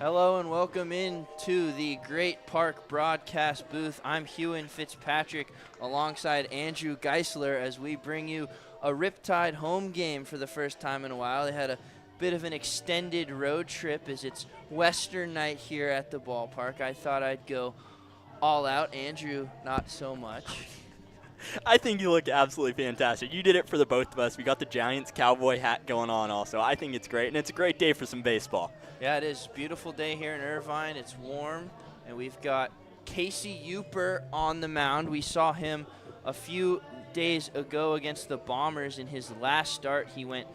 Hello and welcome in to the Great Park broadcast booth. I'm Hewan Fitzpatrick alongside Andrew Giesler as we bring you a Riptide home game for the first time in a while. They had a bit of an extended road trip as it's Western night here at the ballpark. I thought I'd go all out. Andrew, not so much. I think you look absolutely fantastic. You did it for the both of us. We got the Giants cowboy hat going on also. I think it's great, and it's a great day for some baseball. Yeah, it is. Beautiful day here in Irvine. It's warm, and we've got Casey Uper on the mound. We saw him a few days ago against the Bombers in his last start. He went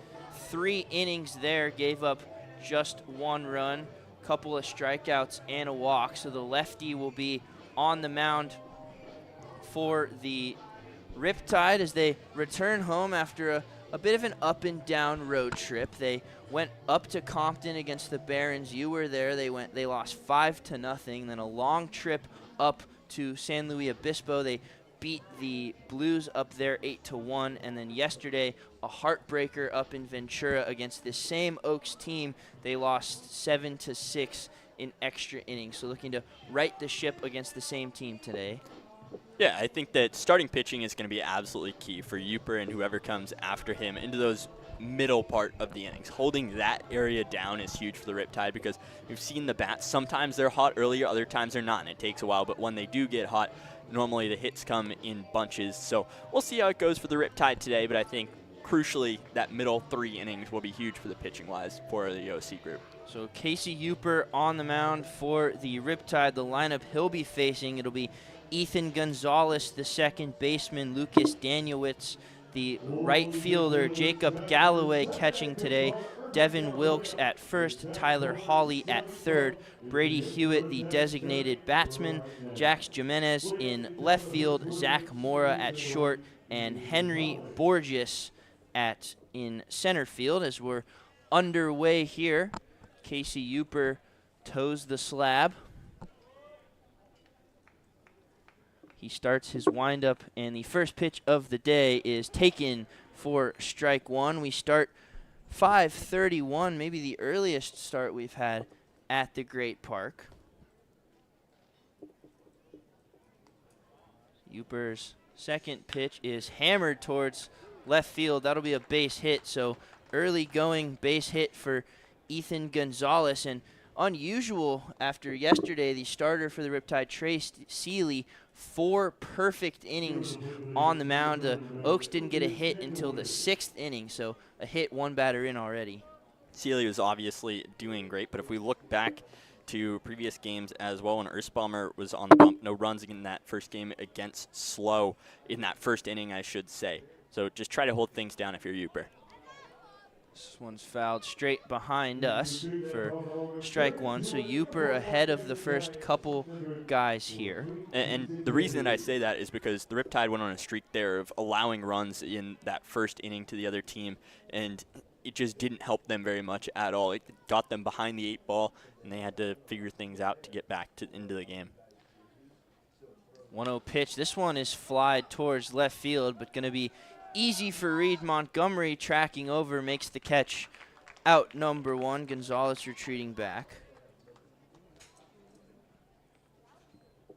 3 innings there, gave up just 1 run, couple of strikeouts, and a walk. So the lefty will be on the mound for the Riptide as they return home after a bit of an up-and-down road trip. They went up to Compton against the Barons. You were there. They lost 5-0. Then a long trip up to San Luis Obispo. They beat the Blues up there 8-1. And then yesterday, a heartbreaker up in Ventura against this same Oaks team. They lost 7-6 in extra innings. So looking to right the ship against the same team today. Yeah, I think that starting pitching is going to be absolutely key for Uper and whoever comes after him into those middle part of the innings. Holding that area down is huge for the Riptide because we've seen the bats. Sometimes they're hot earlier, other times they're not, and it takes a while. But when they do get hot, normally the hits come in bunches. So we'll see how it goes for the Riptide today, but I think crucially that middle 3 innings will be huge for the pitching-wise for the OC group. So Casey Uper on the mound for the Riptide. The lineup he'll be facing, it'll be Ethan Gonzalez, the second baseman, Lucas Danielewicz, the right fielder, Jacob Galloway catching today, Devin Wilkes at first, Tyler Hawley at third, Brady Hewitt, the designated batsman, Jax Jimenez in left field, Zach Mora at short, and Henry Borges in center field. As we're underway here, Casey Uper toes the slab. He starts his windup, and the first pitch of the day is taken for strike 1. We start 5:31, maybe the earliest start we've had at the Great Park. Uper's second pitch is hammered towards left field. That'll be a base hit, so early going base hit for Ethan Gonzalez. And unusual after yesterday, the starter for the Riptide, Trace Seeley, 4 perfect innings on the mound. The Oaks didn't get a hit until the 6th inning, so a hit, 1 batter in already. Seeley was obviously doing great, but if we look back to previous games as well, when Ersbaumer was on the bump, no runs in that first game against Slow in that first inning, I should say. So just try to hold things down if you're Uper. This one's fouled straight behind us for strike 1. So Uper ahead of the first couple guys here. And the reason that I say that is because the Riptide went on a streak there of allowing runs in that first inning to the other team, and it just didn't help them very much at all. It got them behind the 8 ball, and they had to figure things out to get back into the game. 1-0 pitch. This one is flied towards left field, but going to be easy for Reed. Montgomery tracking over, makes the catch out number 1. Gonzalez retreating back.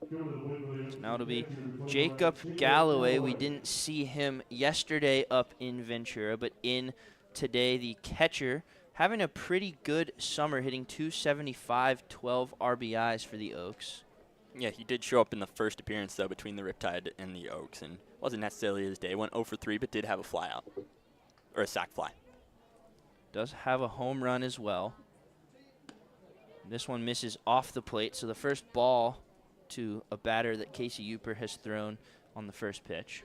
So now it'll be Jacob Galloway. We didn't see him yesterday up in Ventura, but in today, the catcher having a pretty good summer, hitting .275, 12 RBIs for the Oaks. Yeah, he did show up in the first appearance, though, between the Riptide and the Oaks, and wasn't necessarily his day. Went 0 for 3, but did have a fly out, or a sac fly. Does have a home run as well. This one misses off the plate, so the first ball to a batter that Casey Uper has thrown on the first pitch.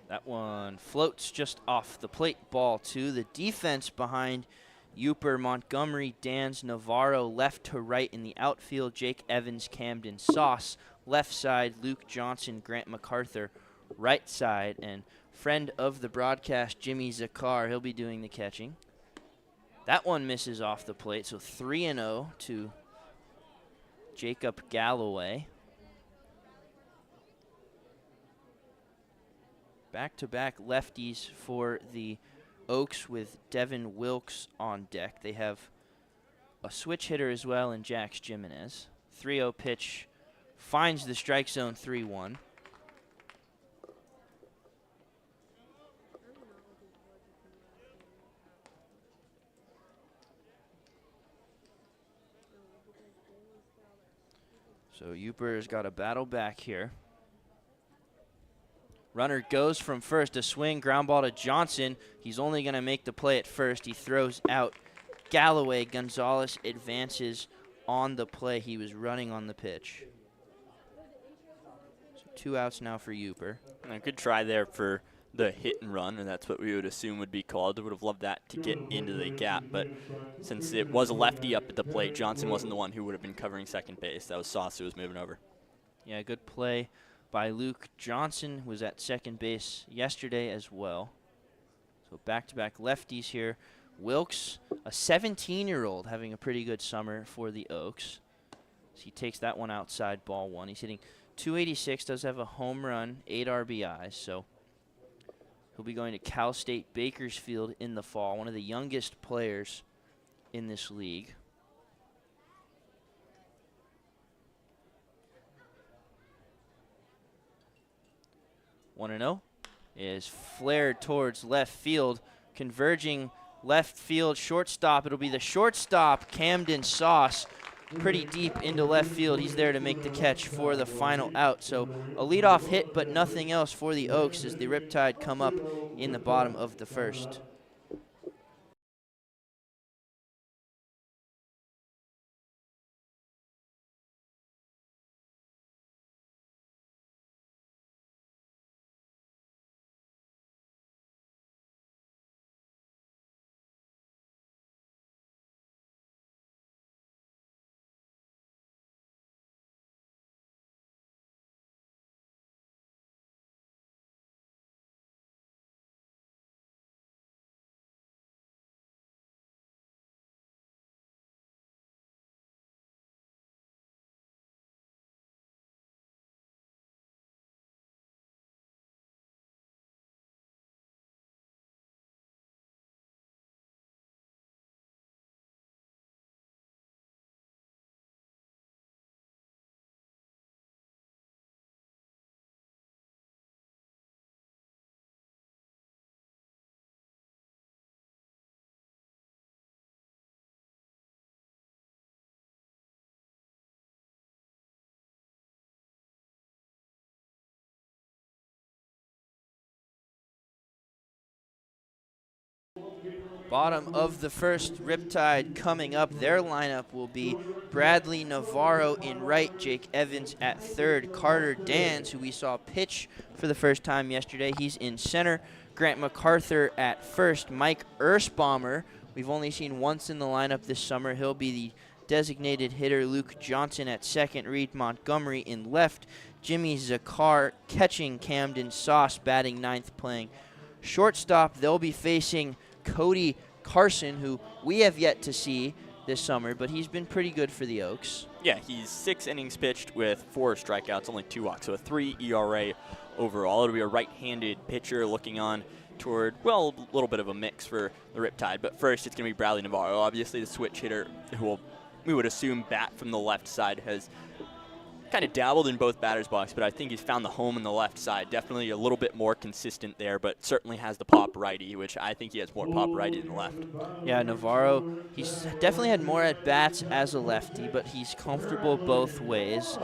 That one floats just off the plate. Ball 2. The defense behind Uper, Montgomery, Dans, Navarro, left to right in the outfield. Jake Evans, Camden Sauce, left side. Luke Johnson, Grant MacArthur, right side. And friend of the broadcast, Jimmy Zakar, he'll be doing the catching. That one misses off the plate, so 3-0 to Jacob Galloway. Back-to-back lefties for the Oaks with Devin Wilkes on deck. They have a switch hitter as well in Jax Jimenez. 3-0 pitch finds the strike zone 3-1. So Uper's got a battle back here. Runner goes from first, a swing, ground ball to Johnson. He's only going to make the play at first. He throws out Galloway. Gonzalez advances on the play. He was running on the pitch. So 2 outs now for Uper. And a good try there for the hit and run, and that's what we would assume would be called. I would have loved that to get into the gap, but since it was a lefty up at the plate, Johnson wasn't the one who would have been covering second base. That was Sauce who was moving over. Yeah, good play by Luke Johnson, who was at second base yesterday as well. So back-to-back lefties here. Wilkes, a 17-year-old, having a pretty good summer for the Oaks. So he takes that one outside, ball 1. He's hitting .286, does have a home run, 8 RBIs, so he'll be going to Cal State Bakersfield in the fall, one of the youngest players in this league. One and 0 is flared towards left field, converging left field shortstop. It'll be the shortstop, Camden Sauce, pretty deep into left field. He's there to make the catch for the final out. So a leadoff hit, but nothing else for the Oaks as the Riptide come up in the bottom of the first. Bottom of the first, Riptide coming up. Their lineup will be Bradley Navarro in right, Jake Evans at third, Carter Dans, who we saw pitch for the first time yesterday, he's in center, Grant MacArthur at first, Mike Ersbommer, we've only seen once in the lineup this summer. He'll be the designated hitter. Luke Johnson at second, Reed Montgomery in left, Jimmy Zakar catching, Camden Sauce batting ninth, playing shortstop. They'll be facing Cody Carson, who we have yet to see this summer, but he's been pretty good for the Oaks. Yeah, he's 6 innings pitched with 4 strikeouts, only 2 walks, so a 3 ERA overall. It'll be a right-handed pitcher looking on toward, well, a little bit of a mix for the Riptide. But first, it's going to be Bradley Navarro, obviously the switch hitter who will, we would assume, bat from the left side. Has kind of dabbled in both batters' box, but I think he's found the home in the left side. Definitely a little bit more consistent there, but certainly has the pop righty, which I think he has more pop righty than left. Yeah, Navarro, he's definitely had more at-bats as a lefty, but he's comfortable both ways.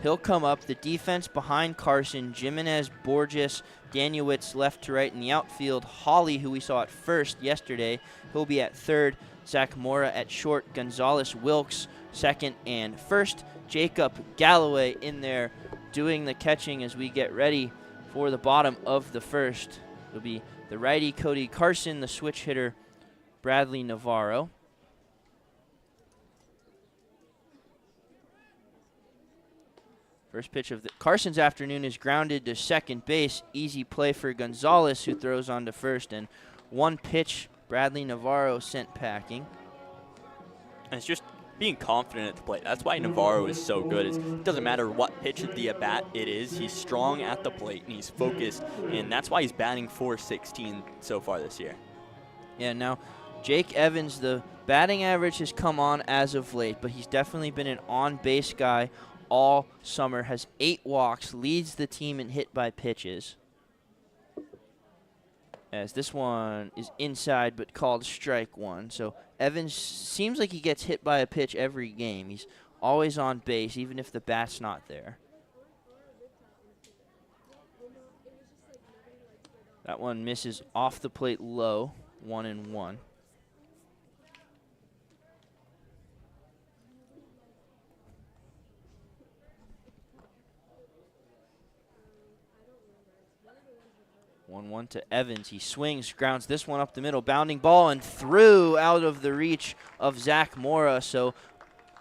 He'll come up. The defense behind Carson, Jimenez, Borges, Daniewicz left to right in the outfield, Hawley, who we saw at first yesterday, he'll be at third, Zach Mora at short, Gonzalez, Wilkes second and first, Jacob Galloway in there doing the catching as we get ready for the bottom of the first. It'll be the righty Cody Carson, the switch hitter Bradley Navarro. First pitch of Carson's afternoon is grounded to second base. Easy play for Gonzalez, who throws on to first. And one pitch, Bradley Navarro sent packing. And it's just being confident at the plate. That's why Navarro is so good. It doesn't matter what pitch of the at-bat it is. He's strong at the plate, and he's focused, and that's why he's batting .416 so far this year. Yeah, now Jake Evans, the batting average has come on as of late, but he's definitely been an on-base guy all summer, has 8 walks, leads the team in hit by pitches. As this one is inside but called strike one. So Evans seems like he gets hit by a pitch every game. He's always on base, even if the bat's not there. That one misses off the plate low, 1-1. One to Evans. He swings, grounds this one up the middle, bounding ball and through out of the reach of Zach Mora. So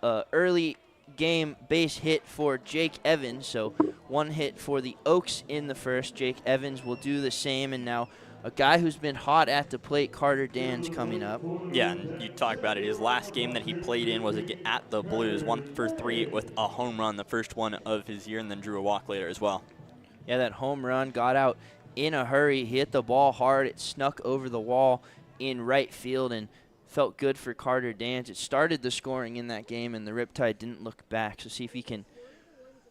early game base hit for Jake Evans. So 1 hit for the Oaks in the first. Jake Evans will do the same, and now a guy who's been hot at the plate, Carter Dan's coming up. Yeah, and you talk about it. His last game that he played in was at the Blues, 1 for 3 with a home run, the first one of his year, and then drew a walk later as well. Yeah, that home run got out in a hurry. He hit the ball hard. It snuck over the wall in right field and felt good for Carter Dans. It started the scoring in that game, and the Riptide didn't look back. So see if he can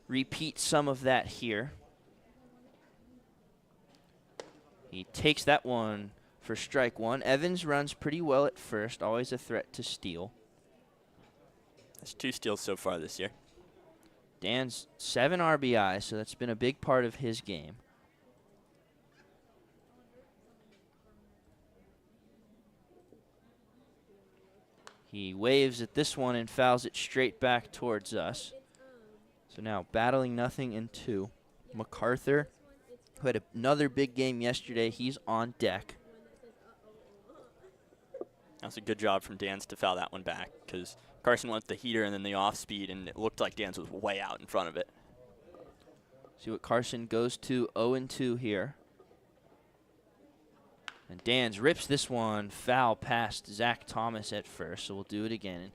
repeat some of that here. He takes that one for strike one. Evans runs pretty well at first, always a threat to steal. That's 2 steals so far this year. Dan's 7 RBI, so that's been a big part of his game. He waves at this one and fouls it straight back towards us. So now battling 0-2. MacArthur, who had another big game yesterday, he's on deck. That's a good job from Dans to foul that one back, because Carson went the heater and then the off speed, and it looked like Dans was way out in front of it. See what Carson goes to, 0-2 here. And Dans rips this one foul past Zach Thomas at first, so we'll do it again. And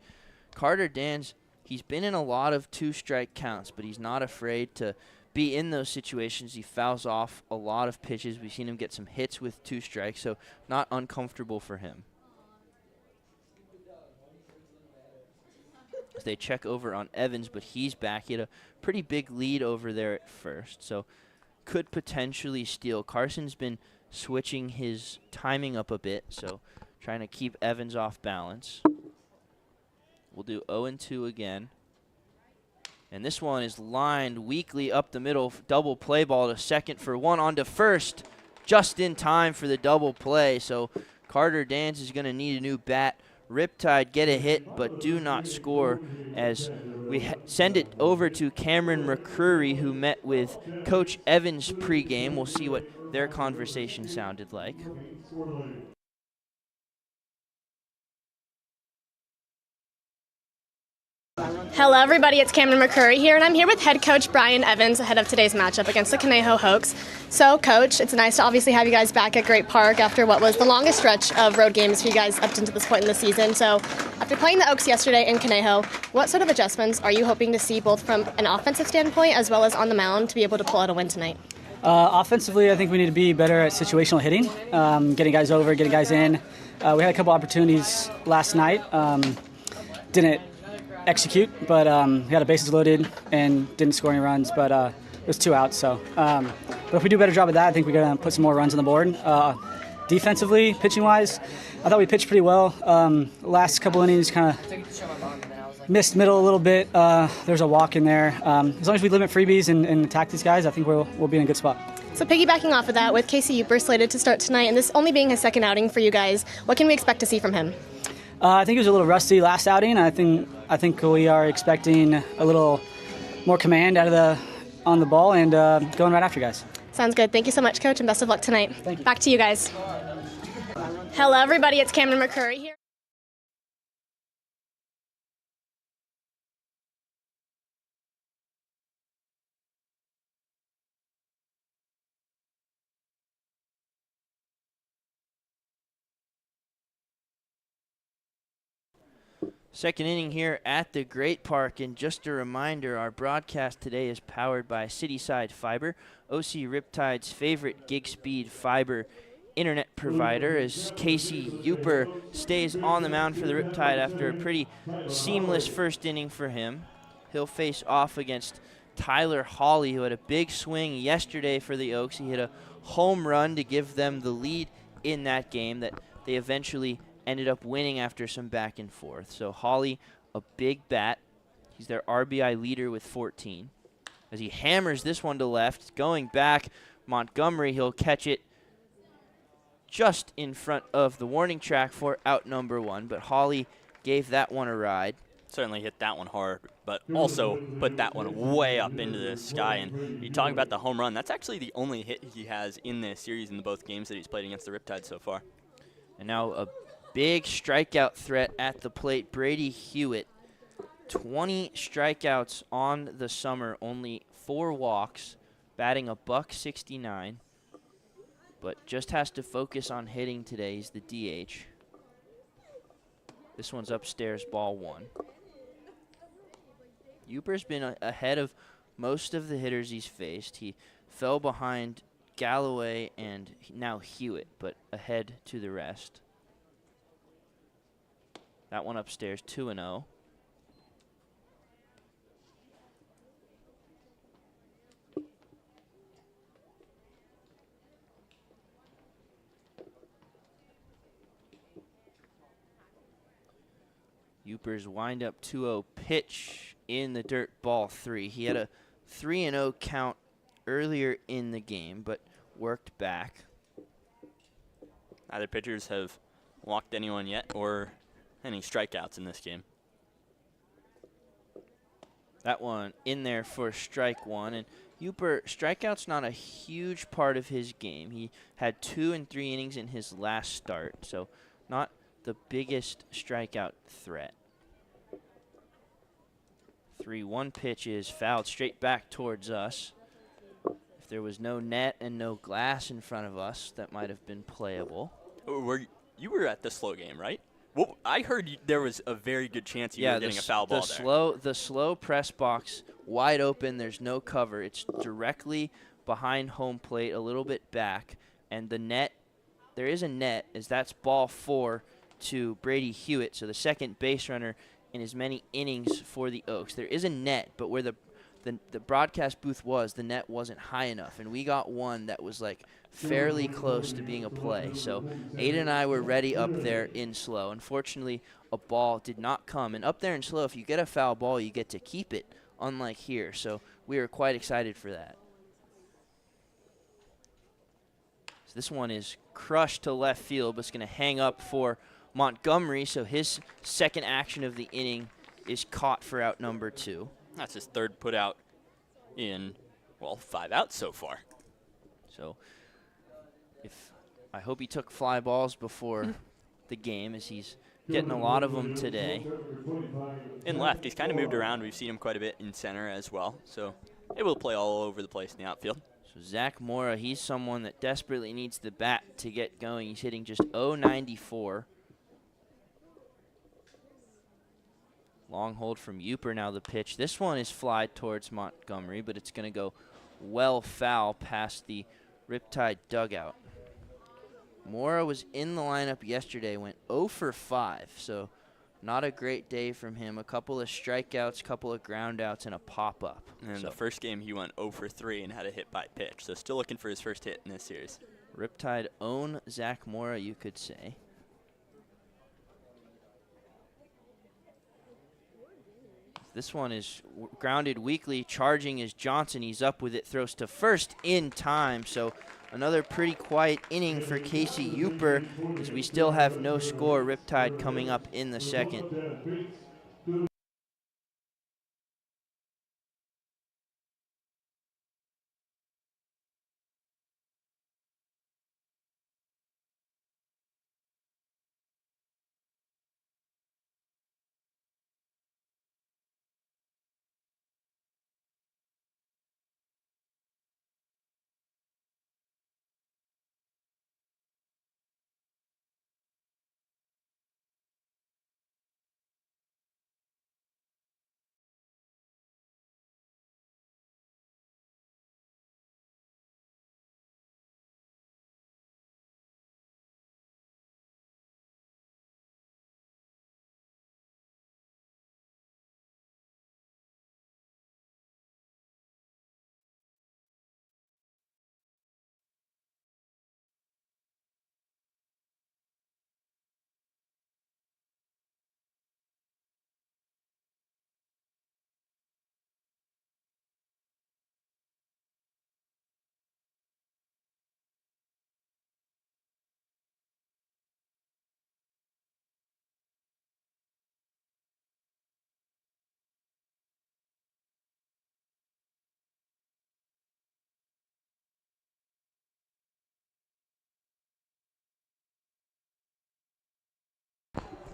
Carter Dans, he's been in a lot of 2-strike counts, but he's not afraid to be in those situations. He fouls off a lot of pitches. We've seen him get some hits with 2 strikes, so not uncomfortable for him. As they check over on Evans, but he's back. He had a pretty big lead over there at first, so could potentially steal. Carson's been switching his timing up a bit, so trying to keep Evans off balance. We'll do 0-2 again. And this one is lined weakly up the middle. Double play ball to second for 1 on to first. Just in time for the double play. So Carter Dans is going to need a new bat. Riptide get a hit but do not score, as we send it over to Cameron McCreary, who met with Coach Evans pregame. We'll see what their conversation sounded like. Hello everybody, it's Cameron McCurry here, and I'm here with head coach Brian Evans ahead of today's matchup against the Conejo Oaks. So coach, it's nice to obviously have you guys back at Great Park after what was the longest stretch of road games for you guys up to this point in the season. So after playing the Oaks yesterday in Conejo, what sort of adjustments are you hoping to see both from an offensive standpoint as well as on the mound to be able to pull out a win tonight? Offensively, I think we need to be better at situational hitting, getting guys over, getting guys in. We had a couple opportunities last night, didn't execute, but we had a bases loaded and didn't score any runs, but it was 2 outs. So, but if we do a better job of that, I think we're going to put some more runs on the board. Defensively, pitching-wise, I thought we pitched pretty well. Last couple innings kind of missed middle a little bit. There's a walk in there. As long as we limit freebies and attack these guys, I think we'll be in a good spot. So piggybacking off of that, with Casey Uper slated to start tonight, and this only being his second outing for you guys, what can we expect to see from him? I think he was a little rusty last outing. I think we are expecting a little more command on the ball and going right after guys. Sounds good. Thank you so much, Coach, and best of luck tonight. Thank you. Back to you guys. Hello, everybody. It's Cameron McCurry here. Second inning here at the Great Park, and just a reminder, our broadcast today is powered by Cityside Fiber, OC Riptide's favorite gig speed fiber internet provider, as Casey Uper stays on the mound for the Riptide after a pretty seamless first inning for him. He'll face off against Tyler Hawley, who had a big swing yesterday for the Oaks. He hit a home run to give them the lead in that game that they eventually ended up winning after some back and forth. So Hawley, a big bat. He's their RBI leader with 14. As he hammers this one to left, going back, Montgomery, he'll catch it just in front of the warning track for out number 1, but Hawley gave that one a ride. Certainly hit that one hard, but also put that one way up into the sky. And you talk about the home run, that's actually the only hit he has in this series in the both games that he's played against the Riptide so far. And now a big strikeout threat at the plate, Brady Hewitt. 20 strikeouts on the summer, only 4 walks, batting a .169, but just has to focus on hitting today. He's the DH. This one's upstairs, ball 1. Uper's been ahead of most of the hitters he's faced. He fell behind Galloway and now Hewitt, but ahead to the rest. That one upstairs, 2-0. Uper's wind-up 2-0 pitch in the dirt, ball 3. He had a 3-0 count earlier in the game, but worked back. Neither pitchers have walked anyone yet or any strikeouts in this game. That one in there for strike 1. And Uper, strikeout's not a huge part of his game. He had 2 and 3 innings in his last start, so not the biggest strikeout threat. 3-1 pitch is fouled straight back towards us. If there was no net and no glass in front of us, that might have been playable. You were at the slow game, right? Well, I heard there was a very good chance you were getting a foul ball there. The slow press box, wide open. There's no cover. It's directly behind home plate, a little bit back, and the net. There is a net, as that's ball 4 to Brady Hewitt, so the second base runner in as many innings for the Oaks. There is a net, but where the broadcast booth was, the net wasn't high enough, and we got one that was like fairly close to being a play. So Aidan and I were ready up there in slow. Unfortunately, a ball did not come, and up there in slow, if you get a foul ball, you get to keep it, unlike here. So we were quite excited for that. So this one is crushed to left field, but it's going to hang up for Montgomery, so his second action of the inning is caught for out number 2. That's his third put out in, well, 5 outs so far. So I hope he took fly balls before the game, as he's getting a lot of them today. In left, he's kind of moved around. We've seen him quite a bit in center as well, so able to play all over the place in the outfield. So Zach Mora, he's someone that desperately needs the bat to get going. He's hitting just .094. Long hold from Uper, now the pitch. This one is fly towards Montgomery, but it's going to go well foul past the Riptide dugout. Mora was in the lineup yesterday, went 0 for 5, so not a great day from him. A couple of strikeouts, couple of groundouts, and a pop-up. And so the first game he went 0 for 3 and had a hit by pitch, so still looking for his first hit in this series. Riptide own Zach Mora, you could say. This one is grounded weakly. Charging is Johnson. He's up with it. Throws to first in time. So another pretty quiet inning for Casey Uper, as we still have no score. Riptide coming up in the second.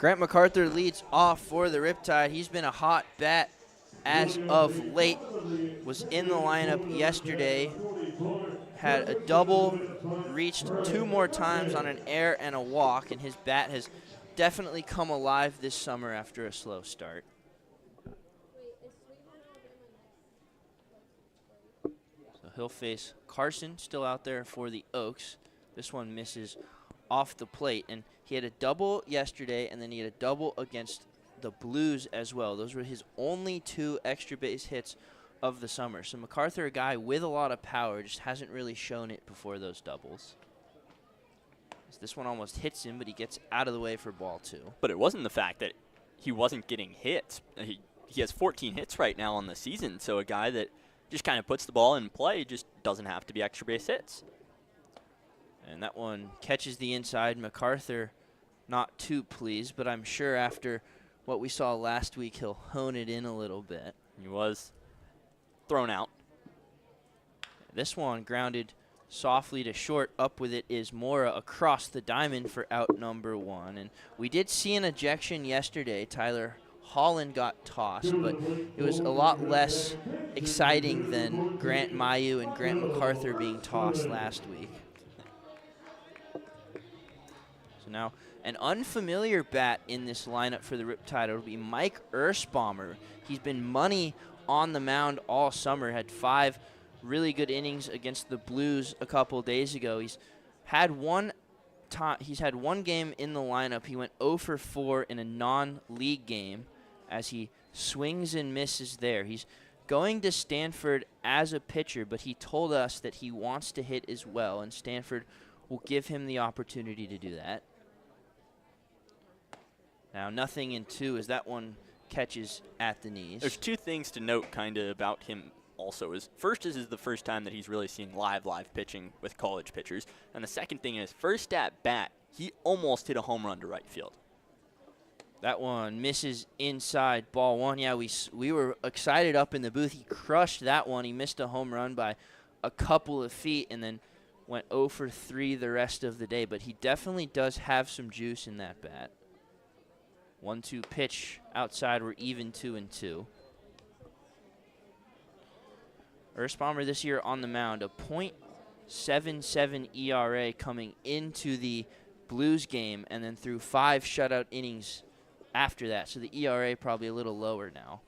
Grant MacArthur leads off for the Riptide. He's been a hot bat as of late. Was in the lineup yesterday. Had a double, reached 2 more times on an air and a walk, and his bat has definitely come alive this summer after a slow start. So he'll face Carson, still out there for the Oaks. This one misses off the plate, and he had a double yesterday, and then he had a double against the Blues as well. Those were his only 2 extra base hits of the summer. So MacArthur, a guy with a lot of power, just hasn't really shown it before those doubles. So this one almost hits him, but he gets out of the way for ball 2. But it wasn't the fact that he wasn't getting hits. He has 14 hits right now on the season, so a guy that just kind of puts the ball in play just doesn't have to be extra base hits. And that one catches the inside. MacArthur not too pleased, but I'm sure after what we saw last week, he'll hone it in a little bit. He was thrown out. This one grounded softly to short. Up with it is Mora across the diamond for out number 1. And we did see an ejection yesterday. Tyler Holland got tossed, but it was a lot less exciting than Grant Mayu and Grant MacArthur being tossed last week. So now an unfamiliar bat in this lineup for the Riptide. It'll be Mike Ersbommer. He's been money on the mound all summer. Had 5 really good innings against the Blues a couple days ago. He's had one game in the lineup. He went 0 for 4 in a non-league game as he swings and misses there. He's going to Stanford as a pitcher, but he told us that he wants to hit as well, and Stanford will give him the opportunity to do that. Now 0-2 as that one catches at the knees. There's 2 things to note kind of about him also. First is the first time that he's really seen live pitching with college pitchers. And the second thing is, first at bat, he almost hit a home run to right field. That one misses inside, ball 1. Yeah, we were excited up in the booth. He crushed that one. He missed a home run by a couple of feet and then went 0 for 3 the rest of the day. But he definitely does have some juice in that bat. 1-2 pitch outside. We're even 2-2. Ersbommer this year on the mound, a .77 ERA coming into the Blues game, and then through 5 shutout innings after that. So the ERA probably a little lower now.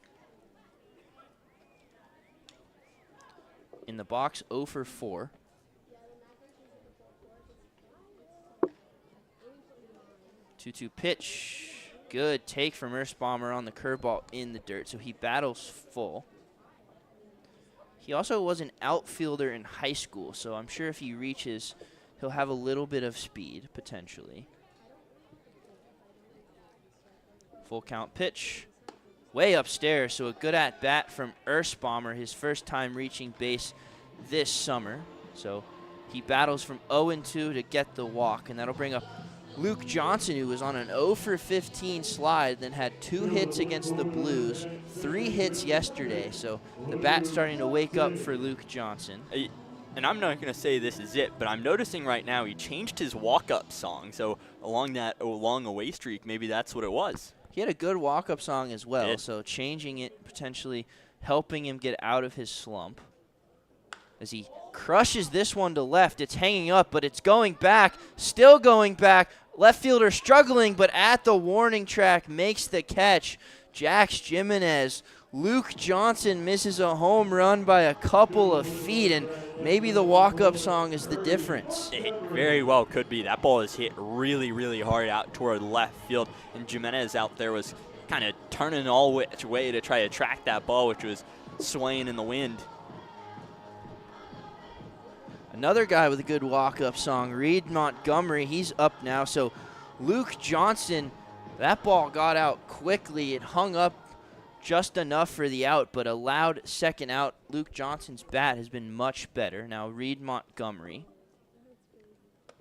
In the box, 0 for 4. Two-two pitch. Good take from Ersbommer on the curveball in the dirt, so he battles full. He also was an outfielder in high school, so I'm sure if he reaches, he'll have a little bit of speed, potentially. Full count pitch. Way upstairs, so a good at-bat from Ersbommer, his first time reaching base this summer. So he battles from 0-2 to get the walk, and that'll bring up Luke Johnson, who was on an 0 for 15 slide, then had 2 hits against the Blues, 3 hits yesterday. So the bat's starting to wake up for Luke Johnson. And I'm not going to say this is it, but I'm noticing right now he changed his walk-up song. So along that long away streak, maybe that's what it was. He had a good walk-up song as well, so changing it, potentially helping him get out of his slump. As he crushes this one to left, it's hanging up, but it's going back, still going back. Left fielder struggling, but at the warning track makes the catch. Jax Jimenez. Luke Johnson misses a home run by a couple of feet, and maybe the walk-up song is the difference. It very well could be. That ball is hit really, really hard out toward left field, and Jimenez out there was kind of turning all which way to try to track that ball, which was swaying in the wind. Another guy with a good walk-up song, Reed Montgomery. He's up now. So Luke Johnson, that ball got out quickly. It hung up just enough for the out, but allowed second out. Luke Johnson's bat has been much better. Now Reed Montgomery.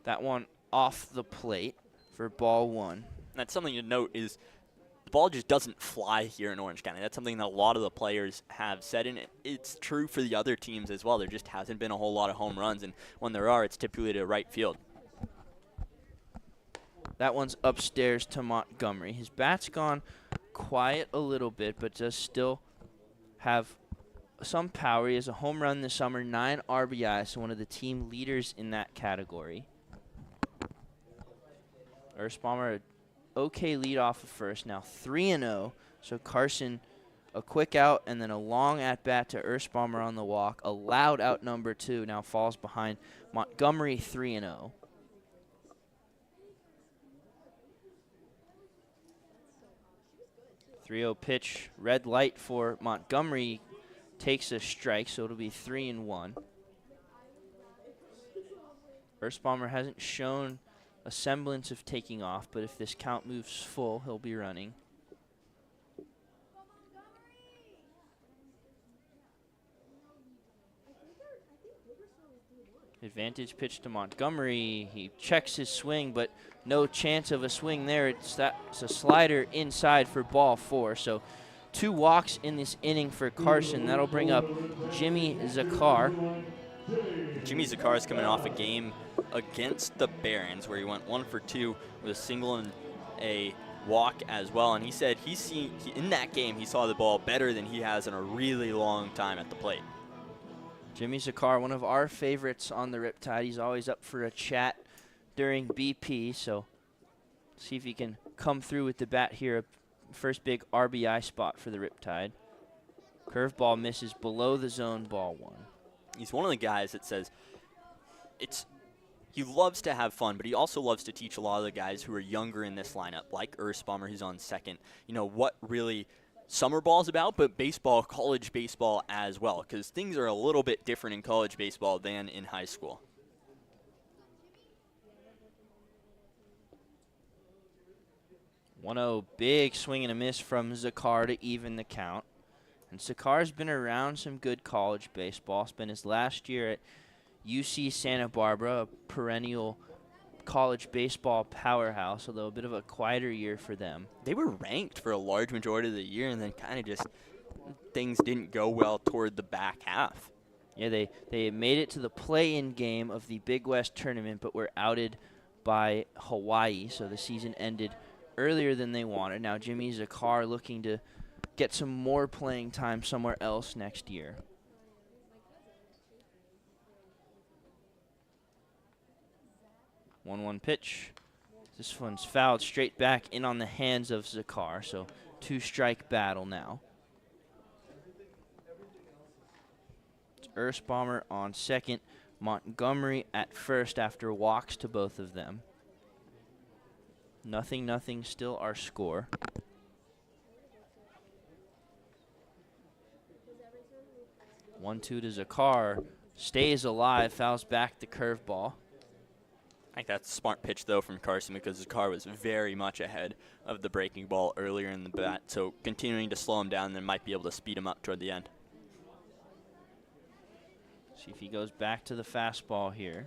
That one off the plate for ball 1. That's something to note is the ball just doesn't fly here in Orange County. That's something that a lot of the players have said, and it's true for the other teams as well. There just hasn't been a whole lot of home runs, and when there are, it's typically to right field. That one's upstairs to Montgomery. His bat's gone quiet a little bit, but does still have some power. He has a home run this summer, 9 RBIs, so one of the team leaders in that category. Erspamer, okay lead off of first, now 3-0. So Carson, a quick out and then a long at-bat to Erspamer on the walk. A loud out number 2 now falls behind Montgomery 3-0. .30 pitch, red light for Montgomery, takes a strike, so it'll be 3-1. Erspamer hasn't shown a semblance of taking off, but if this count moves full, he'll be running. Advantage pitch to Montgomery. He checks his swing, but no chance of a swing there. It's a slider inside for ball 4. So 2 walks in this inning for Carson. That'll bring up Jimmy Zakar. Jimmy Zakar is coming off a game against the Barons where he went 1 for 2 with a single and a walk as well. And he said in that game he saw the ball better than he has in a really long time at the plate. Jimmy Zakar, one of our favorites on the Riptide. He's always up for a chat during BP, so see if he can come through with the bat here. First big RBI spot for the Riptide. Curveball misses below the zone, ball 1. He's one of the guys that says he loves to have fun, but he also loves to teach a lot of the guys who are younger in this lineup, like Erspamer, who's on second, what really summer ball is about, but baseball, college baseball as well, because things are a little bit different in college baseball than in high school. Big swing and a miss from Zakar to even the count. And Zakar's been around some good college baseball. Spent his last year at UC Santa Barbara, a perennial college baseball powerhouse, although a bit of a quieter year for them. They were ranked for a large majority of the year, and then kind of just things didn't go well toward the back half. Yeah, they made it to the play-in game of the Big West tournament, but were outed by Hawaii, so the season ended earlier than they wanted. Now Jimmy Zakar looking to get some more playing time somewhere else next year. 1-1 pitch. This one's fouled straight back in on the hands of Zakar, so 2-strike battle now. It's Erspamer on second, Montgomery at first after walks to both of them. 0-0 still our score. One-two to Zakar, stays alive, fouls back the curveball. I think that's a smart pitch, though, from Carson, because Zakar was very much ahead of the breaking ball earlier in the bat, so continuing to slow him down then might be able to speed him up toward the end. See if he goes back to the fastball here.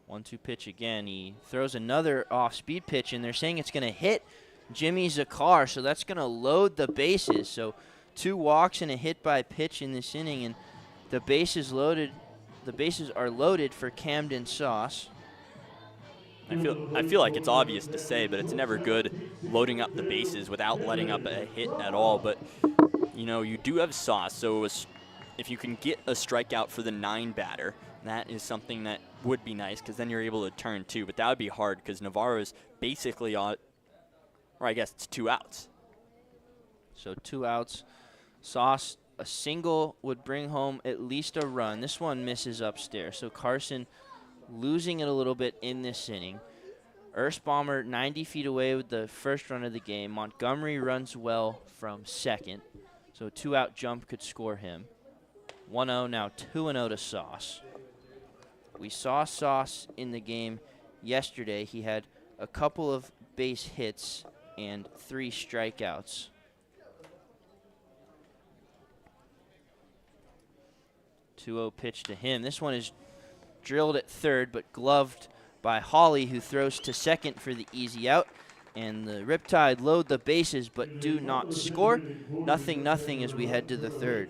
One-two pitch again. He throws another off-speed pitch, and they're saying it's going to hit Jimmy Zakar, so that's going to load the bases. So 2 walks and a hit by pitch in this inning, and the bases loaded. The bases are loaded for Camden Sauce. I feel like it's obvious to say, but it's never good loading up the bases without letting up a hit at all. But you do have Sauce, so if you can get a strikeout for the 9 batter, that is something that would be nice, because then you're able to turn 2. But that would be hard because Navarro is basically on, or I guess it's 2 outs. So 2 outs. Sauce, a single would bring home at least a run. This one misses upstairs. So Carson losing it a little bit in this inning. Erspamer 90 feet away with the first run of the game. Montgomery runs well from second. So a 2-out jump could score him. 1-0, now 2-0 to Sauce. We saw Sauce in the game yesterday. He had a couple of base hits and 3 strikeouts. 2-0 pitch to him. This one is drilled at third, but gloved by Hawley, who throws to second for the easy out. And the Riptide load the bases, but do not score. 0-0 as we head to the third.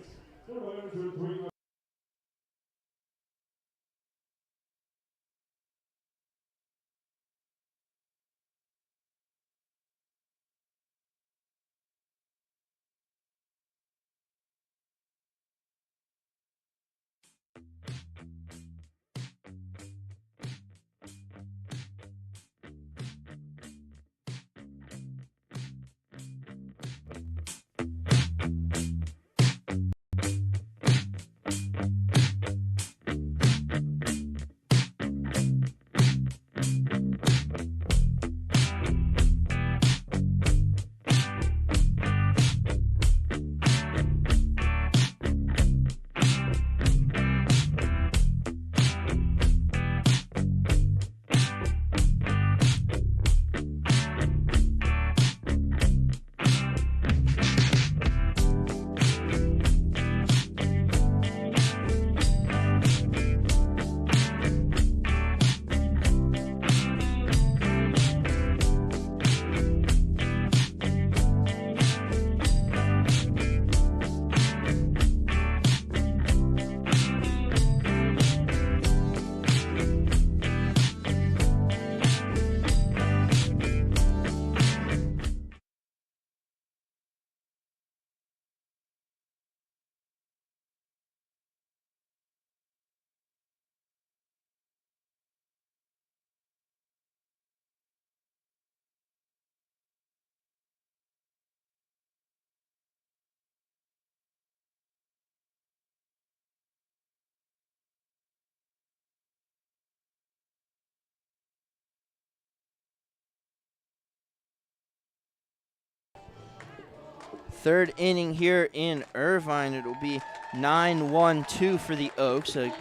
Third inning here in Irvine. It'll be 9-1-2 for the Oaks. A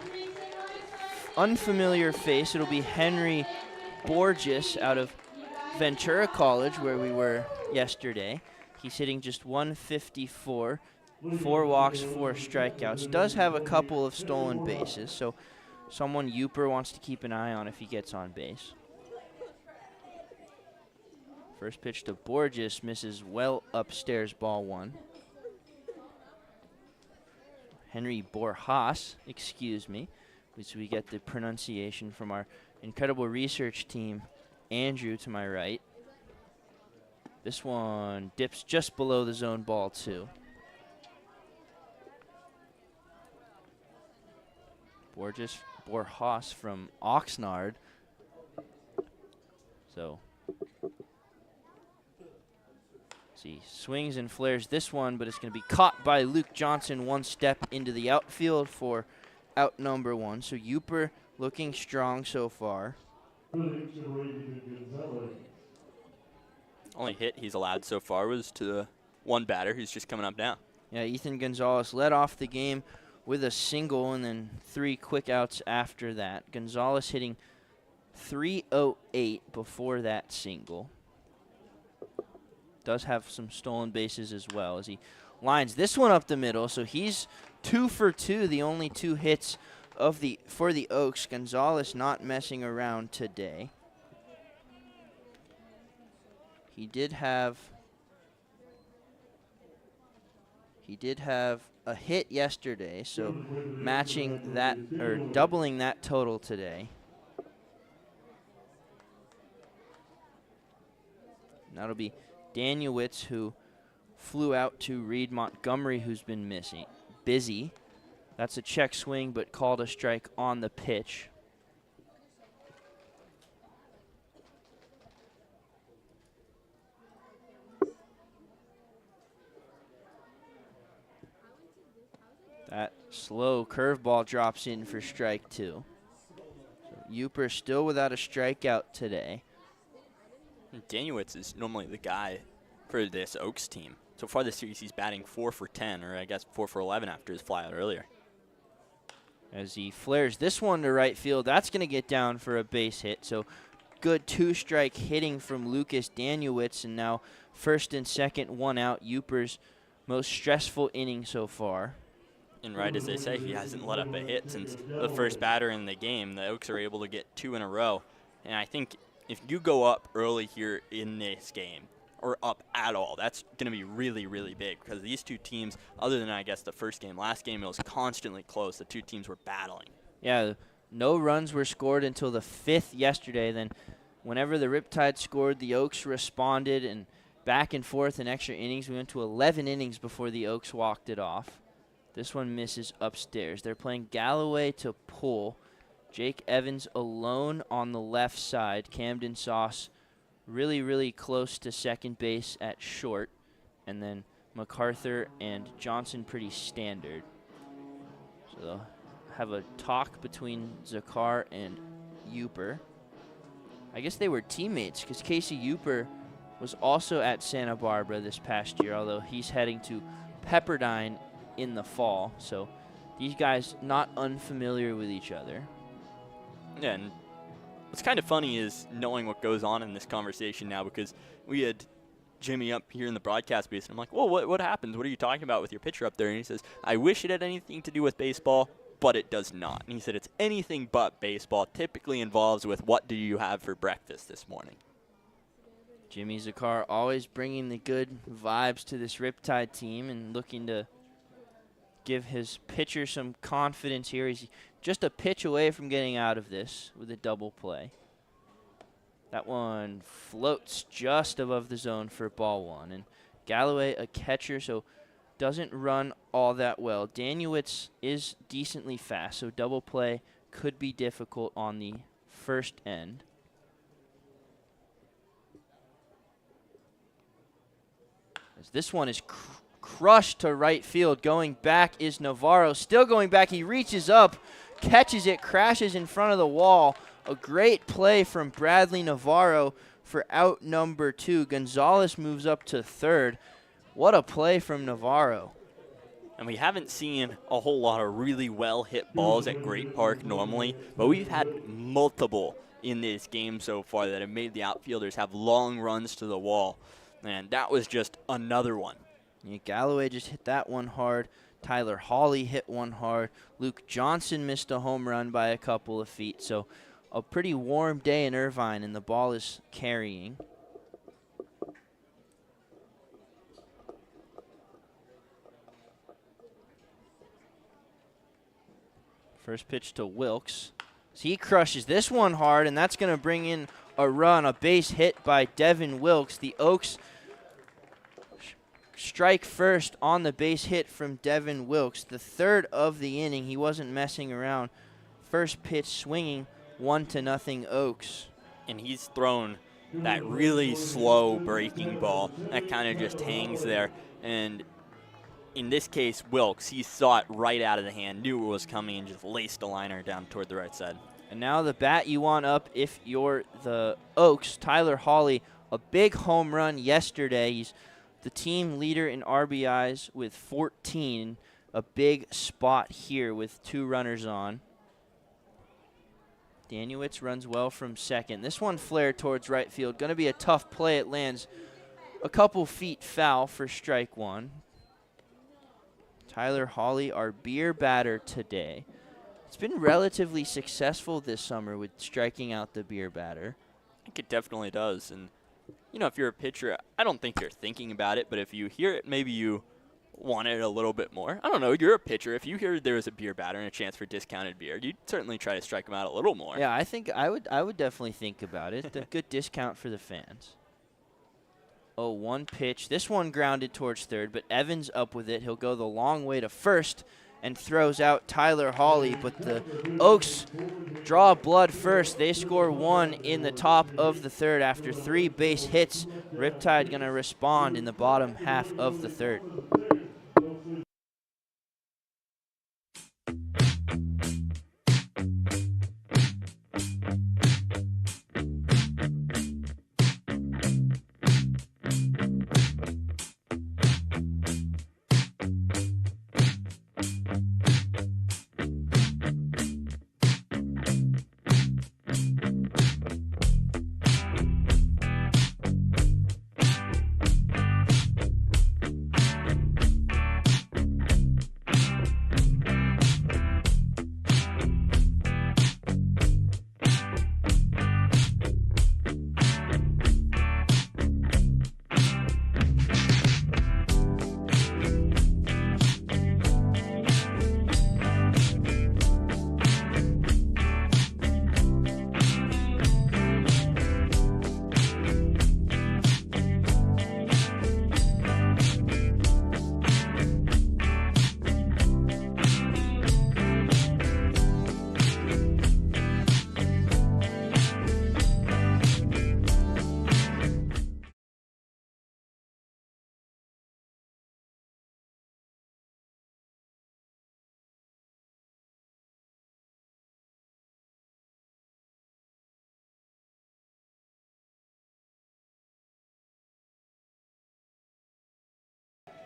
unfamiliar face. It'll be Henry Borges out of Ventura College, where we were yesterday. He's hitting just 154, 4 walks, 4 strikeouts. Does have a couple of stolen bases, so someone Uper wants to keep an eye on if he gets on base. First pitch to Borges misses well upstairs, ball 1. Henry Borjas, excuse me, which we get the pronunciation from our incredible research team, Andrew to my right. This one dips just below the zone, ball 2. Borjas from Oxnard. So, see, swings and flares this one, but it's going to be caught by Luke Johnson 1 step into the outfield for out number 1. So Uper looking strong so far. Only hit he's allowed so far was to the one batter who's just coming up now. Yeah, Ethan Gonzalez led off the game with a single and then 3 quick outs after that. Gonzalez hitting .308 before that single. Does have some stolen bases as well as he lines this one up the middle. So he's 2 for 2, the only 2 hits for the Oaks. Gonzalez not messing around today. He did have a hit yesterday, so matching that or doubling that total today. That'll be Danielwitz, who flew out to Reed Montgomery, who's been busy. That's a check swing, but called a strike on the pitch. That slow curveball drops in for strike 2. So Uper still without a strikeout today. Danielwitz is normally the guy for this Oaks team. So far this series, he's batting 4 for 10, or I guess 4 for 11 after his flyout earlier. As he flares this one to right field, that's going to get down for a base hit. So good 2-strike hitting from Lucas Danielwitz, and now first and second, 1 out. Uper's most stressful inning so far. And right as they say, he hasn't let up a hit since the first batter in the game. The Oaks are able to get 2 in a row. And I think if you go up early here in this game, or up at all, that's going to be really, really big, because these 2 teams, other than I guess the first game, last game it was constantly close. The 2 teams were battling. Yeah, no runs were scored until the 5th yesterday. Then whenever the Riptide scored, the Oaks responded, and back and forth in extra innings. We went to 11 innings before the Oaks walked it off. This one misses upstairs. They're playing Galloway to pull. Jake Evans alone on the left side. Camden Sauce really, really close to second base at short. And then MacArthur and Johnson pretty standard. So they'll have a talk between Zakar and Uper. I guess they were teammates, because Casey Uper was also at Santa Barbara this past year, although he's heading to Pepperdine in the fall. So these guys not unfamiliar with each other. Yeah, and what's kind of funny is knowing what goes on in this conversation now, because we had Jimmy up here in the broadcast booth, and I'm like, well, what happens? What are you talking about with your pitcher up there? And he says, I wish it had anything to do with baseball, but it does not. And he said it's anything but baseball. Typically involves with what do you have for breakfast this morning. Jimmy Zakar always bringing the good vibes to this Riptide team and looking to give his pitcher some confidence here. He's just a pitch away from getting out of this with a double play. That one floats just above the zone for ball 1. And Galloway, a catcher, so doesn't run all that well. Danielwitz is decently fast, so double play could be difficult on the first end. As this one is crushed to right field. Going back is Navarro. Still going back. He reaches up, catches it, crashes in front of the wall. A great play from Bradley Navarro for out number 2. Gonzalez moves up to third. What a play from Navarro. And we haven't seen a whole lot of really well-hit balls at Great Park normally, but we've had multiple in this game so far that have made the outfielders have long runs to the wall. And that was just another one. Yeah, Galloway just hit that one hard. Tyler Hawley hit one hard. Luke Johnson missed a home run by a couple of feet. So a pretty warm day in Irvine, and the ball is carrying. First pitch to Wilkes. So he crushes this one hard, and that's going to bring in a run, a base hit by Devin Wilkes. The Oaks strike first on the base hit from Devin Wilkes. The third of the inning. He wasn't messing around. First pitch swinging, 1-0 Oaks. And he's thrown that really slow breaking ball that kind of just hangs there. And in this case, Wilkes, he saw it right out of the hand, knew it was coming, and just laced a liner down toward the right side. And now the bat you want up if you're the Oaks. Tyler Hawley, a big home run yesterday. He's the team leader in RBIs with 14. A big spot here with 2 runners on. Daniewicz runs well from second. This one flared towards right field. Going to be a tough play. It lands a couple feet foul for strike 1. Tyler Hawley, our beer batter today. It's been relatively successful this summer with striking out the beer batter. I think it definitely does. And, you know, if you're a pitcher, I don't think you're thinking about it, but if you hear it, maybe you want it a little bit more. I don't know. You're a pitcher. If you hear there was a beer batter and a chance for discounted beer, you'd certainly try to strike him out a little more. Yeah, I think I would definitely think about it. A good discount for the fans. Oh, one pitch. This one grounded towards third, but Evans up with it. He'll go the long way to first and throws out Tyler Hawley, but the Oaks draw blood first. They score 1 in the top of the third after 3 base hits. Riptide going to respond in the bottom half of the third.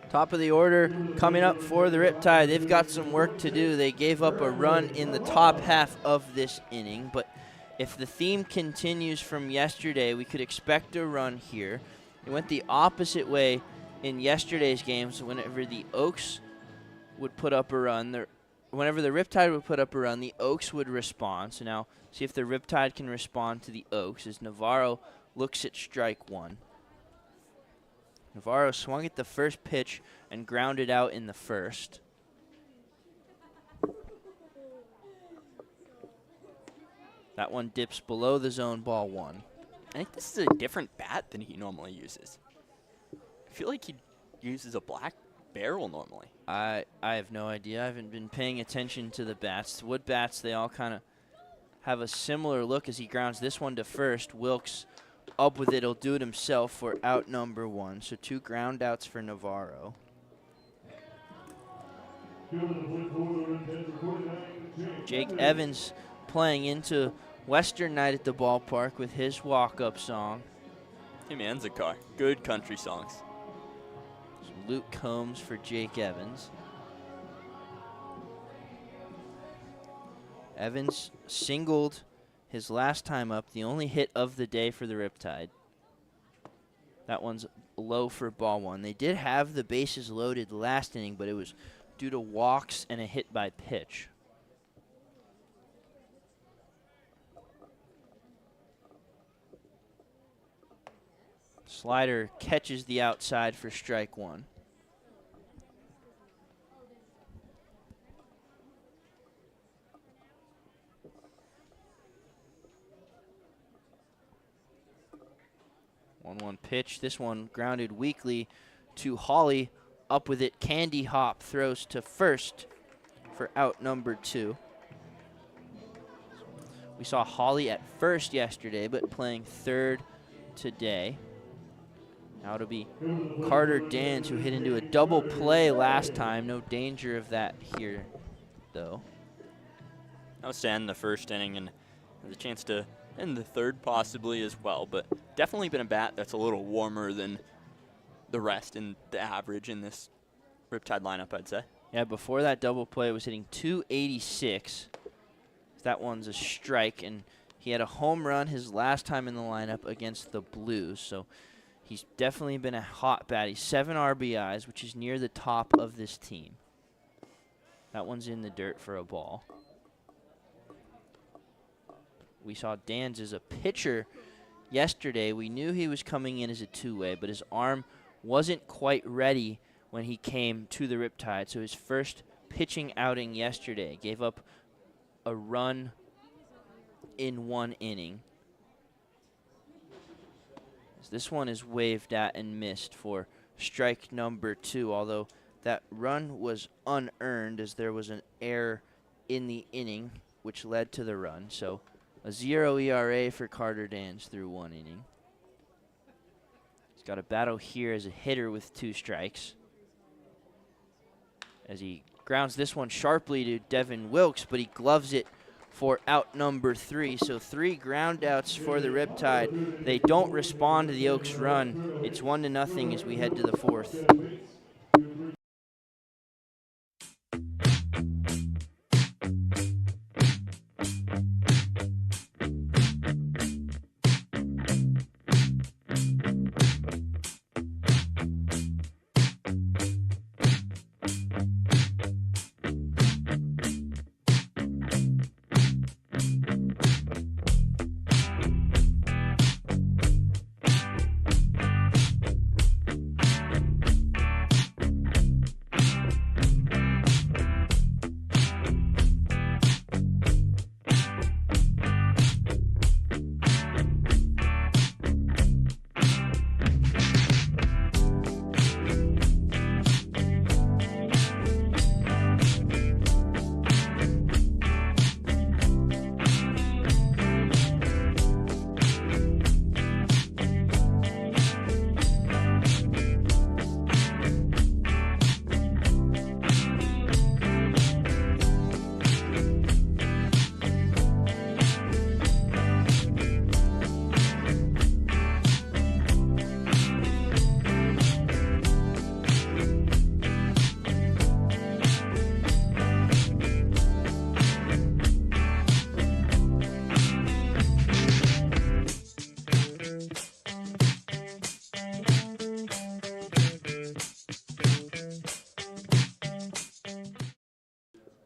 Top of the order coming up for the Riptide. They've got some work to do. They gave up a run in the top half of this inning, but if the theme continues from yesterday, we could expect a run here. It went the opposite way in yesterday's games. Whenever the Oaks would put up a run, whenever the Riptide would put up a run, the Oaks would respond. So now see if the Riptide can respond to the Oaks as Navarro looks at strike 1. Navarro swung at the first pitch and grounded out in the first. That one dips below the zone, ball 1. I think this is a different bat than he normally uses. I feel like he uses a black barrel normally. I have no idea. I haven't been paying attention to the bats. Wood bats, they all kind of have a similar look as he grounds this one to first. Wilkes up with it. He'll do it himself for out number 1. So 2 ground outs for Navarro. Jake Evans playing into Western night at the ballpark with his walk-up song. Hey man, Zakar. Good country songs. Luke Combs for Jake Evans. Evans singled his last time up, the only hit of the day for the Riptide. That one's low for ball one. They did have the bases loaded last inning, but it was due to walks and a hit by pitch. Slider catches the outside for strike one. One pitch. This one grounded weakly to Hawley. Up with it. Candy Hop throws to first for out number 2. We saw Hawley at first yesterday, but playing third today. Now it'll be Carter Dans, who hit into a double play last time. No danger of that here, though. That was to end the first inning, and there's a chance to end the third possibly as well. But definitely been a bat that's a little warmer than the rest in the average in this Riptide lineup, I'd say. Yeah, before that double play, it was hitting 286. That one's a strike, and he had a home run his last time in the lineup against the Blues. So he's definitely been a hot bat. He's 7 RBIs, which is near the top of this team. That one's in the dirt for a ball. We saw Dans as a pitcher yesterday. We knew he was coming in as a two-way, but his arm wasn't quite ready when he came to the Riptide. So his first pitching outing yesterday gave up a run in 1 inning. This one is waved at and missed for strike number 2, although that run was unearned as there was an error in the inning which led to the run. So a 0 ERA for Carter Dans through 1 inning. He's got a battle here as a hitter with 2 strikes, as he grounds this one sharply to Devin Wilkes, but he gloves it for out number 3. So 3 ground outs for the Riptide. They don't respond to the Oaks run. It's 1-0 as we head to the 4th.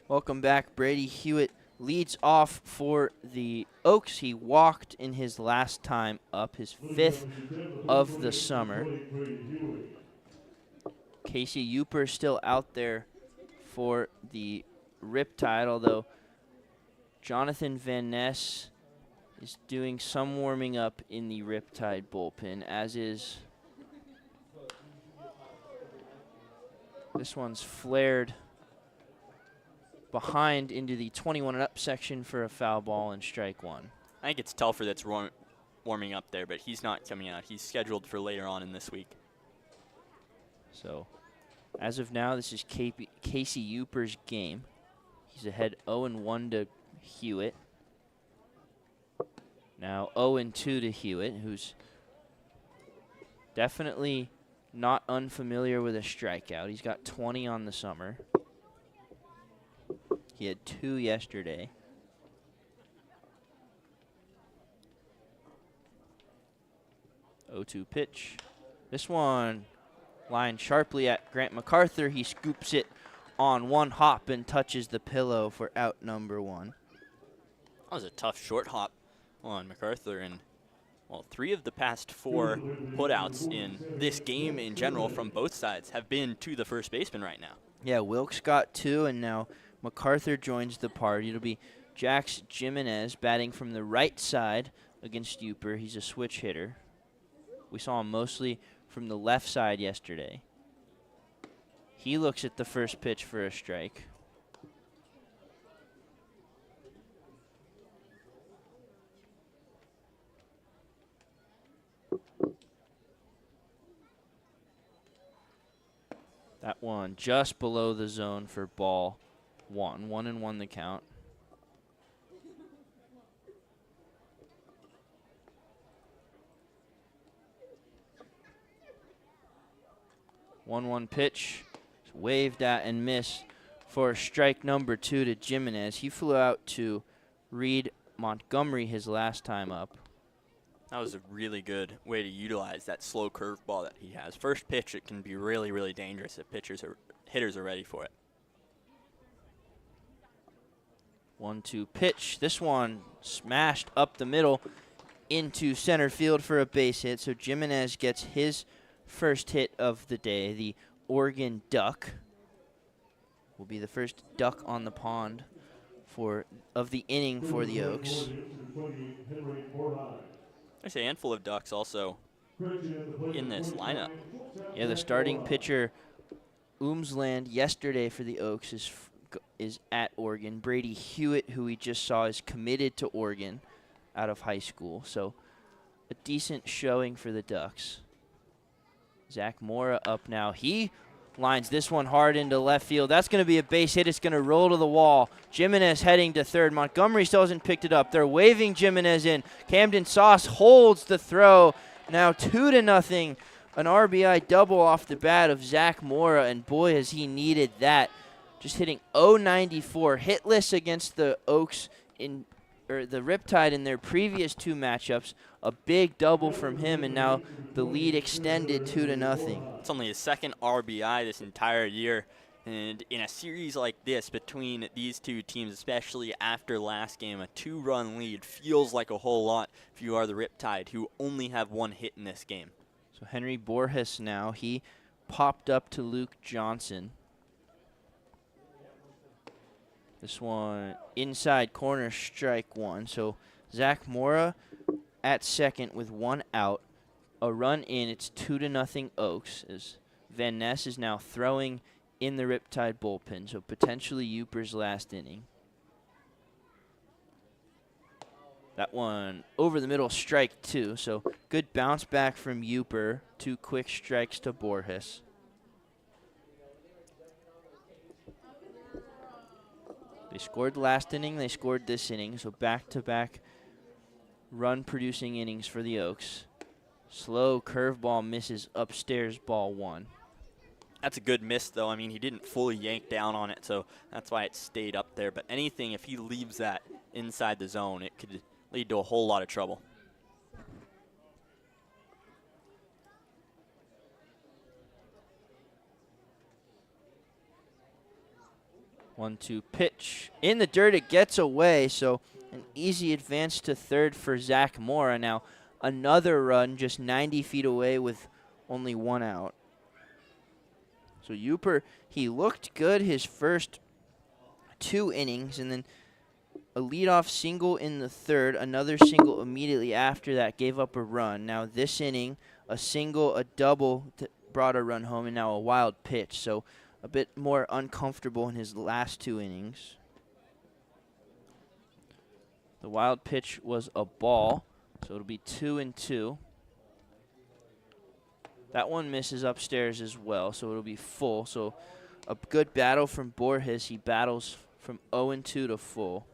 Welcome back. Brady Hewitt leads off for the Oaks. He walked in his last time up, his 5th of the summer. Casey Uper still out there for the Riptide, although Jonathan Van Ness is doing some warming up in the Riptide bullpen, as is this one's flared behind into the 21 and up section for a foul ball and strike 1. I think it's Telfer that's warming up there, but he's not coming out. He's scheduled for later on in this week. So, as of now, this is Casey Uper's game. He's ahead 0-1 to Hewitt. Now 0-2 to Hewitt, who's definitely not unfamiliar with a strikeout. He's got 20 on the summer. He had 2 yesterday. Oh-2 pitch. This one lined sharply at Grant MacArthur. He scoops it on one hop and touches the pillow for out number 1. That was a tough short hop on MacArthur, and well, 3 of the past 4 putouts in this game in general from both sides have been to the first baseman right now. Yeah, Wilkes got 2, and now MacArthur joins the party. It'll be Jax Jimenez batting from the right side against Uper. He's a switch hitter. We saw him mostly from the left side yesterday. He looks at the first pitch for a strike. That one just below the zone for ball 1. 1-1 the count. One pitch, waved at and missed for strike number 2 to Jimenez. He flew out to Reed Montgomery his last time up. That was a really good way to utilize that slow curveball that he has. First pitch, it can be really, really dangerous if hitters are ready for it. 1-2 pitch. This one smashed up the middle into center field for a base hit. So Jimenez gets his first hit of the day. The Oregon Duck will be the first duck on the pond of the inning for the Oaks. There's a handful of ducks also in this lineup. Yeah, the starting pitcher, Oomsland, yesterday for the Oaks is at Oregon. Brady Hewitt, who we just saw, is committed to Oregon out of high school. So a decent showing for the Ducks. Zach Mora up now. He lines this one hard into left field. That's going to be a base hit. It's going to roll to the wall. Jimenez heading to third. Montgomery still hasn't picked it up. They're waving Jimenez in. Camden Sauce holds the throw. Now 2-0. An RBI double off the bat of Zach Mora, and boy, has he needed that. Just hitting .094, hitless against the Oaks or the Riptide in their previous 2 matchups. A big double from him, and now the lead extended 2-0. It's only his second RBI this entire year, and in a series like this between these 2 teams, especially after last game, a 2-run lead feels like a whole lot if you are the Riptide, who only have 1 hit in this game. So Henry Borges now, he popped up to Luke Johnson. This one inside corner, strike 1. So Zach Mora at second with 1 out. A run in, it's 2-0 Oaks, as Van Ness is now throwing in the Riptide bullpen, so potentially Uper's last inning. That one over the middle, strike 2, so good bounce back from Uper. 2 quick strikes to Borges. They scored last inning, they scored this inning, so back-to-back run-producing innings for the Oaks. Slow curveball misses upstairs, ball 1. That's a good miss, though. I mean, he didn't fully yank down on it, so that's why it stayed up there. But anything, if he leaves that inside the zone, it could lead to a whole lot of trouble. One-two pitch. In the dirt, it gets away, so an easy advance to third for Zach Mora. Now another run just 90 feet away with only 1 out. So Uper, he looked good his first 2 innings, and then a leadoff single in the third, another single immediately after that gave up a run. Now this inning, a single, a double brought a run home, and now a wild pitch. So a bit more uncomfortable in his last 2 innings. The wild pitch was a ball, so it'll be 2-2. That one misses upstairs as well, so it'll be full. So a good battle from Borges. He battles from 0-2 to full.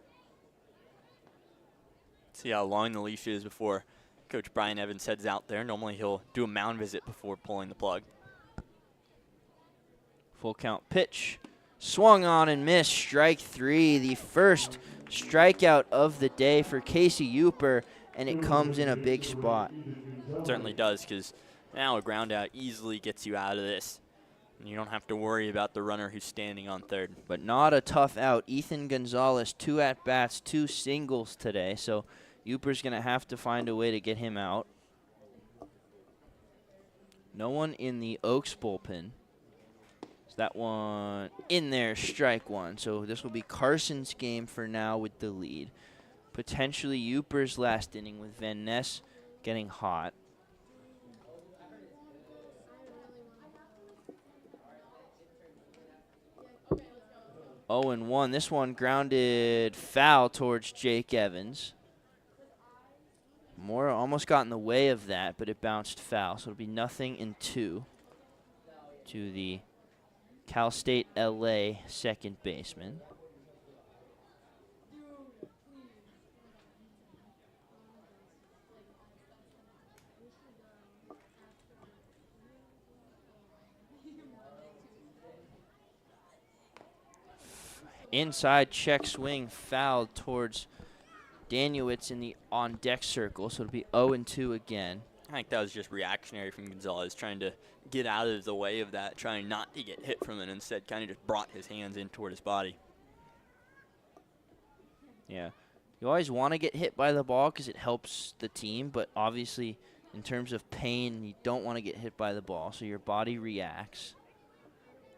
See how long the leash is before Coach Brian Evans heads out there. Normally he'll do a mound visit before pulling the plug. Full count pitch. Swung on and missed. Strike 3. The first strikeout of the day for Casey Uper, and it comes in a big spot. It certainly does, because now a ground out easily gets you out of this. And you don't have to worry about the runner who's standing on third. But not a tough out. Ethan Gonzalez, 2 at-bats, 2 singles today, so Uper's going to have to find a way to get him out. No one in the Oaks bullpen. So that one in there, strike 1. So this will be Carson's game for now with the lead. Potentially Uper's last inning with Van Ness getting hot. Oh, and 1. This one grounded foul towards Jake Evans. Mora almost got in the way of that, but it bounced foul. So it'll be 0-2 to the Cal State LA second baseman. Inside check swing fouled towards Daniewicz in the on-deck circle, so it'll be 0-2 again. I think that was just reactionary from Gonzalez, trying to get out of the way of that, trying not to get hit from it, instead kind of just brought his hands in toward his body. Yeah. You always want to get hit by the ball because it helps the team, but obviously in terms of pain, you don't want to get hit by the ball, so your body reacts.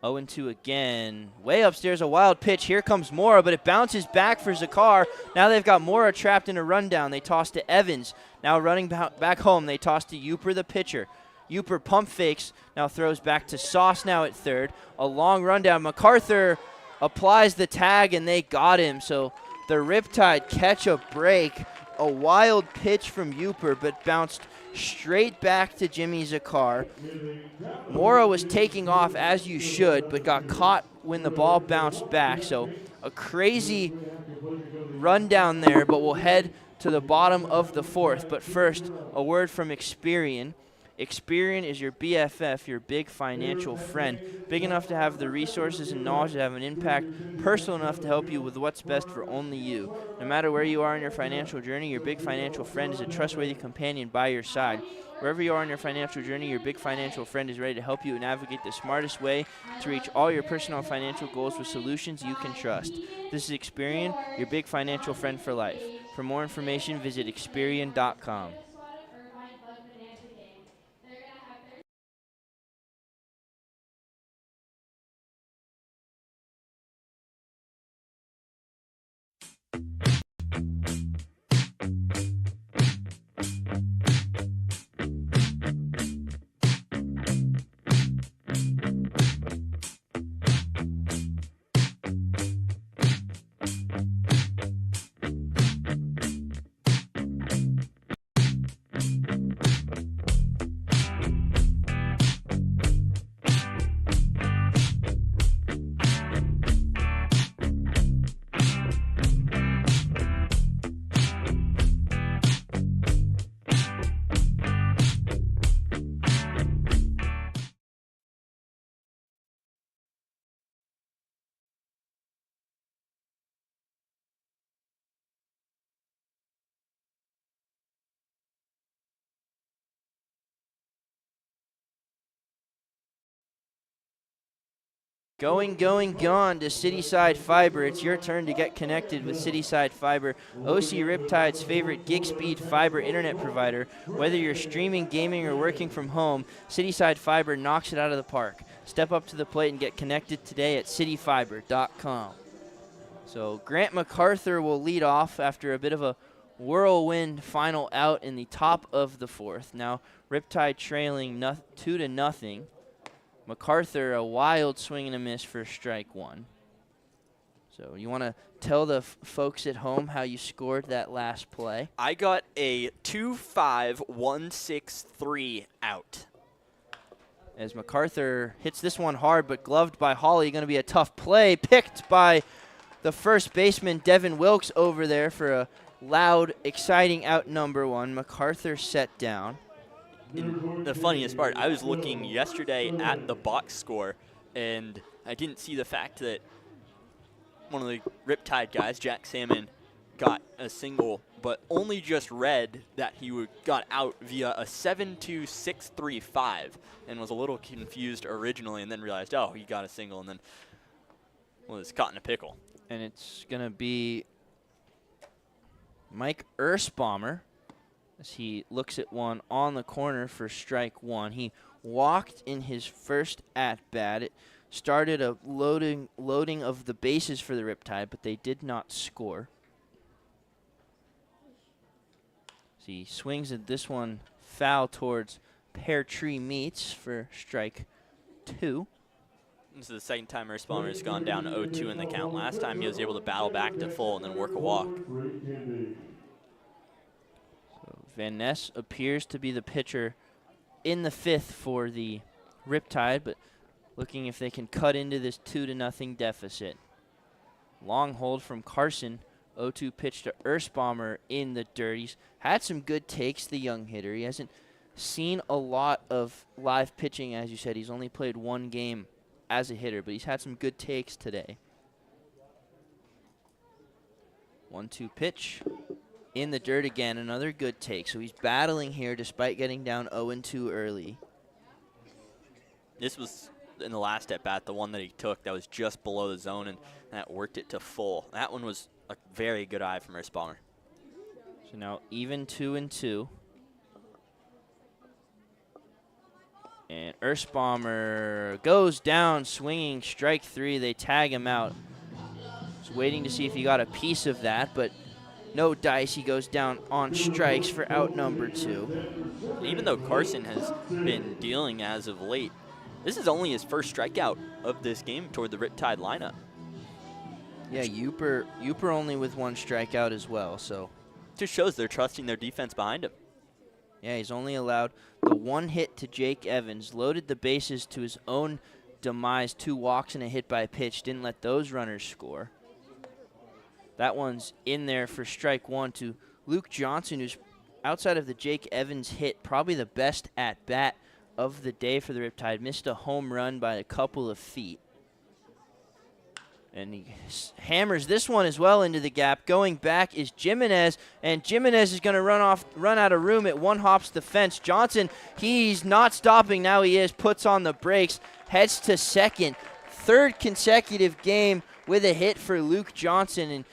0-2 again. Way upstairs, a wild pitch. Here comes Mora, but it bounces back for Zakar. Now they've got Mora trapped in a rundown. They toss to Evans. Now running back home, they toss to Uper, the pitcher. Uper pump fakes, now throws back to Sauce now at third. A long rundown. MacArthur applies the tag, and they got him. So the Riptide catch a break. A wild pitch from Uper, but bounced straight back to Jimmy Zakar. Mora was taking off as you should, but got caught when the ball bounced back. So a crazy run down there, but we'll head to the bottom of the fourth. But first, a word from Experian. Experian is your BFF, your big financial friend, big enough to have the resources and knowledge to have an impact, personal enough to help you with what's best for only you. No matter where you are in your financial journey, your big financial friend is a trustworthy companion by your side. Wherever you are in your financial journey, your big financial friend is ready to help you navigate the smartest way to reach all your personal financial goals with solutions you can trust. This is Experian, your big financial friend for life. For more information, visit Experian.com. Going to Cityside Fiber. It's your turn to get connected with Cityside Fiber, OC Riptide's favorite gig speed fiber internet provider. Whether you're streaming, gaming, or working from home, Cityside Fiber knocks it out of the park. Step up to the plate and get connected today at cityfiber.com. So Grant MacArthur will lead off after a bit of a whirlwind final out in the top of the fourth. Now Riptide trailing 2-0. MacArthur, a wild swing and a miss for strike 1. So you want to tell the folks at home how you scored that last play? I got a 2-5-1-6-3 out. As MacArthur hits this one hard, but gloved by Hawley, going to be a tough play. Picked by the first baseman, Devin Wilkes, over there for a loud, exciting out number 1. MacArthur set down. And the funniest part, I was looking yesterday at the box score, and I didn't see the fact that one of the Riptide guys, Jack Salmon, got a single, but only just read that he got out via a 7-2-6-3-5 and was a little confused originally and then realized, oh, he got a single and then was caught in a pickle. And it's going to be Mike Ersbommer as he looks at one on the corner for strike one. He walked in his first at-bat. It started a loading of the bases for the Riptide, but they did not score. So he swings at this one foul towards Pear Tree Meats for strike two. This is the second time Ersbommer has gone down 0-2 in the count. Last time he was able to battle back to full and then work a walk. So Van Ness appears to be the pitcher in the fifth for the Riptide, but looking if they can cut into this 2-0 deficit. Long hold from Carson. 0-2 pitch to Ersbommer in the dirt. He's had some good takes, the young hitter. He hasn't seen a lot of live pitching, as you said. He's only played one game as a hitter, but he's had some good takes today. 1-2 pitch in the dirt again. Another good take. So he's battling here despite getting down 0-2 early. This was in the last at-bat, the one that he took that was just below the zone, and that worked it to full. That one was a very good eye from Ersbommer. So now even 2-2. And Ersbommer goes down swinging strike three. They tag him out. Just waiting to see if he got a piece of that, but no dice. He goes down on strikes for out number two. Even though Carson has been dealing as of late, this is only his first strikeout of this game toward the Riptide lineup. Yeah, Uper only with one strikeout as well, so. Just shows they're trusting their defense behind him. Yeah, he's only allowed the one hit to Jake Evans, loaded the bases to his own demise, 2 walks and a hit by pitch, didn't let those runners score. That one's in there for strike one to Luke Johnson, who's outside of the Jake Evans hit, probably the best at-bat of the day for the Riptide. Missed a home run by a couple of feet. And he hammers this one as well into the gap. Going back is Jimenez, and Jimenez is going to run out of room. It one-hops the fence. Johnson, he's not stopping. Now he is. Puts on the brakes. Heads to second. Third consecutive game with a hit for Luke Johnson, and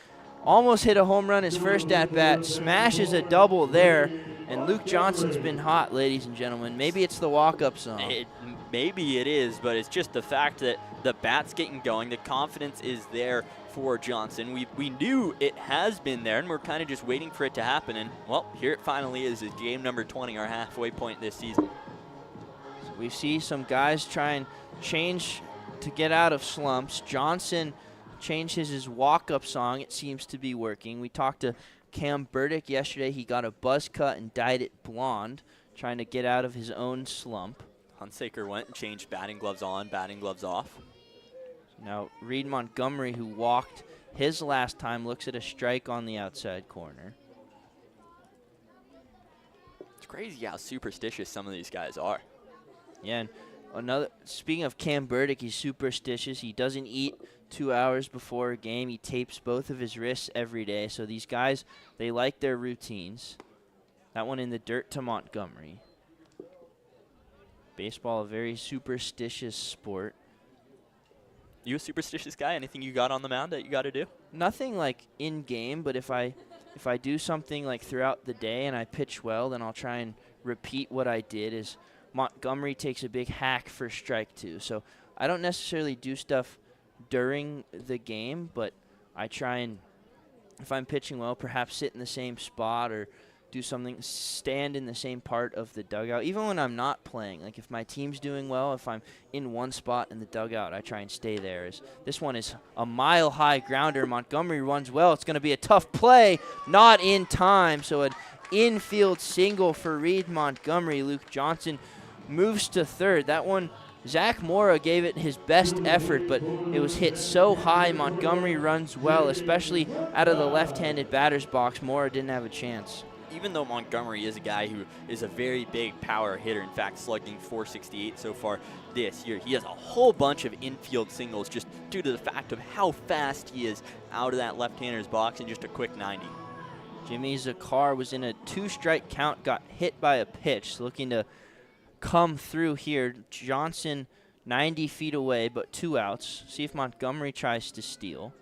almost hit a home run his first at-bat. Smashes a double there. And Luke Johnson's been hot, ladies and gentlemen. Maybe it's the walk-up song. Maybe it is, but it's just the fact that the bat's getting going. The confidence is there for Johnson. We knew it has been there, and we're kind of just waiting for it to happen. And, well, here it finally is game number 20, our halfway point this season. So we see some guys try and change to get out of slumps. Johnson changes his walk-up song. It seems to be working. We talked to Cam Burdick yesterday. He got a buzz cut and dyed it blonde, trying to get out of his own slump. Hunsaker went and changed batting gloves on, batting gloves off. Now Reed Montgomery, who walked his last time, looks at a strike on the outside corner. It's crazy how superstitious some of these guys are. Yeah, and speaking of Cam Burdick, he's superstitious. He doesn't eat 2 hours before a game. He tapes both of his wrists every day. So these guys, they like their routines. That one in the dirt to Montgomery. Baseball, a very superstitious sport. You a superstitious guy? Anything you got on the mound that you got to do? Nothing like in game, but if I do something like throughout the day and I pitch well, then I'll try and repeat what I did. Is Montgomery takes a big hack for strike two. So I don't necessarily do stuff during the game, but I try and, if I'm pitching well, perhaps sit in the same spot or do something, stand in the same part of the dugout, even when I'm not playing. Like if my team's doing well, if I'm in one spot in the dugout, I try and stay there. This one is a mile-high grounder. Montgomery runs well. It's going to be a tough play, not in time. So an infield single for Reed Montgomery. Luke Johnson moves to third. That one, Zach Mora gave it his best effort, but it was hit so high. Montgomery runs well, especially out of the left-handed batter's box. Mora didn't have a chance. even though Montgomery is a guy who is a very big power hitter, in fact, slugging .468 so far this year, he has a whole bunch of infield singles just due to the fact of how fast he is out of that left-hander's box in just a quick 90. Jimmy Zakar was in a 2-strike count, got hit by a pitch, looking to come through here. Johnson 90 feet away, but 2 outs. See if Montgomery tries to steal.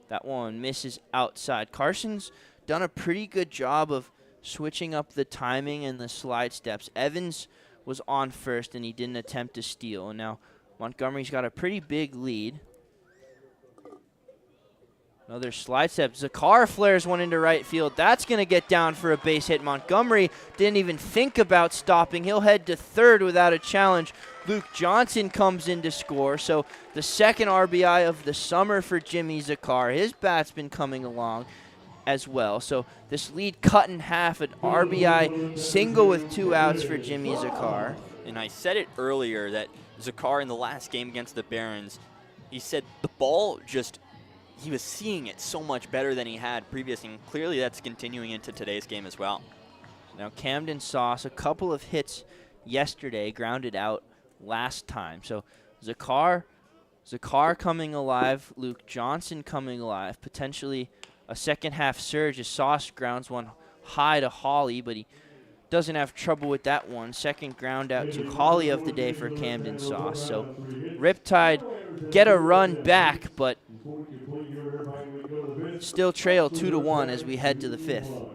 That one misses outside. Carson's done a pretty good job of switching up the timing and the slide steps. Evans was on first, and he didn't attempt to steal. And now Montgomery's got a pretty big lead. Another slide step. Zakar flares one into right field. That's going to get down for a base hit. Montgomery didn't even think about stopping. He'll head to third without a challenge. Luke Johnson comes in to score. So the second RBI of the summer for Jimmy Zakar. His bat's been coming along as well. So this lead cut in half, an RBI single with 2 outs for Jimmy Zakar. And I said it earlier that Zakar in the last game against the Barons, he said the ball just, he was seeing it so much better than he had previously, and clearly that's continuing into today's game as well. Now Camden Sauce, a couple of hits yesterday, grounded out last time. So Zakar coming alive, Luke Johnson coming alive, potentially a second half surge as Sauce grounds one high to Hawley, but he doesn't have trouble with that one. Second ground out to Hawley of the day for Camden Sauce. So Riptide get a run back, but still trail 2-1 as we head to the 5th.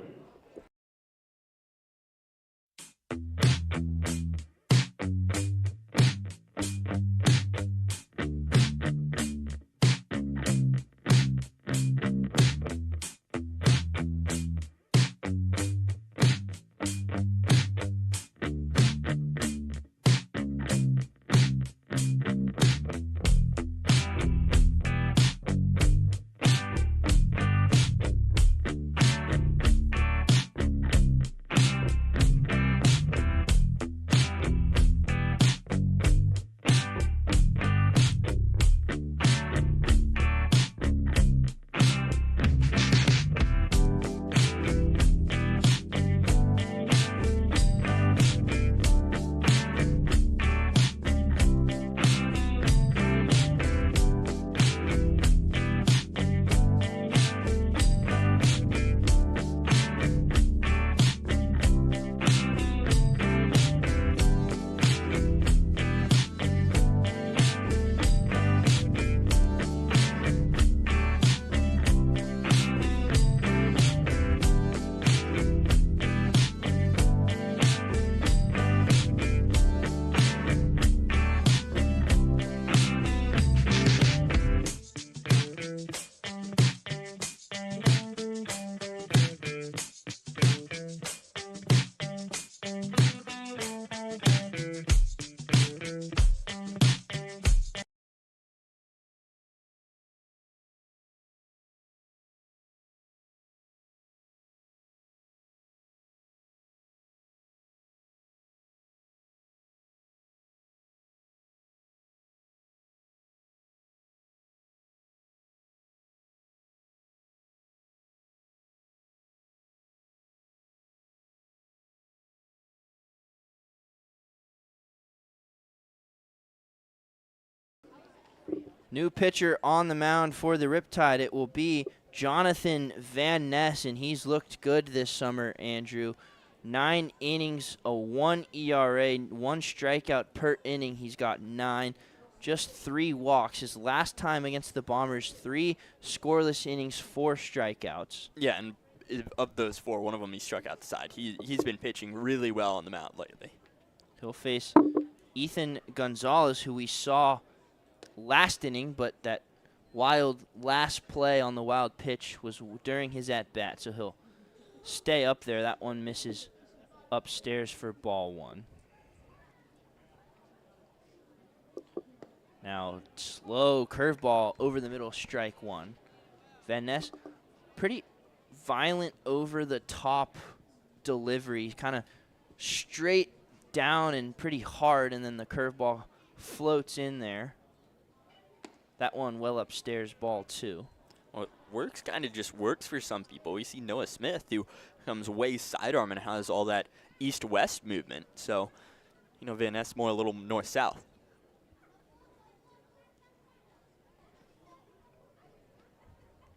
New pitcher on the mound for the Riptide. It will be Jonathan Van Ness, and he's looked good this summer, Andrew. 9 innings, a 1 ERA, 1 strikeout per inning. He's got 9, just 3 walks. His last time against the Bombers, 3 scoreless innings, 4 strikeouts. Yeah, and of those 4, one of them he struck out the side. He's been pitching really well on the mound lately. He'll face Ethan Gonzalez, who we saw last inning, but that wild last play on the wild pitch was during his at-bat, so he'll stay up there. That one misses upstairs for ball 1. Now, slow curveball over the middle, strike 1. Van Ness, pretty violent over-the-top delivery, kind of straight down and pretty hard, and then the curveball floats in there. That one well upstairs, ball 2. Well, works kind of just works for some people. We see Noah Smith, who comes way sidearm and has all that east-west movement. So, you know, Van Ness more a little north-south.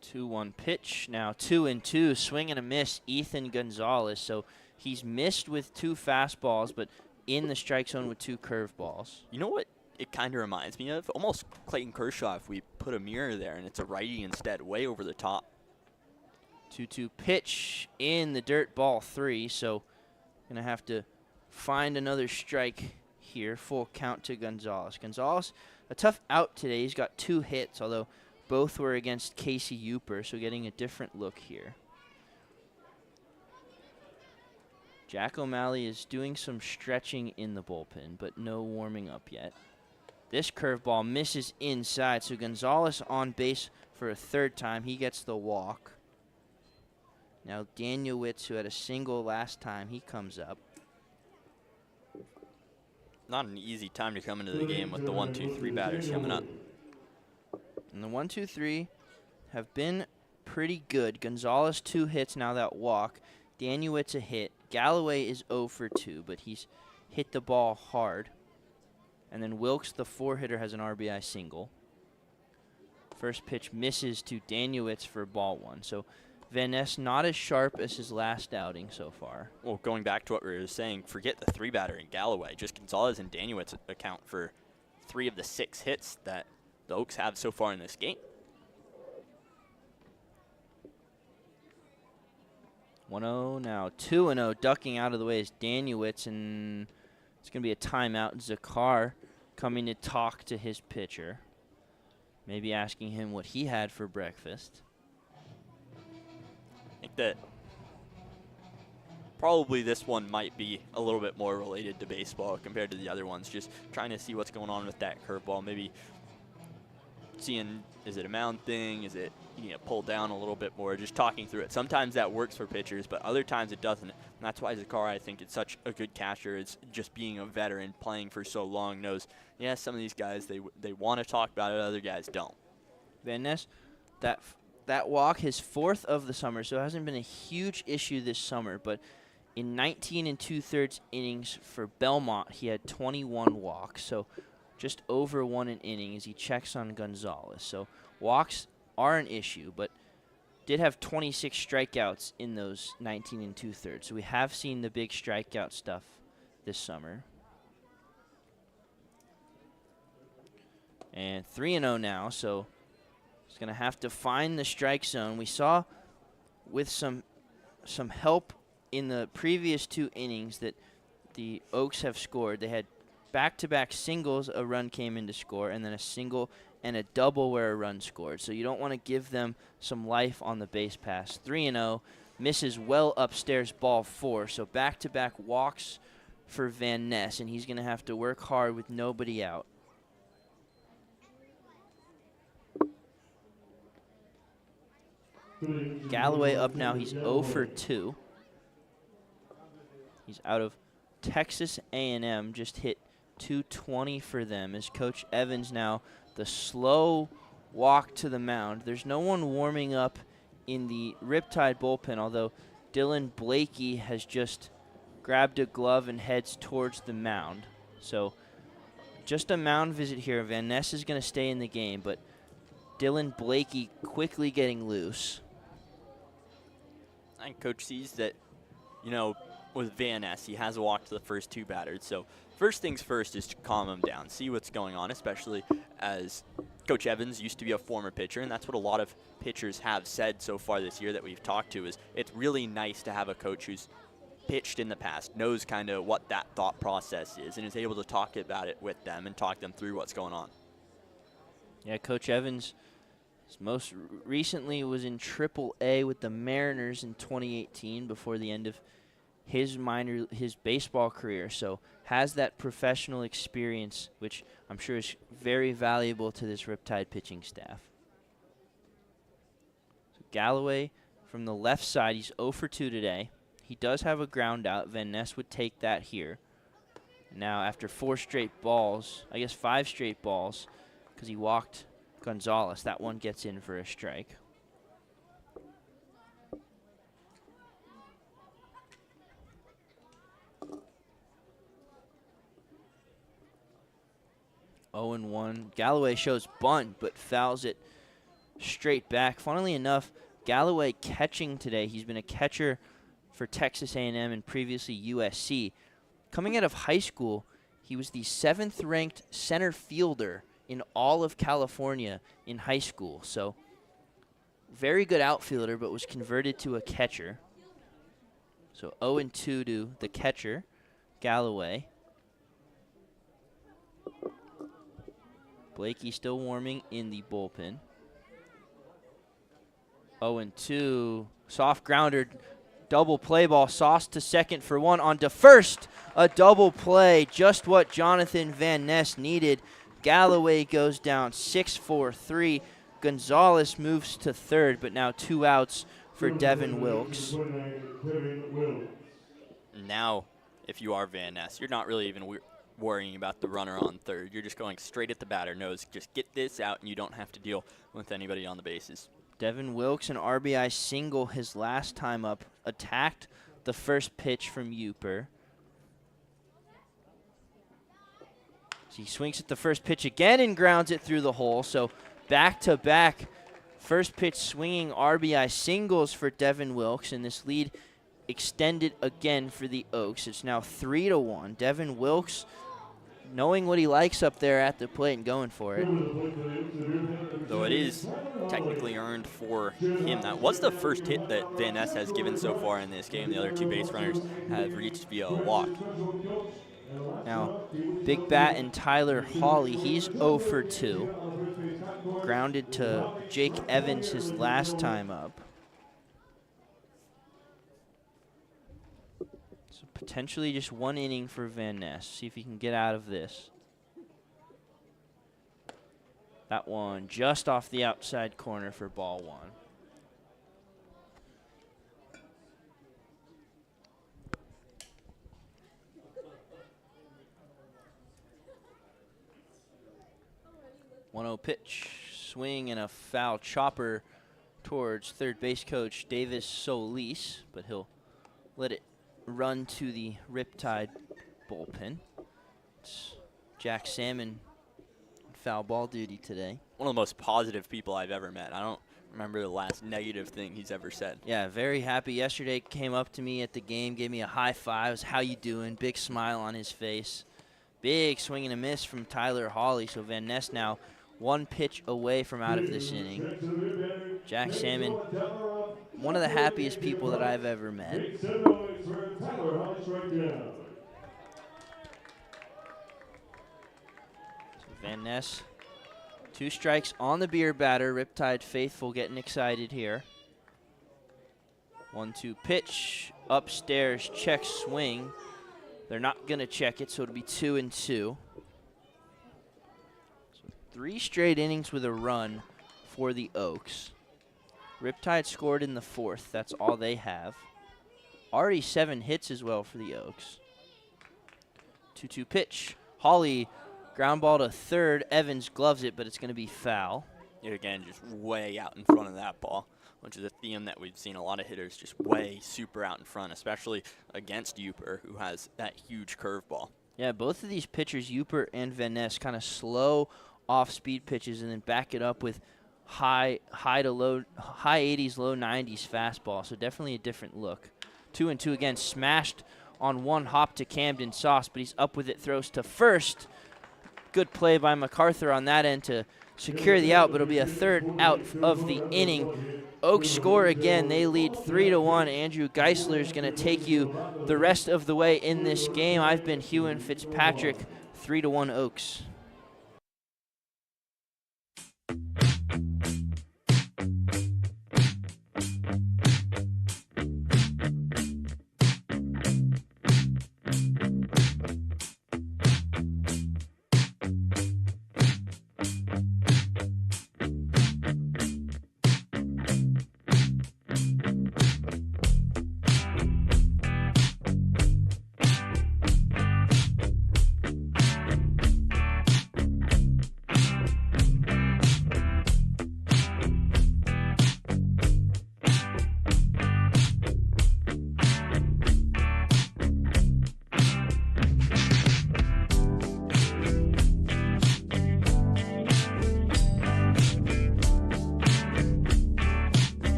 Two-one pitch now, 2-2, swing and a miss, Ethan Gonzalez. So he's missed with 2 fastballs, but in the strike zone with 2 curveballs. You know what it kind of reminds me of? Almost Clayton Kershaw if we put a mirror there and it's a righty instead, way over the top. 2-2 pitch in the dirt, ball 3. So gonna have to find another strike here. Full count to Gonzalez. Gonzalez, a tough out today. He's got 2 hits, although both were against Casey Uper, so getting a different look here. Jack O'Malley is doing some stretching in the bullpen, but no warming up yet. This curveball misses inside, so Gonzalez on base for a 3rd time. He gets the walk. Now Daniel Witz, who had a single last time, he comes up. Not an easy time to come into the game with the 1-2-3 batters coming up. And the 1-2-3 have been pretty good. Gonzalez 2 hits, now that walk. Danuit's a hit. Galloway is 0 for 2, but he's hit the ball hard. And then Wilkes, the 4-hitter, has an RBI single. First pitch misses to Danuitz for ball 1. So Van Ness not as sharp as his last outing so far. Well, going back to what we were saying, forget the 3-batter in Galloway. Just Gonzalez and Danuitz account for 3 of the 6 hits that the Oaks have so far in this game. 1-0 now, 2-0. Ducking out of the way is Danuitz, and it's going to be a timeout. Zakar coming to talk to his pitcher, maybe asking him what he had for breakfast. I think that probably this one might be a little bit more related to baseball compared to the other ones. Just trying to see what's going on with that curveball. Maybe seeing, is it a mound thing? Is it, you know, pull down a little bit more? Just talking through it. Sometimes that works for pitchers, but other times it doesn't. And that's why Zakar, I think, is such a good catcher. It's just being a veteran, playing for so long, knows, yeah, some of these guys, they want to talk about it, other guys don't. Van Ness, that walk, his 4th of the summer, so it hasn't been a huge issue this summer, but in 19 2/3 innings for Belmont, he had 21 walks, so just over 1 an inning as he checks on Gonzalez. So walks are an issue, but did have 26 strikeouts in those 19 2/3. So we have seen the big strikeout stuff this summer. And 3-0 now, so he's going to have to find the strike zone. We saw with some help in the previous 2 innings that the Oaks have scored. They had back-to-back singles, a run came in to score, and then a single and a double where a run scored. So you don't want to give them some life on the base pass. 3-0, misses well upstairs, ball 4. So back-to-back walks for Van Ness, and he's going to have to work hard with nobody out. Galloway up now. He's 0 for 2. He's out of Texas A&M, just hit 220 for them as Coach Evans now the slow walk to the mound. There's no one warming up in the Riptide bullpen, although Dylan Blakey has just grabbed a glove and heads towards the mound. So just a mound visit here. Van Ness is going to stay in the game, but Dylan Blakey quickly getting loose. I think Coach sees that, you know, with Van Ness, he has a walk to the first 2 batters. So first things first is to calm him down, see what's going on, especially as Coach Evans used to be a former pitcher, and that's what a lot of pitchers have said so far this year that we've talked to, is it's really nice to have a coach who's pitched in the past, knows kind of what that thought process is, and is able to talk about it with them and talk them through what's going on. Yeah, Coach Evans most recently was in Triple-A with the Mariners in 2018 before the end of his baseball career, so has that professional experience, which I'm sure is very valuable to this Riptide pitching staff. So Galloway from the left side, he's 0 for 2 today. He does have a ground out. Van Ness would take that here. Now after 4 straight balls, I guess 5 straight balls, because he walked Gonzalez, that one gets in for a strike. 0-1. Galloway shows bunt, but fouls it straight back. Funnily enough, Galloway catching today. He's been a catcher for Texas A&M and previously USC. Coming out of high school, he was the 7th-ranked center fielder in all of California in high school. So very good outfielder, but was converted to a catcher. So 0-2 to the catcher, Galloway. Blakey still warming in the bullpen. 0-2, soft grounder, double play ball, Sauce to second for 1, on to first, a double play, just what Jonathan Van Ness needed. Galloway goes down 6-4-3. Gonzalez moves to third, but now 2 outs for Devin Wilkes. Now, if you are Van Ness, you're not really even worrying about the runner on third. You're just going straight at the batter nose. Just get this out, and you don't have to deal with anybody on the bases. Devin Wilkes, an RBI single his last time up, attacked the first pitch from Uper. So he swings at the first pitch again and grounds it through the hole. So back-to-back first pitch swinging RBI singles for Devin Wilkes, and this lead extended again for the Oaks. It's now 3-1. Devin Wilkes knowing what he likes up there at the plate and going for it. Though it is technically earned for him. That was the first hit that Van Ness has given so far in this game. The other 2 base runners have reached via a walk. Now, big bat and Tyler Hawley, he's 0 for 2. Grounded to Jake Evans his last time up. So potentially just 1 inning for Van Ness. See if he can get out of this. That one just off the outside corner for ball 1. One-0 pitch, swing and a foul chopper towards third base coach Davis Solis, but he'll let it run to the Riptide bullpen. It's Jack Salmon on foul ball duty today. One of the most positive people I've ever met. I don't remember the last negative thing he's ever said. Yeah, very happy. Yesterday came up to me at the game, gave me a high five. Was, how you doing? Big smile on his face. Big swing and a miss from Tyler Hawley. So Van Ness now 1 pitch away from out of this inning. Jack Salmon, one of the happiest people that I've ever met. So Van Ness, 2 strikes on the beer batter. Riptide faithful getting excited here. 1-2 pitch, upstairs, check swing. They're not going to check it, so it'll be 2-2. 3 straight innings with a run for the Oaks. Riptide scored in the 4th. That's all they have. Already 7 hits as well for the Oaks. 2-2 pitch. Hawley, ground ball to third. Evans gloves it, but it's going to be foul. Yet again, just way out in front of that ball, which is a theme that we've seen a lot of hitters just way super out in front, especially against Uper, who has that huge curveball. Yeah, both of these pitchers, Uper and Van Ness, kind of slow off-speed pitches and then back it up with high 80s, low 90s fastball. So definitely a different look. 2-2 again, smashed on 1 hop to Camden Sauce, but he's up with it, throws to first. Good play by MacArthur on that end to secure the out, but it'll be a 3rd out of the inning. Oaks score again. They lead 3-1. Andrew Giesler is going to take you the rest of the way in this game. I've been Hewan Fitzpatrick, 3-1 Oaks.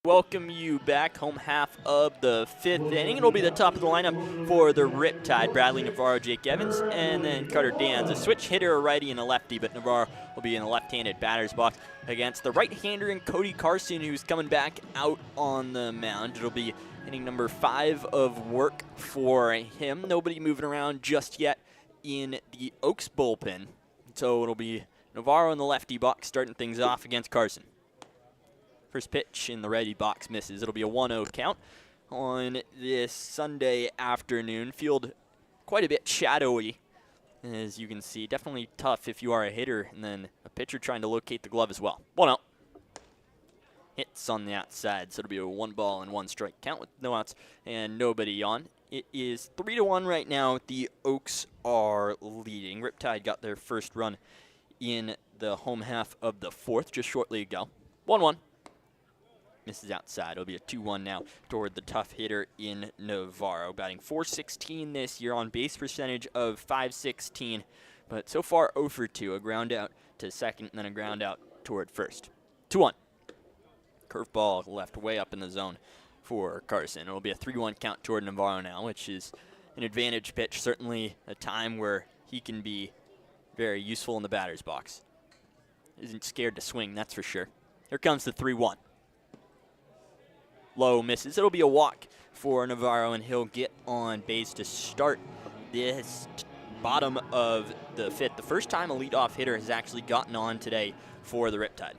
Welcome you back, home half of the 5th inning. It'll be the top of the lineup for the Riptide. Bradley Navarro, Jake Evans, and then Carter Dans. A switch hitter, a righty and a lefty, but Navarro will be in the left-handed batter's box against the right-hander and Cody Carson, who's coming back out on the mound. It'll be inning number 5 of work for him. Nobody moving around just yet in the Oaks bullpen. So it'll be Navarro in the lefty box starting things off against Carson. First pitch in the ready box misses. It'll be a 1-0 count on this Sunday afternoon. Field quite a bit shadowy, as you can see. Definitely tough if you are a hitter, and then a pitcher trying to locate the glove as well. 1-0. Hits on the outside, so it'll be a 1-ball-and-1-strike count with no outs and nobody on. It is 3-1 right now. The Oaks are leading. Riptide got their first run in the home half of the 4th just shortly ago. 1-1. Misses outside. It'll be a 2-1 now toward the tough hitter in Navarro. Batting .416 this year, on base percentage of .516. But so far 0 for 2. A ground out to second and then a ground out toward first. 2-1. Curveball left way up in the zone for Carson. It'll be a 3-1 count toward Navarro now, which is an advantage pitch. Certainly a time where he can be very useful in the batter's box. Isn't scared to swing, that's for sure. Here comes the 3-1. Low misses. It'll be a walk for Navarro, and he'll get on base to start this bottom of the 5th. The first time a leadoff hitter has actually gotten on today for the Riptide.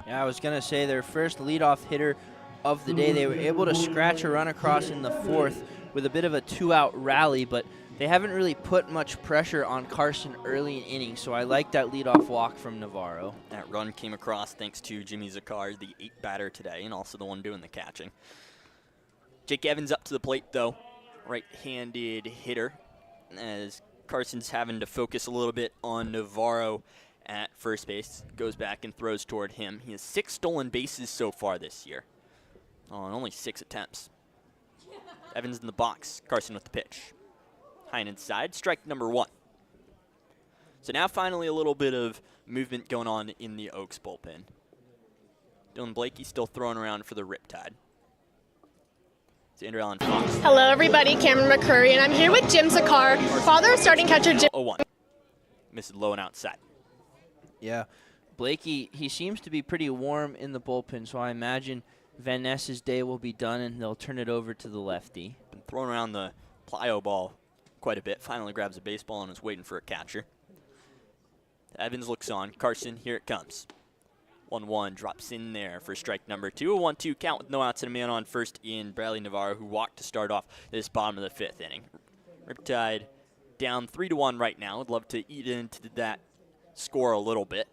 Yeah, I was going to say their first leadoff hitter of the day. They were able to scratch a run across in the 4th with a bit of a 2-out rally, but they haven't really put much pressure on Carson early in innings, so I like that leadoff walk from Navarro. That run came across thanks to Jimmy Zakar, the 8th batter today, and also the one doing the catching. Jake Evans up to the plate, though. Right-handed hitter, as Carson's having to focus a little bit on Navarro at first base. Goes back and throws toward him. He has 6 stolen bases so far this year on only 6 attempts. Evans in the box. Carson with the pitch. High and inside. Strike number 1. So now finally a little bit of movement going on in the Oaks bullpen. Dylan Blakey still throwing around for the Riptide. It's Andrew Allen Fox. Hello, everybody. Cameron McCurry, and I'm here with Jim Zakar, father of starting catcher Jim. 0-1. Misses low and outside. Yeah, Blakey, he seems to be pretty warm in the bullpen, so I imagine Van Ness's day will be done, and they'll turn it over to the lefty. Been throwing around the plyo ball quite a bit. Finally grabs a baseball and is waiting for a catcher. Evans looks on. Carson, here it comes. 1-1 drops in there for strike number 2. A 1-2 count with no outs and a man on first in Bradley Navarro, who walked to start off this bottom of the 5th inning. Riptide down 3-1 right now. Would love to eat into that score a little bit.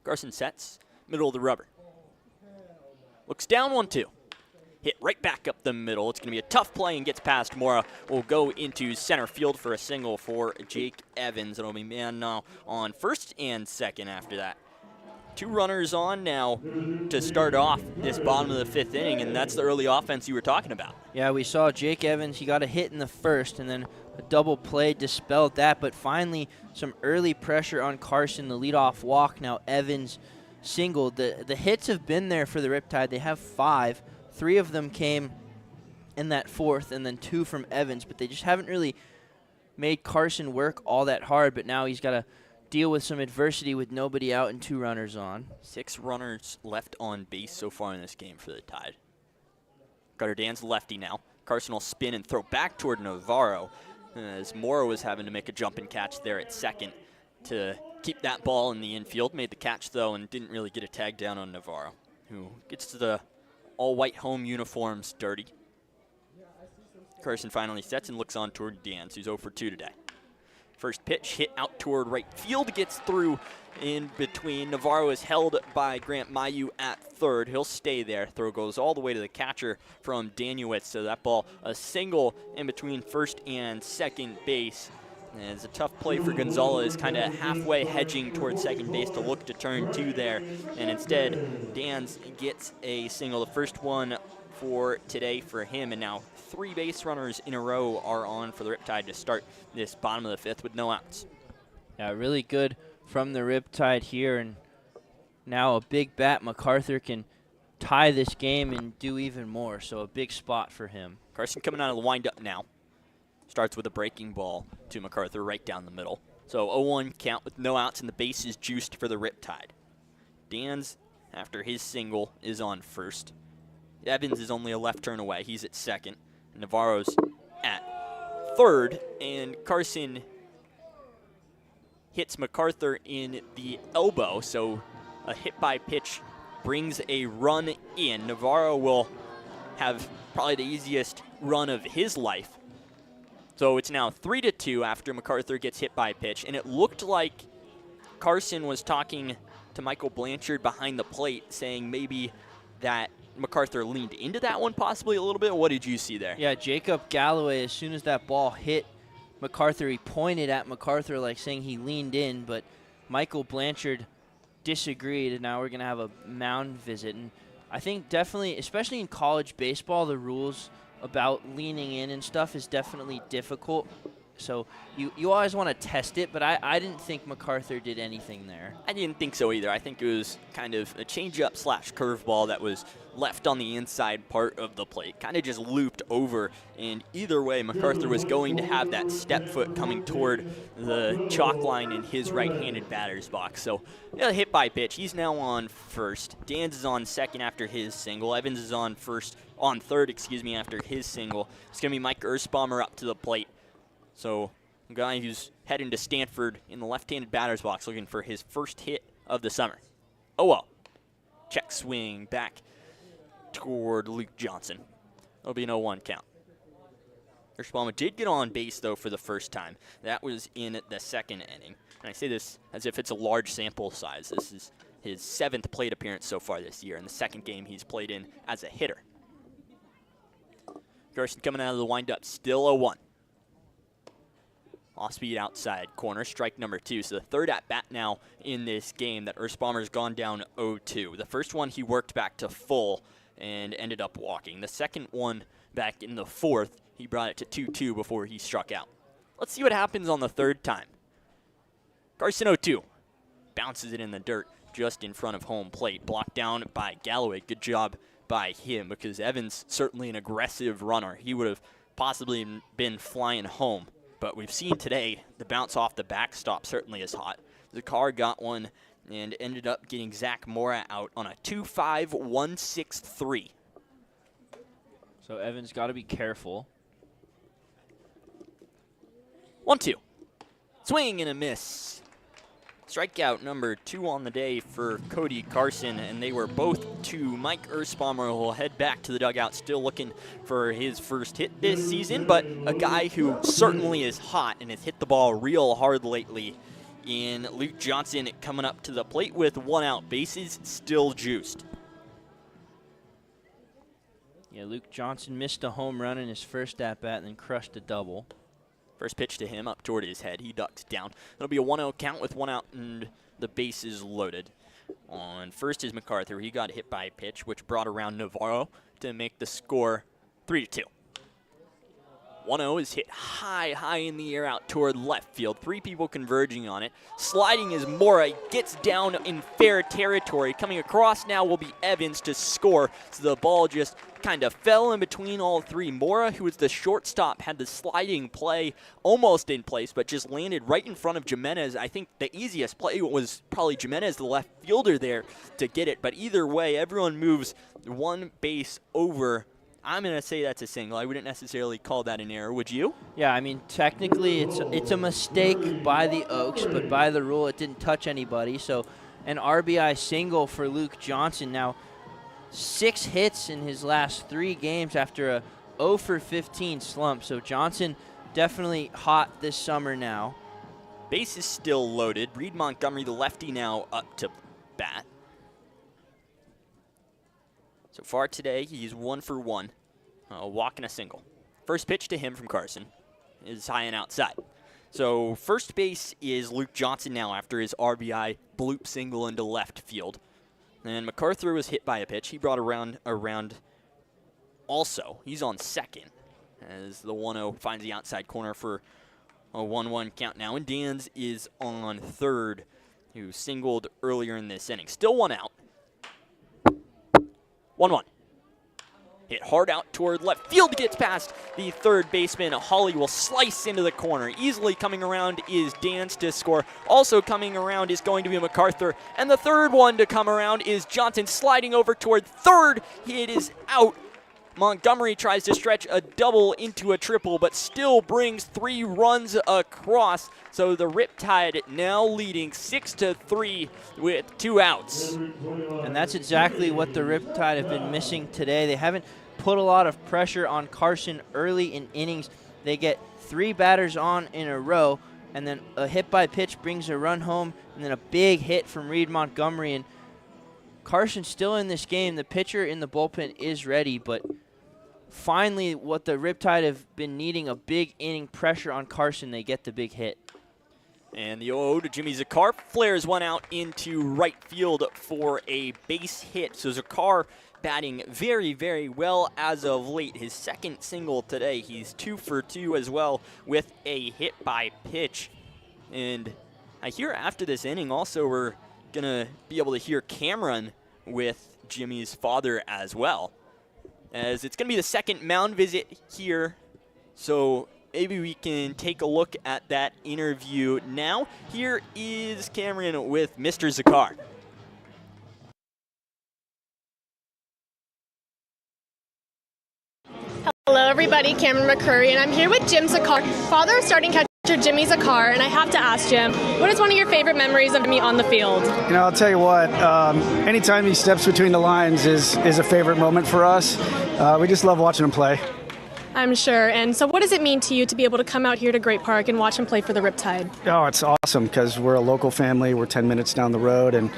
Carson sets, middle of the rubber. Looks down 1-2. Hit right back up the middle. It's going to be a tough play and gets past Mora. Will go into center field for a single for Jake Evans. It'll be man now on first and second after that. 2 runners on now to start off this bottom of the 5th inning, and that's the early offense you were talking about. Yeah, we saw Jake Evans. He got a hit in the 1st, and then a double play dispelled that, but finally some early pressure on Carson, the leadoff walk. Now Evans singled. The hits have been there for the Riptide. They have 5. 3 of them came in that 4th, and then 2 from Evans, but they just haven't really made Carson work all that hard, but now he's got to deal with some adversity with nobody out and 2 runners on. 6 runners left on base so far in this game for the Tide. Carter Dan's lefty now. Carson will spin and throw back toward Navarro, as Mora was having to make a jump and catch there at second to keep that ball in the infield. Made the catch, though, and didn't really get a tag down on Navarro, who gets to the all-white home uniforms dirty. Carson finally sets and looks on toward Dans, who's 0 for 2 today. First pitch hit out toward right field, gets through in between. Navarro is held by Grant Mayu at third. He'll stay there. Throw goes all the way to the catcher from Danuitz, so that ball a single in between first and second base. And it's a tough play for Gonzalez, kind of halfway hedging towards second base to look to turn 2 there. And instead, Dans gets a single, the first one for today for him. And now 3 base runners in a row are on for the Riptide to start this bottom of the 5th with no outs. Yeah, really good from the Riptide here. And now a big bat, MacArthur can tie this game and do even more. So a big spot for him. Carson coming out of the windup now. Starts with a breaking ball to MacArthur right down the middle. So 0-1 count with no outs, and the base is juiced for the Riptide. Dan's, after his single, is on first. Evans is only a left turn away. He's at second. Navarro's at third, and Carson hits MacArthur in the elbow, so a hit by pitch brings a run in. Navarro will have probably the easiest run of his life. So it's now 3-2 after MacArthur gets hit by a pitch, and it looked like Carson was talking to Michael Blanchard behind the plate, saying maybe that MacArthur leaned into that one possibly a little bit. What did you see there? Yeah, Jacob Galloway, as soon as that ball hit MacArthur, he pointed at MacArthur like saying he leaned in, but Michael Blanchard disagreed, and now we're going to have a mound visit. And I think definitely, especially in college baseball, the rules about leaning in and stuff is definitely difficult. So you always want to test it, but I didn't think MacArthur did anything there. I didn't think so either. I think it was kind of a changeup / curveball that was left on the inside part of the plate, kind of just looped over, and either way, MacArthur was going to have that step foot coming toward the chalk line in his right-handed batter's box. So, yeah, hit by pitch. He's now on first. Dan's is on second after his single. Evans is on third, after his single. It's going to be Mike Ersbaumer up to the plate. So, a guy who's heading to Stanford in the left-handed batter's box looking for his first hit of the summer. Oh well. Check swing back toward Luke Johnson. It'll be an 0-1 count. Ersbaumer did get on base, though, for the first time. That was in the second inning. And I say this as if it's a large sample size. This is his 7th plate appearance so far this year, and the second game he's played in as a hitter. Carson coming out of the windup, still 0-1. Off-speed outside corner, strike number 2. So the third at-bat now in this game that Ersbaumer's gone down 0-2. The first one he worked back to full and ended up walking. The second one back in the 4th, he brought it to 2-2 before he struck out. Let's see what happens on the third time. Carson 0-2. Bounces it in the dirt just in front of home plate. Blocked down by Galloway. Good job by him, because Evans certainly an aggressive runner. He would have possibly been flying home. But we've seen today the bounce off the backstop certainly is hot. Zakar got one and ended up getting Zach Mora out on a 2-5-1-6-3. So Evans got to be careful. 1-2. Swing and a miss. Strikeout number 2 on the day for Cody Carson, and they were both to Mike Ersbaumer, who will head back to the dugout, still looking for his first hit this season, but a guy who certainly is hot and has hit the ball real hard lately in Luke Johnson, coming up to the plate with 1 out, bases still juiced. Yeah, Luke Johnson missed a home run in his first at-bat and then crushed a double. First pitch to him, up toward his head. He ducks down. It'll be a 1-0 count with 1 out and the bases loaded. On first is MacArthur. He got hit by a pitch, which brought around Navarro to make the score 3-2. 1-0 is hit high in the air out toward left field. 3 people converging on it. Sliding is Mora. Gets down in fair territory. Coming across now will be Evans to score. So the ball just kind of fell in between all 3. Mora, who was the shortstop, had the sliding play almost in place, but just landed right in front of Jimenez. I think the easiest play was probably Jimenez, the left fielder there, to get it. But either way, everyone moves 1 base over. I'm going to say that's a single. I wouldn't necessarily call that an error. Would you? Yeah, I mean, technically it's a mistake by the Oaks, but by the rule it didn't touch anybody. So an RBI single for Luke Johnson. Now 6 hits in his last 3 games after a 0 for 15 slump. So Johnson definitely hot this summer now. Base is still loaded. Reed Montgomery, the lefty, now up to bat. So far today, he's 1 for 1, a walk and a single. First pitch to him from Carson is high and outside. So first base is Luke Johnson now after his RBI bloop single into left field. And MacArthur was hit by a pitch. He brought around also. He's on second as the 1-0 finds the outside corner for a 1-1 count now. And Dan's is on third. who singled earlier in this inning. Still one out. 1-1. Hit hard out toward left field, gets past the third baseman. Holly will slice into the corner. Easily coming around is Dance to score. Also coming around is going to be MacArthur. And the third one to come around is Johnson sliding over toward third. It is out. Montgomery tries to stretch a double into a triple, but still brings 3 runs across. So the Riptide now leading 6-3 with 2 outs. And that's exactly what the Riptide have been missing today. They haven't put a lot of pressure on Carson early in innings. They get 3 batters on in a row, and then a hit by pitch brings a run home, and then a big hit from Reed Montgomery. And Carson's still in this game. The pitcher in the bullpen is ready, but finally, what the Riptide have been needing, a big inning pressure on Carson, they get the big hit. And the 0 to Jimmy Zakar flares one out into right field for a base hit. So Zakar batting very, very well as of late. His second single today. He's 2 for 2 as well with a hit by pitch. And I hear after this inning also we're going to be able to hear Cameron with Jimmy's father as well, as it's going to be the second mound visit here. So maybe we can take a look at that interview now. Here is Cameron with Mr. Zakar. Hello, everybody. Cameron McCurry, and I'm here with Jim Zakar, father of starting catcher Jimmy Zakar. And I have to ask Jim, what is one of your favorite memories of me on the field? You know, I'll tell you what. Anytime he steps between the lines is a favorite moment for us. We just love watching him play. I'm sure. And so what does it mean to you to be able to come out here to Great Park and watch him play for the Riptide? Oh, it's awesome because we're a local family. We're 10 minutes down the road. And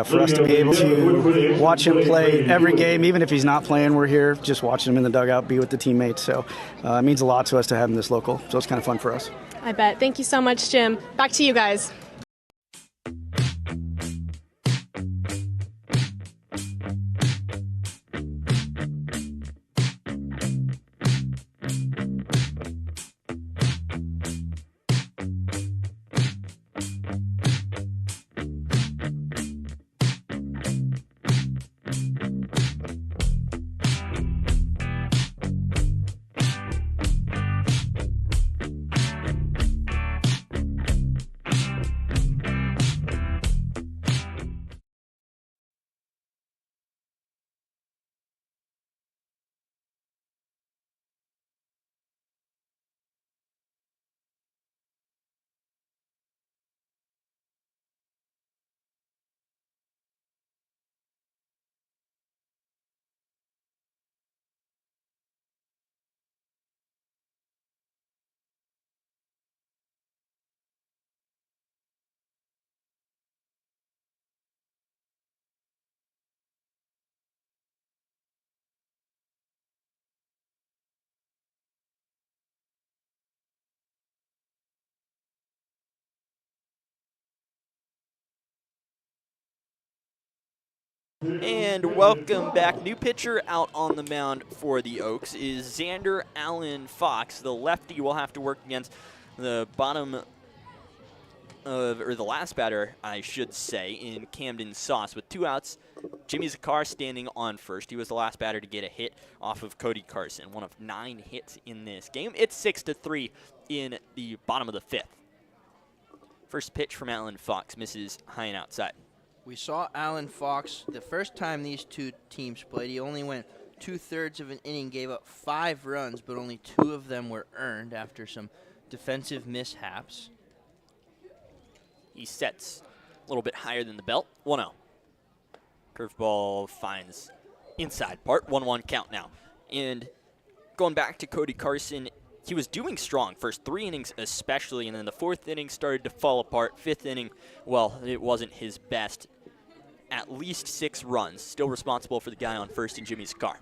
for us to be able to watch him play every game, even if he's not playing, we're here just watching him in the dugout, be with the teammates. So it means a lot to us to have him this local. So it's kind of fun for us. I bet. Thank you so much, Jim. Back to you guys. And welcome back. New pitcher out on the mound for the Oaks is Xander Allen Fox. The lefty will have to work against the bottom of, or the last batter, I should say, in Camden Sauce. With 2 outs, Jimmy Zakar standing on first. He was the last batter to get a hit off of Cody Carson, one of 9 hits in this game. It's 6-3 in the bottom of the 5th. First pitch from Allen Fox misses high and outside. We saw Allen Fox the first time these two teams played. He only went 2/3 of an inning, gave up 5 runs, but only 2 of them were earned after some defensive mishaps. He sets a little bit higher than the belt. 1-0. Curveball finds inside part. 1-1 count now. And going back to Cody Carson, he was doing strong first 3 innings especially, and then the 4th inning started to fall apart. 5th inning, well, it wasn't his best. At least 6 runs. Still responsible for the guy on first in Jimmy's car.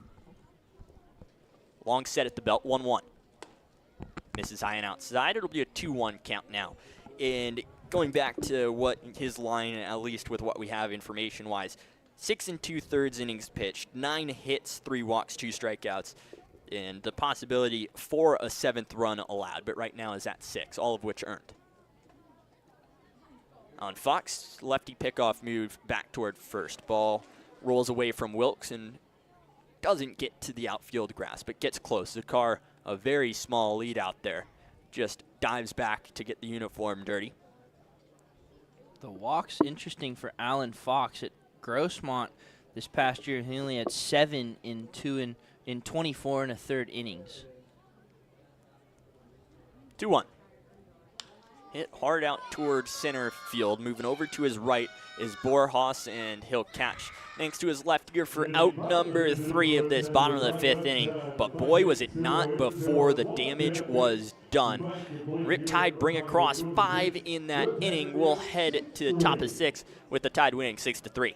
Long set at the belt. 1-1. Misses high and outside. It'll be a 2-1 count now. And going back to what his line, at least with what we have information-wise, 6 2/3 innings pitched, 9 hits, 3 walks, 2 strikeouts, and the possibility for a 7th run allowed, but right now is at 6, all of which earned. On Fox, lefty pickoff move back toward first. Ball rolls away from Wilkes and doesn't get to the outfield grass, but gets close. Zakar, a very small lead out there, just dives back to get the uniform dirty. The walks, interesting for Alan Fox at Grossmont this past year. He only had 7 in 24 and a third innings. 2-1. Hit hard out towards center field. Moving over to his right is Borjas, and he'll catch thanks to his left ear for out number 3 of this bottom of the 5th inning. But boy, was it not before the damage was done. Riptide bring across 5 in that inning. We'll head to the top of 6 with the Tide winning 6-3.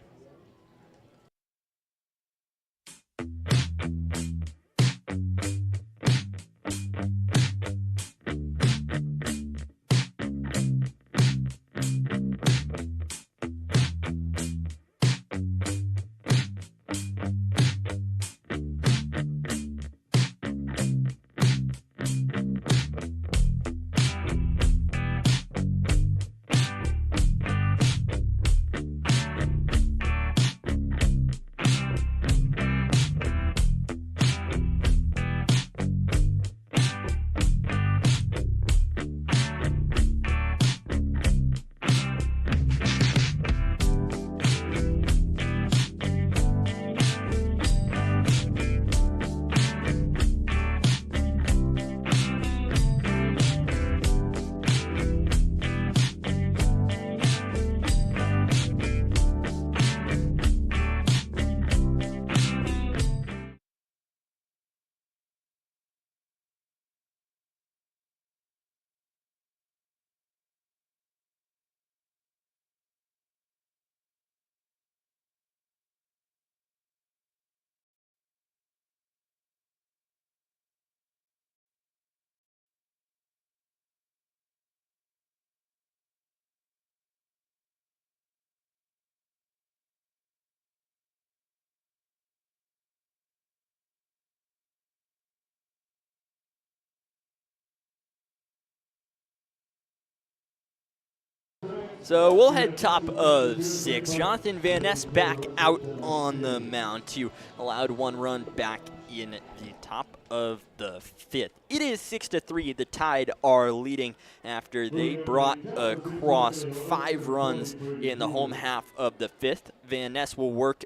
So we'll head top of 6. Jonathan Van Ness back out on the mound to allowed 1 run back in the top of the 5th. It is 6-3. The Tide are leading after they brought across 5 runs in the home half of the 5th. Van Ness will work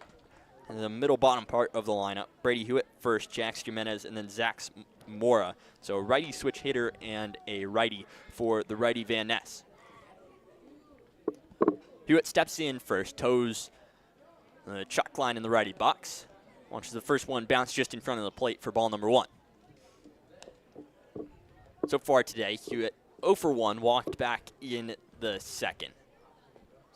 in the middle bottom part of the lineup. Brady Hewitt first, Jax Jimenez, and then Zach Mora. So righty switch hitter and a righty for the righty Van Ness. Hewitt steps in first, toes the chalk line in the righty box. Launches the first one, bounce just in front of the plate for ball number 1. So far today, Hewitt 0 for 1, walked back in the 2nd.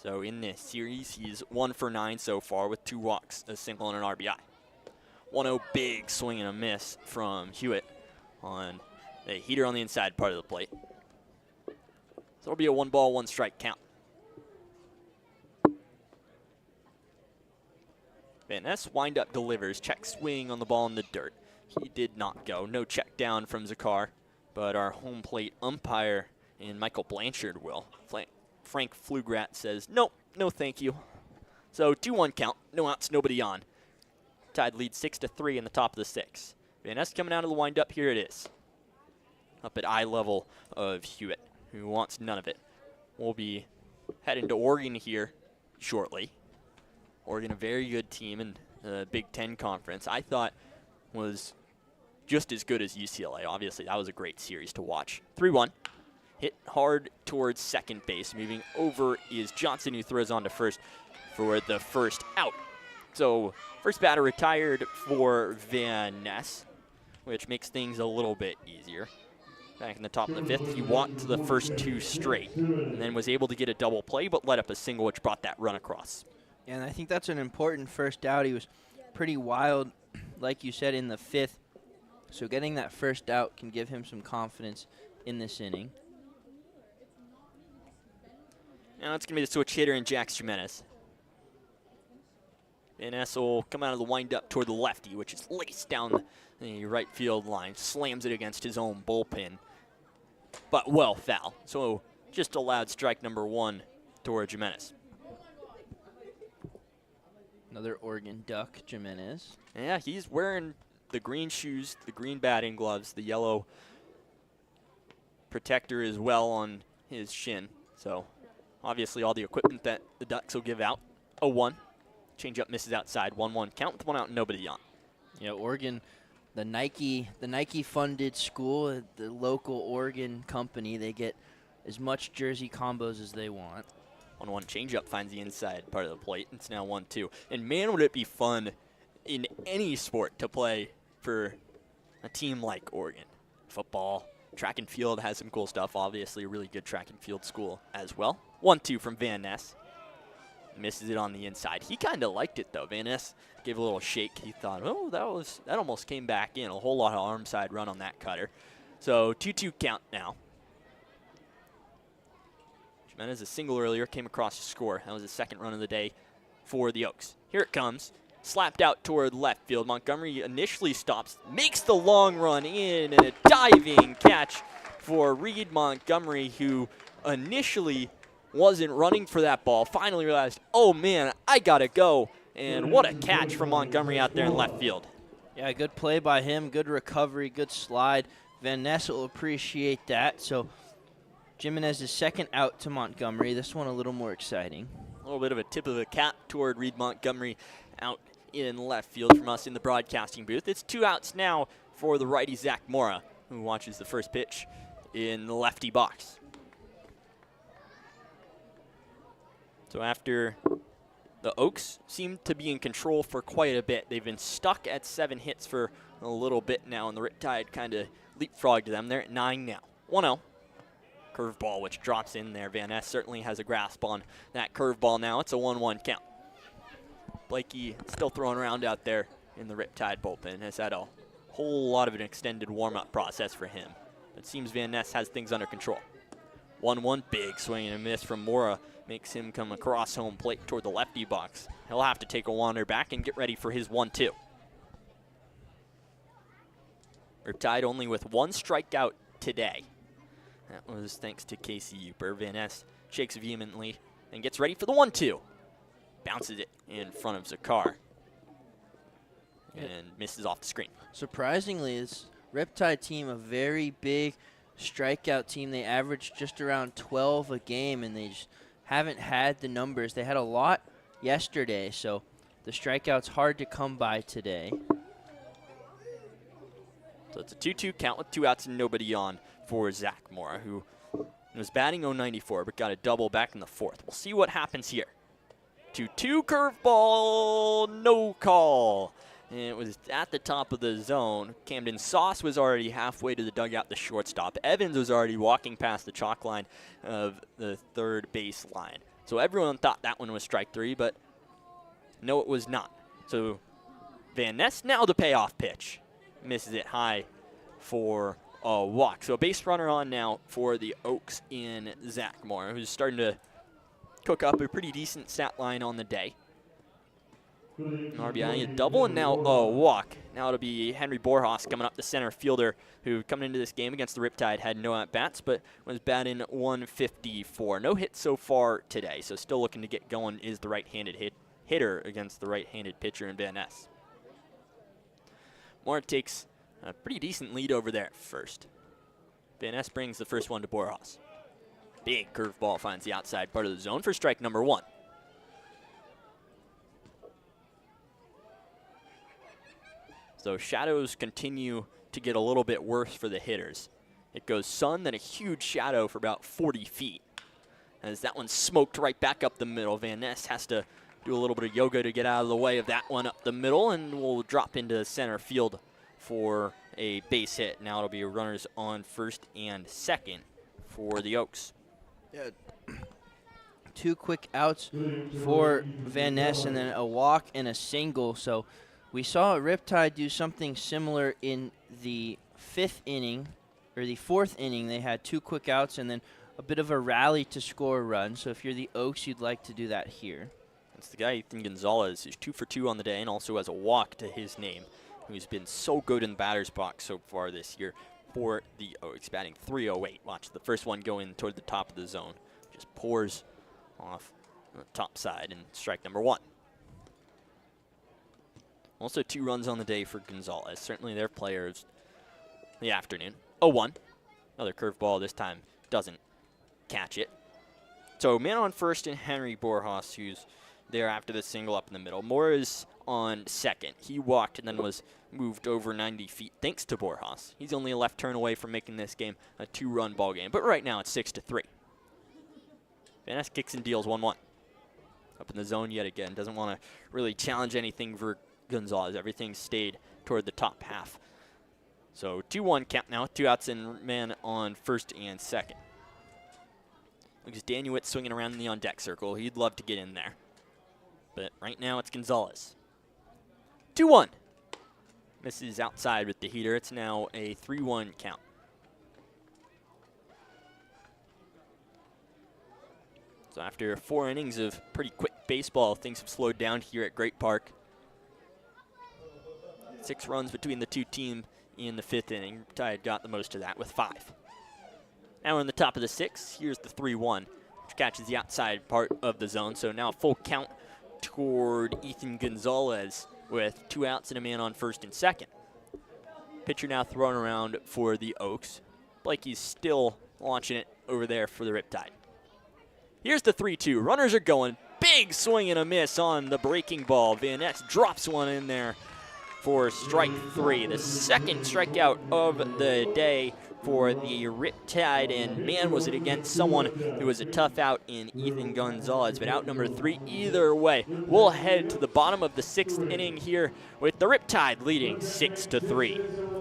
So in this series, he's 1 for 9 so far with 2 walks, a single, and an RBI. 1-0 big swing and a miss from Hewitt on the heater on the inside part of the plate. So it'll be a 1-ball, 1-strike count. Van Ness windup delivers, check swing on the ball in the dirt. He did not go. No check down from Zakar, but our home plate umpire and Michael Blanchard will. Frank Flugrat says, nope, no thank you. So 2-1 count, no outs, nobody on. Tide leads 6-3 in the top of the 6. Van Ness coming out of the windup, here it is. Up at eye level of Hewitt, who wants none of it. We'll be heading to Oregon here shortly. Oregon, a very good team in the Big Ten Conference. I thought was just as good as UCLA. Obviously, that was a great series to watch. 3-1. Hit hard towards second base. Moving over is Johnson, who throws on to first for the first out. So first batter retired for Van Ness, which makes things a little bit easier. Back in the top of the 5th, he walked the first 2 straight and then was able to get a double play, but let up a single, which brought that run across. And I think that's an important first out. He was pretty wild, like you said, in the 5th. So getting that first out can give him some confidence in this inning. Now it's going to be the switch hitter in Jax Jimenez. Van Ness will come out of the windup toward the lefty, which is laced down the right field line. Slams it against his own bullpen, but well foul. So just allowed strike number 1 toward Jimenez. Another Oregon Duck, Jimenez. Yeah, he's wearing the green shoes, the green batting gloves, the yellow protector as well on his shin. So obviously all the equipment that the Ducks will give out. 0-1. Changeup misses outside. 1-1 count with one out and nobody on. Yeah, Oregon, the Nike funded school, the local Oregon company, they get as much jersey combos as they want. 1-1 changeup finds the inside part of the plate. It's now 1-2. And man, would it be fun in any sport to play for a team like Oregon. Football, track and field has some cool stuff. Obviously, a really good track and field school as well. 1-2 from Van Ness. Misses it on the inside. He kind of liked it, though. Van Ness gave a little shake. He thought, oh, that almost came back in. A whole lot of arm side run on that cutter. So 2-2 count now. Jimenez, a single earlier, came across to score. That was the second run of the day for the Oaks. Here it comes. Slapped out toward left field. Montgomery initially stops, makes the long run in, and a diving catch for Reed Montgomery, who initially wasn't running for that ball. Finally realized, oh man, I gotta go. And what a catch from Montgomery out there in left field. Yeah, good play by him, good recovery, good slide. Van Ness will appreciate that. So Jimenez's second out to Montgomery. This one a little more exciting. A little bit of a tip of the cap toward Reed Montgomery out in left field from us in the broadcasting booth. It's 2 outs now for the righty Zach Mora, who watches the first pitch in the lefty box. So after the Oaks seem to be in control for quite a bit, they've been stuck at 7 hits for a little bit now, and the Riptide kind of leapfrogged them. They're at 9 now. 1-0. Curveball, which drops in there. Van Ness certainly has a grasp on that curveball now. It's a 1-1 count. Blakey still throwing around out there in the Riptide bullpen. Has had a whole lot of an extended warm-up process for him. It seems Van Ness has things under control. 1-1, big swing and a miss from Mora makes him come across home plate toward the lefty box. He'll have to take a wander back and get ready for his 1-2. Riptide only with 1 strikeout today. That was thanks to Casey Uper. Van Ness shakes vehemently and gets ready for the 1-2. Bounces it in front of Zakar and misses off the screen. Surprisingly, this Riptide team, a very big strikeout team. They average just around 12 a game, and they just haven't had the numbers. They had a lot yesterday, so the strikeout's hard to come by today. So it's a 2-2 count with 2 outs and nobody on for Zach Mora, who was batting .094 but got a double back in the 4th. We'll see what happens here. 2-2 curveball, no call. And it was at the top of the zone. Camden Sauce was already halfway to the dugout, the shortstop. Evans was already walking past the chalk line of the third base line. So everyone thought that one was strike 3, but no, it was not. So Van Ness, now the payoff pitch. Misses it high for a walk. So a base runner on now for the Oaks in Zach Mora, who's starting to cook up a pretty decent stat line on the day. An RBI, a double, and now a walk. Now it'll be Henry Borjas coming up, the center fielder, who coming into this game against the Riptide had no at-bats, but was batting .154. No hits so far today, so still looking to get going is the right-handed hitter against the right-handed pitcher in Van Ness. Mora takes a pretty decent lead over there at first. Van Ness brings the first one to Borjas. Big curveball finds the outside part of the zone for strike number 1. So shadows continue to get a little bit worse for the hitters. It goes sun, then a huge shadow for about 40 feet. As that one smoked right back up the middle. Van Ness has to do a little bit of yoga to get out of the way of that one up the middle, and will drop into center field for a base hit. Now it'll be runners on first and second for the Oaks. Yeah. 2 quick outs for Van Ness, and then a walk and a single. So we saw Riptide do something similar in the 5th inning, or the 4th inning. They had 2 quick outs and then a bit of a rally to score a run. So if you're the Oaks, you'd like to do that here. It's the guy, Ethan Gonzalez, who's 2 for 2 on the day and also has a walk to his name, who's been so good in the batter's box so far this year for the Oaks, batting .308. Watch the first one go in toward the top of the zone. Just pours off the top side and strike number 1. Also 2 runs on the day for Gonzalez. Certainly their player of the afternoon. 0-1. Another curveball, this time doesn't catch it. So man on first and Henry Borjas, who's there after the single up in the middle. Moore is on second. He walked and then was moved over 90 feet thanks to Borjas. He's only a left turn away from making this game a 2-run ball game. But right now it's 6-3. Van Ness kicks and deals 1-1. Up in the zone yet again. Doesn't want to really challenge anything for Gonzalez. Everything stayed toward the top half. So 2-1 count now. 2 outs and man on first and second. Looks Danuit swinging around in the on-deck circle. He'd love to get in there. But right now it's Gonzalez. 2-1. Misses outside with the heater. It's now a 3-1 count. So after 4 innings of pretty quick baseball, things have slowed down here at Great Park. 6 runs between the 2 teams in the 5th inning. Riptide got the most of that with 5. Now we're in the top of the 6th. Here's the 3-1, which catches the outside part of the zone. So now a full count toward Ethan Gonzalez with 2 outs and a man on first and second. Pitcher now thrown around for the Oaks. Blakey's still launching it over there for the Riptide. Here's the 3-2. Runners are going. Big swing and a miss on the breaking ball. Van Ness drops one in there for strike 3. The second strikeout of the day for the Riptide, and man, was it against someone who was a tough out in Ethan Gonzalez, but out number 3 either way. We'll head to the bottom of the 6th inning here with the Riptide leading 6-3.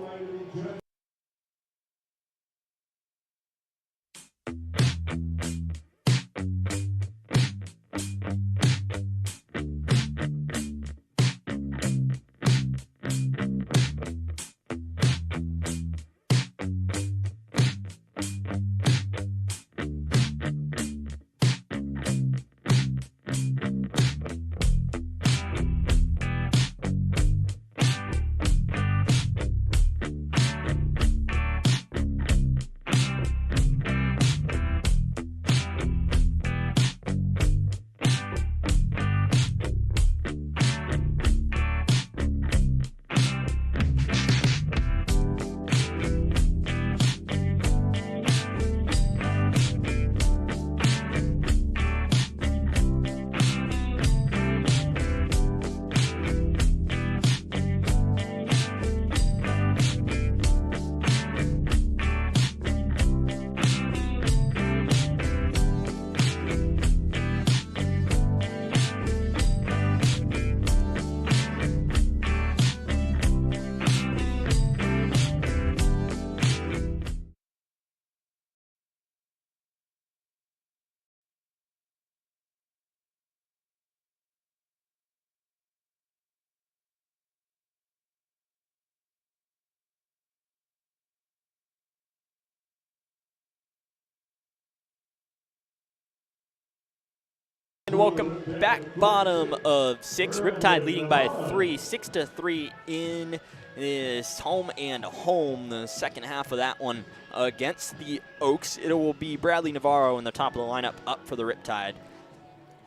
And welcome back, bottom of 6. Riptide leading by 3, 6-3 in this home and home. The second half of that one against the Oaks. It will be Bradley Navarro in the top of the lineup up for the Riptide.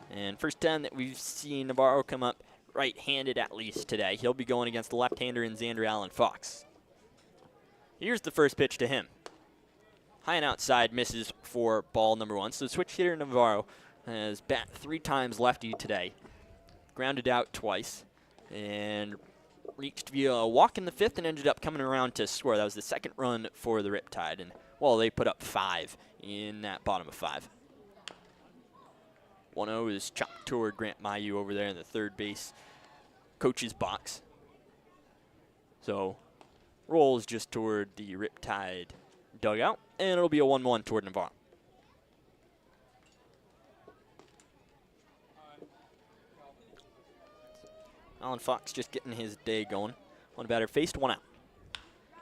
And first time that we've seen Navarro come up right-handed at least today. He'll be going against the left-hander in Xander Allen Fox. Here's the first pitch to him. High and outside, misses for ball number 1. So switch hitter Navarro has bat 3 times lefty today. Grounded out twice and reached via a walk in the 5th and ended up coming around to score. That was the second run for the Riptide. And, well, they put up 5 in that bottom of 5. 1-0 is chopped toward Grant Mayu over there in the third base coach's box. So rolls just toward the Riptide dugout, and it'll be a 1-1 toward Navarro. Allen Fox just getting his day going. One batter faced, 1 out.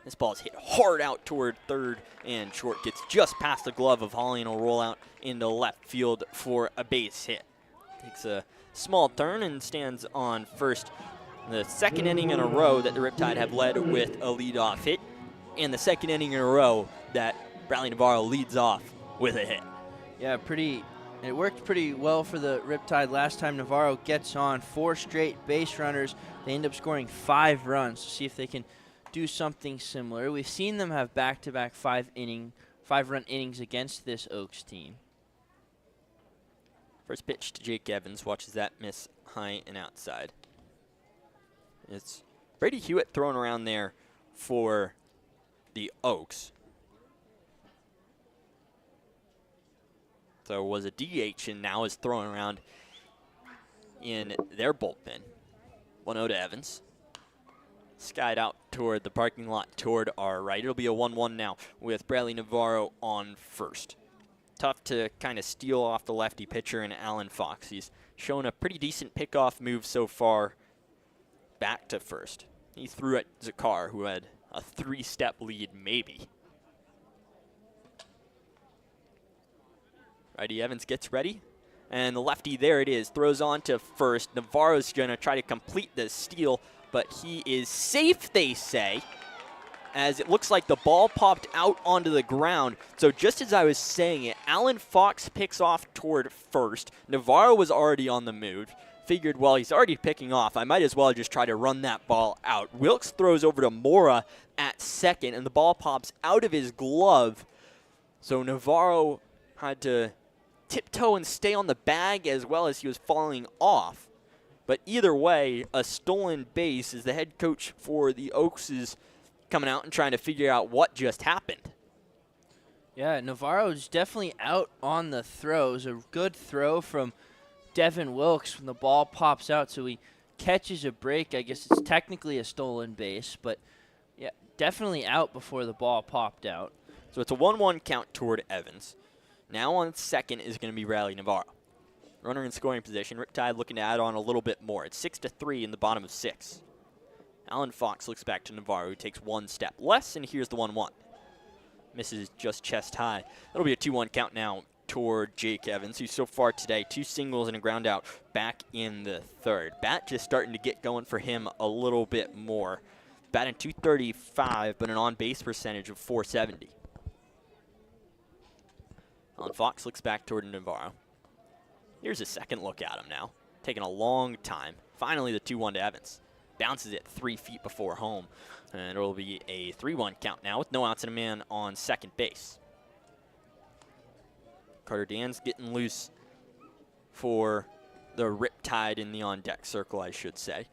This ball is hit hard out toward third and short. Gets just past the glove of Holly and will roll out into left field for a base hit. Takes a small turn and stands on first. The second inning in a row that the Riptide have led with a leadoff hit, and the second inning in a row that Bradley Navarro leads off with a hit. Yeah, pretty And it worked pretty well for the Riptide last time. Navarro gets on 4 straight base runners. They end up scoring 5 runs to see if they can do something similar. We've seen them have back-to-back 5-run innings against this Oaks team. First pitch to Jake Evans. Watches that miss high and outside. It's Brady Hewitt thrown around there for the Oaks. So was a DH and now is thrown around in their bullpen. 1-0 to Evans. Skied out toward the parking lot toward our right. It'll be a 1-1 now with Bradley Navarro on first. Tough to kind of steal off the lefty pitcher in Alan Fox. He's shown a pretty decent pickoff move so far back to first. He threw at Zakar, who had a 3-step lead maybe. Righty Evans gets ready, and the lefty, there it is, throws on to first. Navarro's going to try to complete the steal, but he is safe, they say, as it looks like the ball popped out onto the ground. So just as I was saying it, Alan Fox picks off toward first. Navarro was already on the move. Figured, well, he's already picking off. I might as well just try to run that ball out. Wilkes throws over to Mora at second, and the ball pops out of his glove. So Navarro had to tiptoe and stay on the bag as well as he was falling off. But either way, a stolen base as the head coach for the Oaks is coming out and trying to figure out what just happened. Yeah, Navarro's definitely out on the throws. A good throw from Devin Wilkes when the ball pops out, so he catches a break. I guess it's technically a stolen base, but yeah, definitely out before the ball popped out. So it's a 1-1 count toward Evans. Now on second is going to be Bradley Navarro. Runner in scoring position. Riptide looking to add on a little bit more. It's 6-3 in the bottom of 6. Alan Fox looks back to Navarro, who takes 1 step less, and here's the 1-1. Misses just chest high. That'll be a 2-1 count now toward Jake Evans, who so far today, 2 singles and a ground out back in the third. Bat just starting to get going for him a little bit more. Batting .235, but an on-base percentage of .470. Alan Fox looks back toward Navarro. Here's a second look at him now. Taking a long time. Finally the 2-1 to Evans. Bounces it 3 feet before home. And it'll be a 3-1 count now with no outs and a man on second base. Carter Dan's getting loose for the Riptide in the on-deck circle, I should say.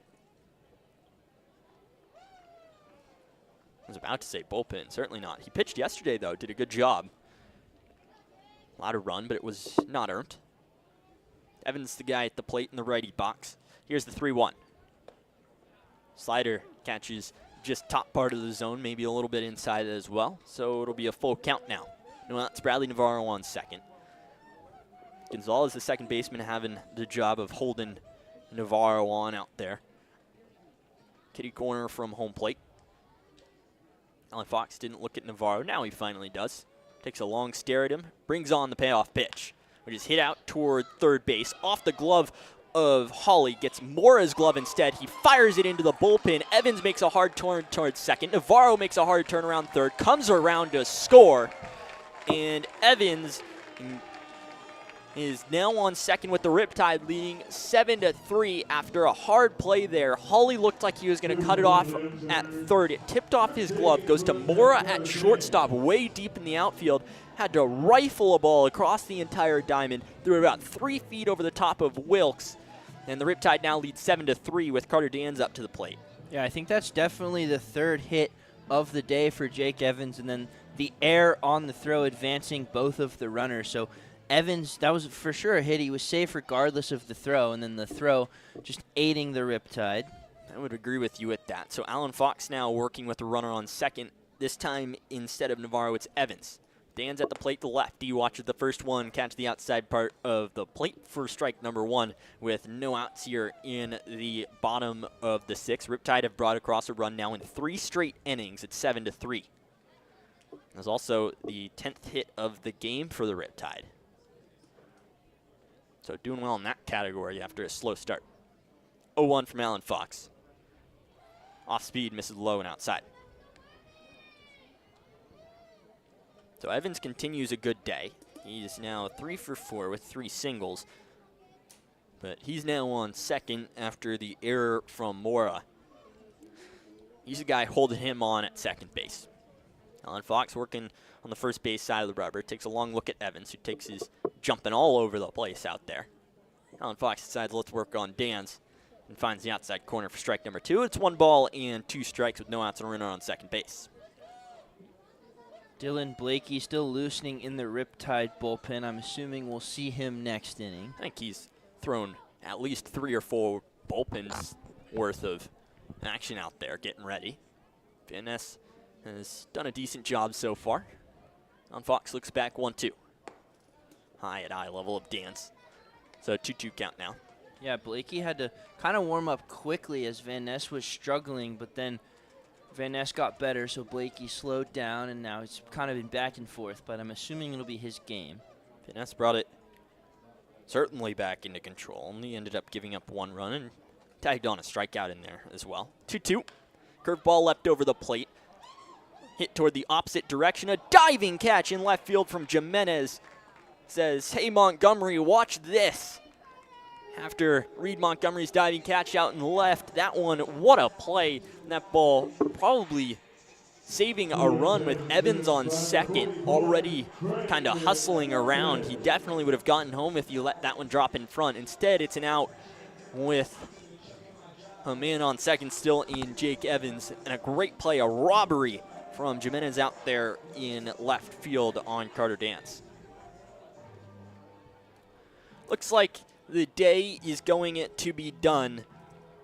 I was about to say bullpen. Certainly not. He pitched yesterday, though. Did a good job. A lot of run, but it was not earned. Evans, the guy at the plate in the righty box. Here's the 3-1. Slider catches just top part of the zone, maybe a little bit inside it as well. So it'll be a full count now. No outs, Bradley Navarro on second. Gonzalez, the second baseman, having the job of holding Navarro on out there. Kitty corner from home plate. Alan Fox didn't look at Navarro. Now he finally does. Takes a long stare at him. Brings on the payoff pitch, which is hit out toward third base. Off the glove of Hawley. Gets Mora's glove instead. He fires it into the bullpen. Evans makes a hard turn towards second. Navarro makes a hard turn around third. Comes around to score. And Evans is now on second with the Riptide leading 7-3 after a hard play there. Hawley looked like he was going to cut it off at third. It tipped off his glove, goes to Mora at shortstop, way deep in the outfield. Had to rifle a ball across the entire diamond, threw it about 3 feet over the top of Wilkes. And the Riptide now lead 7-3 with Carter Dans up to the plate. Yeah, I think that's definitely the third hit of the day for Jake Evans, and then the air on the throw advancing both of the runners. So Evans, that was for sure a hit. He was safe regardless of the throw, and then the throw just aiding the Riptide. I would agree with you at that. So Alan Fox now working with the runner on second. This time, instead of Navarro, it's Evans. Dan's at the plate to left. D watches the first one catch the outside part of the plate for strike number 1 with no outs here in the bottom of the 6th. Riptide have brought across a run now in 3 straight innings at 7-3. There's also the 10th hit of the game for the Riptide. So doing well in that category after a slow start. 0-1 from Alan Fox. Off speed, misses low and outside. So Evans continues a good day. He's now 3 for 4 with 3 singles. But he's now on second after the error from Mora. He's the guy holding him on at second base. Alan Fox working on the first base side of the rubber. Takes a long look at Evans, who takes his jumping all over the place out there. Alan Fox decides, let's work on Dan's, and finds the outside corner for strike number 2. It's 1 ball and 2 strikes with no outs and a runner on second base. Dylan Blakey still loosening in the Riptide bullpen. I'm assuming we'll see him next inning. I think he's thrown at least 3 or 4 bullpens worth of action out there getting ready. Van Ness has done a decent job so far. On Fox looks back 1-2. High at eye level of Dan's. So 2-2 count now. Yeah, Blakey had to kind of warm up quickly as Van Ness was struggling, but then Van Ness got better, so Blakey slowed down, and now it's kind of been back and forth, but I'm assuming it'll be his game. Van Ness brought it certainly back into control, only ended up giving up 1 run and tagged on a strikeout in there as well. 2-2. Curveball left over the plate. Hit toward the opposite direction. A diving catch in left field from Jimenez. Says, hey, Montgomery, watch this. After Reed Montgomery's diving catch out in left, that one, what a play. And that ball probably saving a run with Evans on second, already kind of hustling around. He definitely would have gotten home if you let that one drop in front. Instead, it's an out with a man on second still in Jake Evans. And a great play, a robbery from Jimenez out there in left field on Carter Dance. Looks like the day is going to be done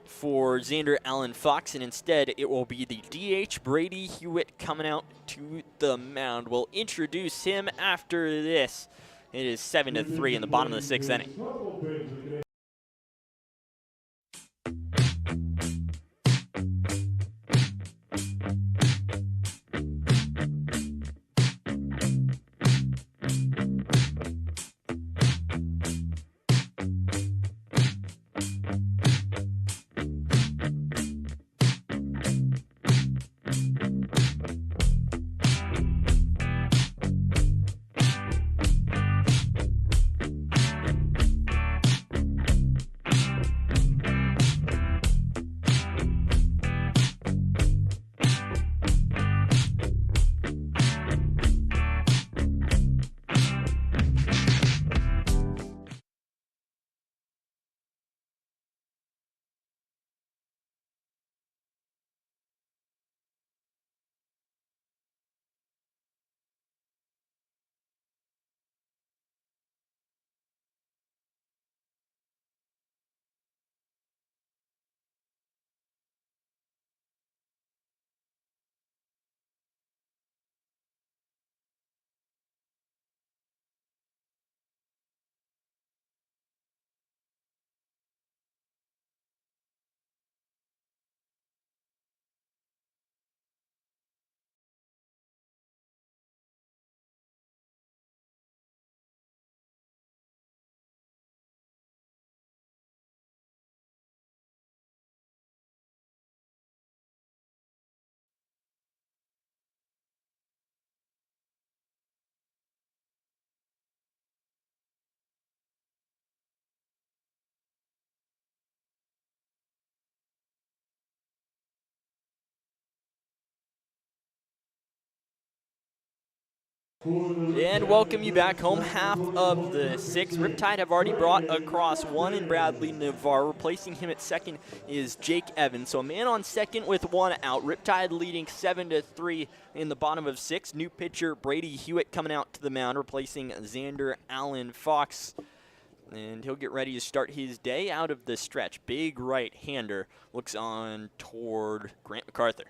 for Xander Allen Fox, and instead it will be the DH Brady Hewitt coming out to the mound. We'll introduce him after this. It is 7-3 in the bottom of the 6th inning. And welcome you back home. Half of the 6th. Riptide have already brought across 1 in Bradley Navarre. Replacing him at second is Jake Evans. So a man on second with 1 out. Riptide leading 7-3 in the bottom of 6th. New pitcher Brady Hewitt coming out to the mound, replacing Xander Allen Fox. And he'll get ready to start his day out of the stretch. Big right-hander looks on toward Grant MacArthur.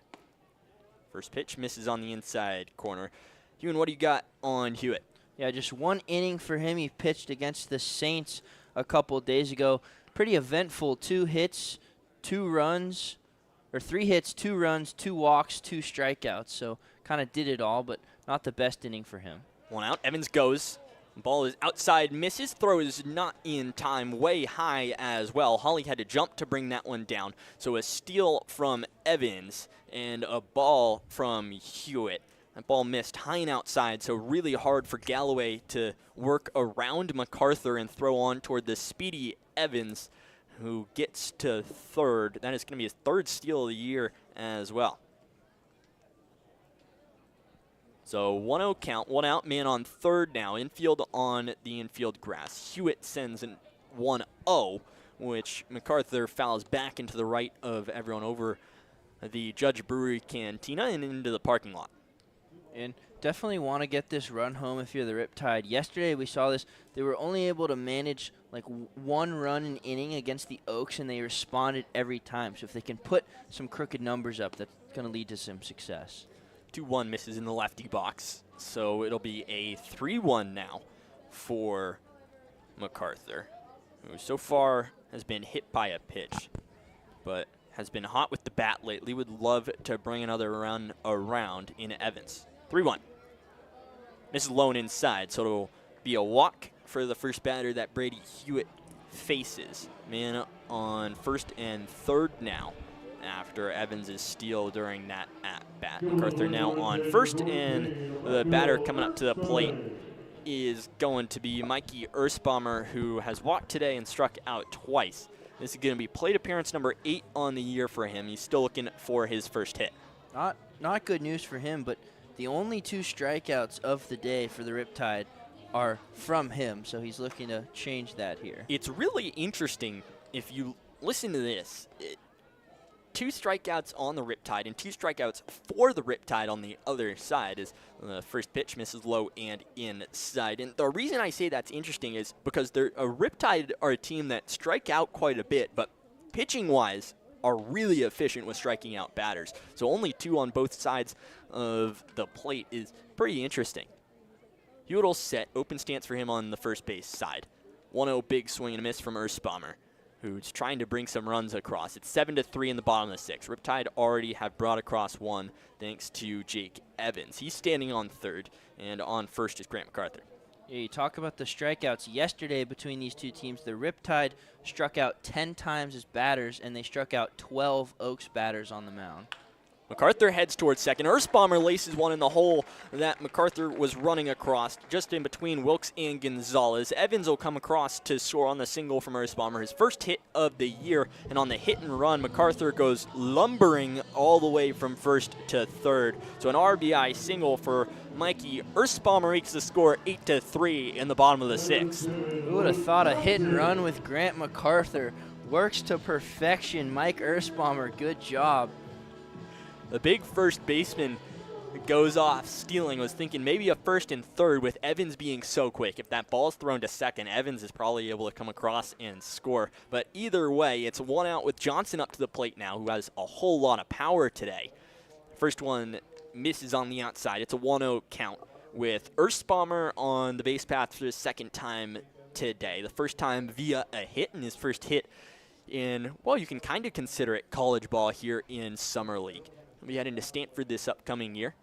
First pitch misses on the inside corner. Ewan, what do you got on Hewitt? Yeah, just 1 inning for him. He pitched against the Saints a couple days ago. Pretty eventful. 2 hits, 2 runs, or 3 hits, 2 runs, 2 walks, 2 strikeouts. So kind of did it all, but not the best inning for him. 1 out. Evans goes. Ball is outside, misses. Throw is not in time, way high as well. Holly had to jump to bring that one down. So a steal from Evans and a ball from Hewitt. That ball missed high and outside, so really hard for Galloway to work around MacArthur and throw on toward the speedy Evans, who gets to third. That is going to be his third steal of the year as well. So 1-0 count, 1 out, man on third now. Infield on the infield grass. Hewitt sends an 1-0, which MacArthur fouls back into the right of everyone over the Judge Brewery Cantina and into the parking lot. And definitely want to get this run home if you're the Riptide. Yesterday we saw this. They were only able to manage like one run an inning against the Oaks, and they responded every time. So if they can put some crooked numbers up, that's going to lead to some success. 2-1 misses in the lefty box, so it'll be a 3-1 now for MacArthur, who so far has been hit by a pitch, but has been hot with the bat lately. Would love to bring another run around in Evans. 3-1. This is lone inside, so it'll be a walk for the first batter that Brady Hewitt faces. Man on first and third now after Evans' steal during that at-bat. MacArthur now on first, and the batter coming up to the plate is going to be Mikey Ersbaumer, who has walked today and struck out twice. This is going to be plate appearance number 8 on the year for him. He's still looking for his first hit. Not good news for him, but the only 2 strikeouts of the day for the Riptide are from him, so he's looking to change that here. It's really interesting if you listen to this. 2 strikeouts on the Riptide and 2 strikeouts for the Riptide on the other side as the first pitch misses low and inside. And the reason I say that's interesting is because Riptide are a team that strike out quite a bit, but pitching-wise are really efficient with striking out batters. So only 2 on both sides of the plate is pretty interesting. Hewitt will set, open stance for him on the first base side. 1-0 big swing and a miss from Ersbaumer, who's trying to bring some runs across. It's 7-3 in the bottom of the 6th. Riptide already have brought across 1 thanks to Jake Evans. He's standing on third, and on first is Grant MacArthur. Yeah, you talk about the strikeouts yesterday between these 2 teams. The Riptide struck out 10 times as batters, and they struck out 12 Oaks batters on the mound. MacArthur heads towards second. Ersbaumer laces one in the hole that MacArthur was running across, just in between Wilkes and Gonzalez. Evans will come across to score on the single from Ersbaumer, his first hit of the year. And on the hit and run, MacArthur goes lumbering all the way from first to third. So an RBI single for Mikey Ersbaumer makes the score 8-3 in the bottom of the 6th. Who would have thought a hit and run with Grant MacArthur works to perfection? Mike Ersbaumer, good job. The big first baseman goes off stealing, was thinking maybe a first and third with Evans being so quick. If that ball's thrown to second, Evans is probably able to come across and score. But either way, it's 1 out with Johnson up to the plate now, who has a whole lot of power today. First one misses on the outside. It's a 1-0 count with Ersbaumer on the base path for the second time today. The first time via a hit, and his first hit in, well, you can kind of consider it college ball here in Summer League. We head into Stanford this upcoming year.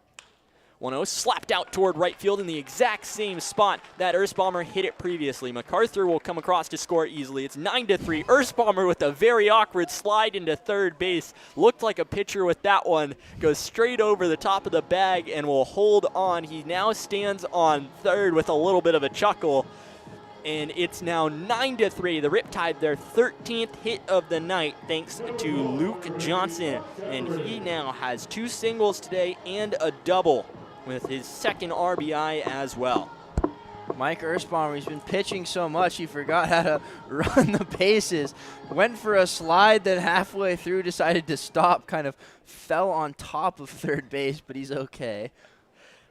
1-0 slapped out toward right field in the exact same spot that Ersbaumer hit it previously. MacArthur will come across to score easily. It's 9-3. Ersbaumer with a very awkward slide into third base. Looked like a pitcher with that one. Goes straight over the top of the bag and will hold on. He now stands on third with a little bit of a chuckle. And it's now 9-3. The Riptide, their 13th hit of the night, thanks to Luke Johnson. And he now has 2 singles today and a double with his second RBI as well. Mike Ersbaumer, he's been pitching so much he forgot how to run the bases. Went for a slide, then halfway through decided to stop, kind of fell on top of third base, but he's okay.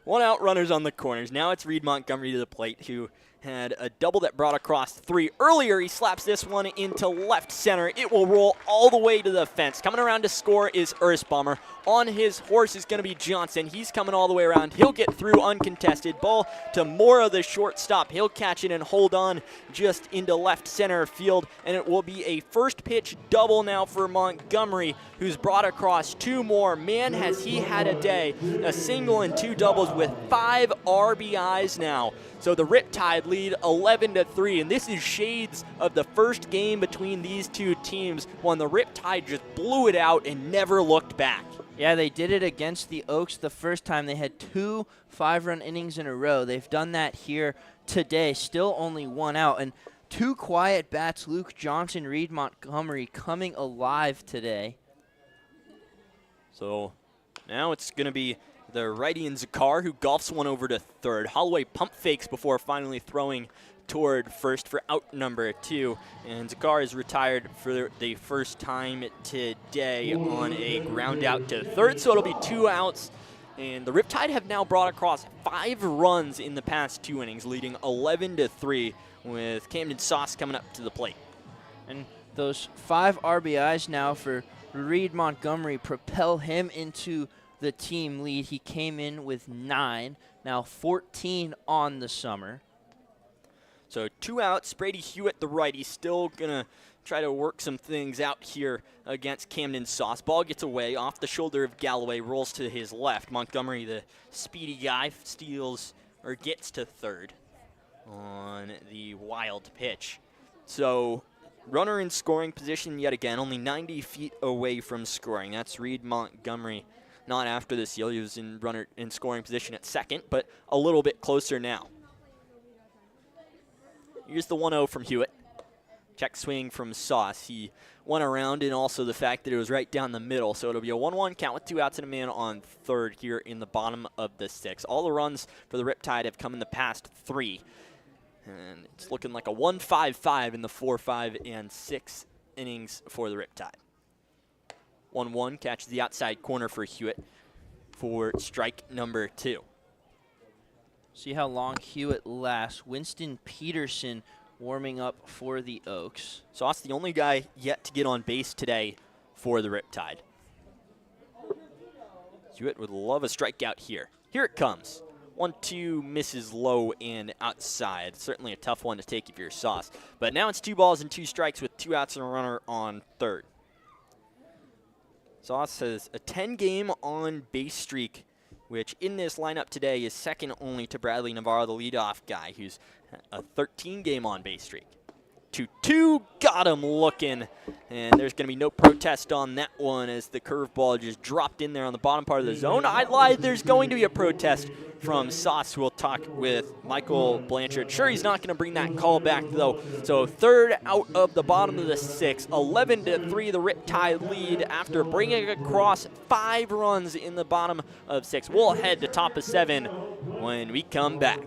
1 out, runners on the corners. Now it's Reed Montgomery to the plate, who had a double that brought across 3 earlier. He slaps this one into left center. It will roll all the way to the fence. Coming around to score is Ersbaumer. On his horse is going to be Johnson. He's coming all the way around. He'll get through uncontested. Ball to Mora, the shortstop. He'll catch it and hold on just into left center field. And it will be a first pitch double now for Montgomery, who's brought across 2 more. Man, has he had a day. A single and 2 doubles with 5 RBIs now. So the Riptide lead 11-3, and this is shades of the first game between these 2 teams when the Riptide just blew it out and never looked back. Yeah, they did it against the Oaks the first time. They had 2 5-run innings in a row. They've done that here today. Still only 1 out. And 2 quiet bats, Luke Johnson, Reed Montgomery, coming alive today. So now it's going to be the righty in Zakar who golfs one over to third. Holloway pump fakes before finally throwing toward first for out number 2. And Zakar is retired for the first time today on a ground out to third. So it'll be 2 outs. And the Riptide have now brought across 5 runs in the past 2 innings, leading 11-3 with Camden Sauce coming up to the plate. And those 5 RBIs now for Reed Montgomery propel him into the team lead. He came in with 9, now 14 on the summer. So 2 outs. Brady Hewitt, the righty, still going to try to work some things out here against Camden Sauce. Ball gets away off the shoulder of Galloway, rolls to his left. Montgomery, the speedy guy, steals or gets to third on the wild pitch. So runner in scoring position yet again, only 90 feet away from scoring. That's Reed Montgomery. Not after the seal. He was in runner in scoring position at second, but a little bit closer now. Here's the 1-0 from Hewitt. Check swing from Sauce. He went around, and also the fact that it was right down the middle. So it'll be a 1-1 count with 2 outs and a man on third here in the bottom of the 6th. All the runs for the Riptide have come in the past 3. And it's looking like a 1-5-5 in the 4, 5, and 6 innings for the Riptide. 1-1 catches the outside corner for Hewitt for strike number 2. See how long Hewitt lasts. Winston Peterson warming up for the Oaks. Sauce, the only guy yet to get on base today for the Riptide. Hewitt would love a strikeout here. Here it comes. 1-2 misses low and outside. Certainly a tough one to take if you're Sauce. But now it's 2 balls and 2 strikes with 2 outs and a runner on third. Sauce has a 10-game on-base streak, which in this lineup today is second only to Bradley Navarro, the leadoff guy, who's a 13-game on-base streak. 2-2, got him looking, and there's going to be no protest on that one as the curveball just dropped in there on the bottom part of the zone. I lied, there's going to be a protest from Sauce, who will talk with Michael Blanchard. Sure, he's not going to bring that call back, though. So 3rd out of the bottom of the 6th, 11-3 the Riptide lead after bringing across 5 runs in the bottom of 6. We'll head to top of 7 when we come back.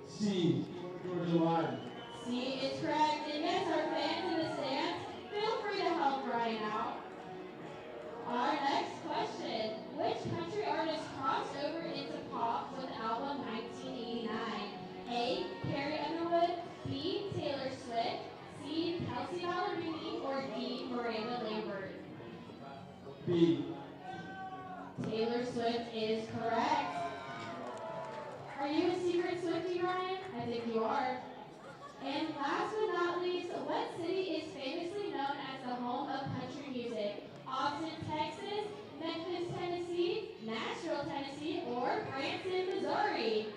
C, Georgia Line. C is correct. And yes, our fans in the stands, feel free to help Brian out. Our next question. Which country artist crossed over into pop with album 1989? A, Carrie Underwood, B, Taylor Swift, C, Kelsey Ballerini, or D, Miranda Lambert? B. Taylor Swift is correct. Are you a secret Swiftie, Brian? I think you are. And last but not least, what city is famously known as the home of country music? Austin, Texas, Memphis, Tennessee, Nashville, Tennessee, or Branson, Missouri?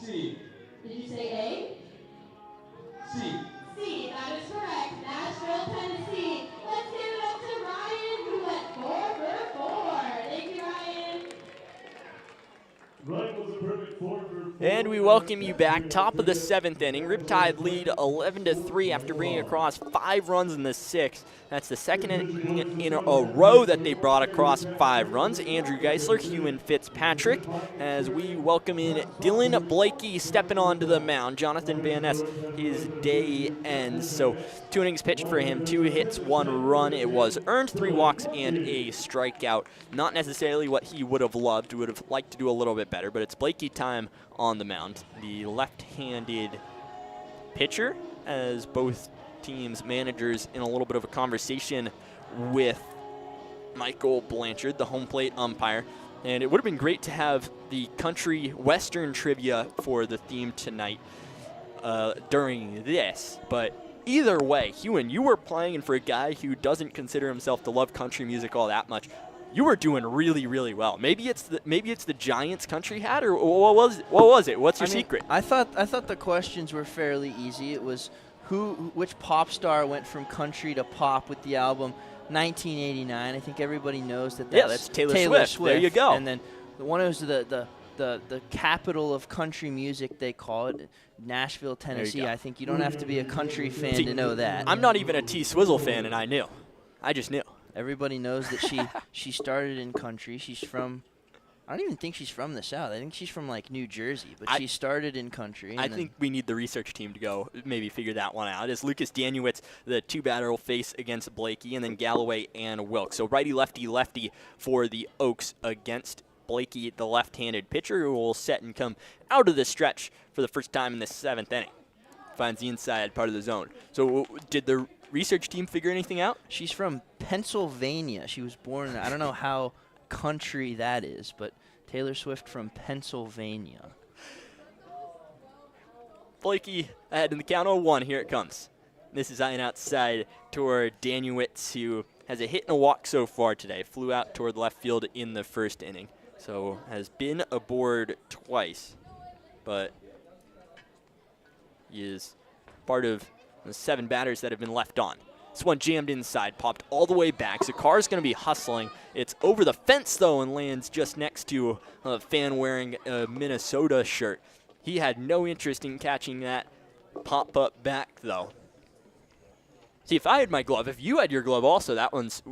C. Did you say A? C. C, that is correct. Nashville, Tennessee. Let's give it up to Ryan, who went 4 for 4. Thank you, Ryan. Ryan was a perfect 4 for 4. And we welcome you back. Top of the 7th inning. Riptide lead 11-3 after bringing across 5 runs in the 6th. That's the second inning in a row that they brought across 5 runs. Andrew Giesler, Hewan Fitzpatrick, as we welcome in Dylan Blakey stepping onto the mound. Jonathan Van Ness, his day ends. So 2 innings pitched for him, 2 hits, 1 run. It was earned, 3 walks, and a strikeout. Not necessarily what he would have loved, would have liked to do a little bit better, but it's Blakey time on the mound. The left-handed pitcher, as both teams' managers in a little bit of a conversation with Michael Blanchard, the home plate umpire. And it would have been great to have the country western trivia for the theme tonight during this. But either way, Hewan, you were playing for a guy who doesn't consider himself to love country music all that much. You were doing really, really well. Maybe it's the Giants country hat, or what was it? What's your secret? I thought the questions were fairly easy. It was which pop star went from country to pop with the album 1989. I think everybody knows that. That's Taylor Swift. There you go. And then the one who's the capital of country music, they call it, Nashville, Tennessee. I think you don't have to be a country fan to know that. I'm not even a T-Swizzle fan, and I knew. I just knew. Everybody knows that she started in country. She's from, I don't even think she's from the South. I think she's from like New Jersey, but she started in country. I think we need the research team to go maybe figure that one out. As Lucas Danuitz, the 2-batter will face against Blakey, and then Galloway and Wilkes. So righty, lefty, lefty for the Oaks against Blakey, the left-handed pitcher, who will set and come out of the stretch for the first time in the 7th inning. Finds the inside part of the zone. So did the research team figure anything out? She's from Pennsylvania. She was born, I don't know how country that is, but Taylor Swift from Pennsylvania. Blakey ahead in the count 0-1. Here it comes. This is Aidan outside toward Danuitz, who has a hit and a walk so far today. Flew out toward left field in the 1st inning. So has been aboard twice, but he is part of the 7 batters that have been left on. This one jammed inside, popped all the way back. Zakar's going to be hustling. It's over the fence, though, and lands just next to a fan wearing a Minnesota shirt. He had no interest in catching that pop-up back, though. See, if I had my glove, if you had your glove also, that's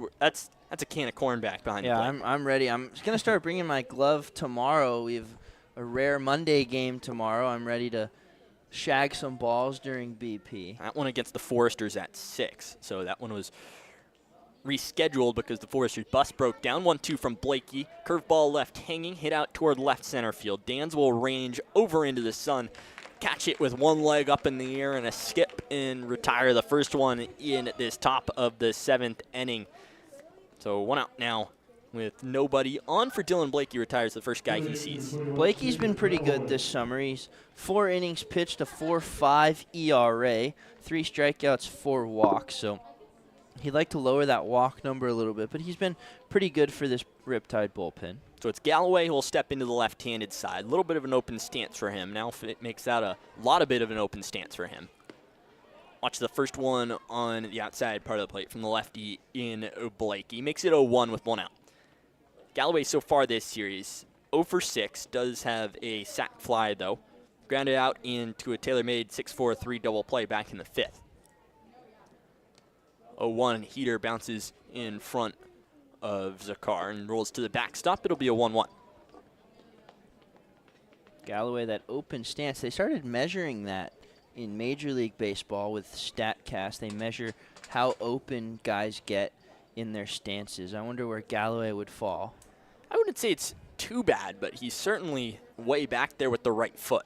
a can of corn back behind you. Yeah, I'm ready. I'm going to start bringing my glove tomorrow. We have a rare Monday game tomorrow. I'm ready to shag some balls during BP. That one against the Foresters at 6. So that one was rescheduled because the Foresters bus broke down. 1-2 from Blakey. Curveball left hanging, hit out toward left center field. Dans will range over into the sun, catch it with one leg up in the air and a skip and retire the first one in this top of the 7th inning. So 1 out now with nobody on for Dylan Blakey. Retires the first guy he sees. Blakey's been pretty good this summer. He's 4 innings pitched, a 4.5 ERA, 3 strikeouts, 4 walks. So he'd like to lower that walk number a little bit, but he's been pretty good for this Riptide bullpen. So it's Galloway who will step into the left-handed side. A little bit of an open stance for him. Now it makes that a bit of an open stance for him. Watch the first one on the outside part of the plate from the lefty in Blakey. Makes it 0-1 with 1 out. Galloway so far this series, 0 for 6, does have a sac fly, though. Grounded out into a tailor-made 6-4-3 double play back in the 5th. 0-1, heater bounces in front of Zakar and rolls to the backstop. It'll be a 1-1. Galloway, that open stance, they started measuring that in Major League Baseball with StatCast. They measure how open guys get in their stances. I wonder where Galloway would fall. I wouldn't say it's too bad, but he's certainly way back there with the right foot.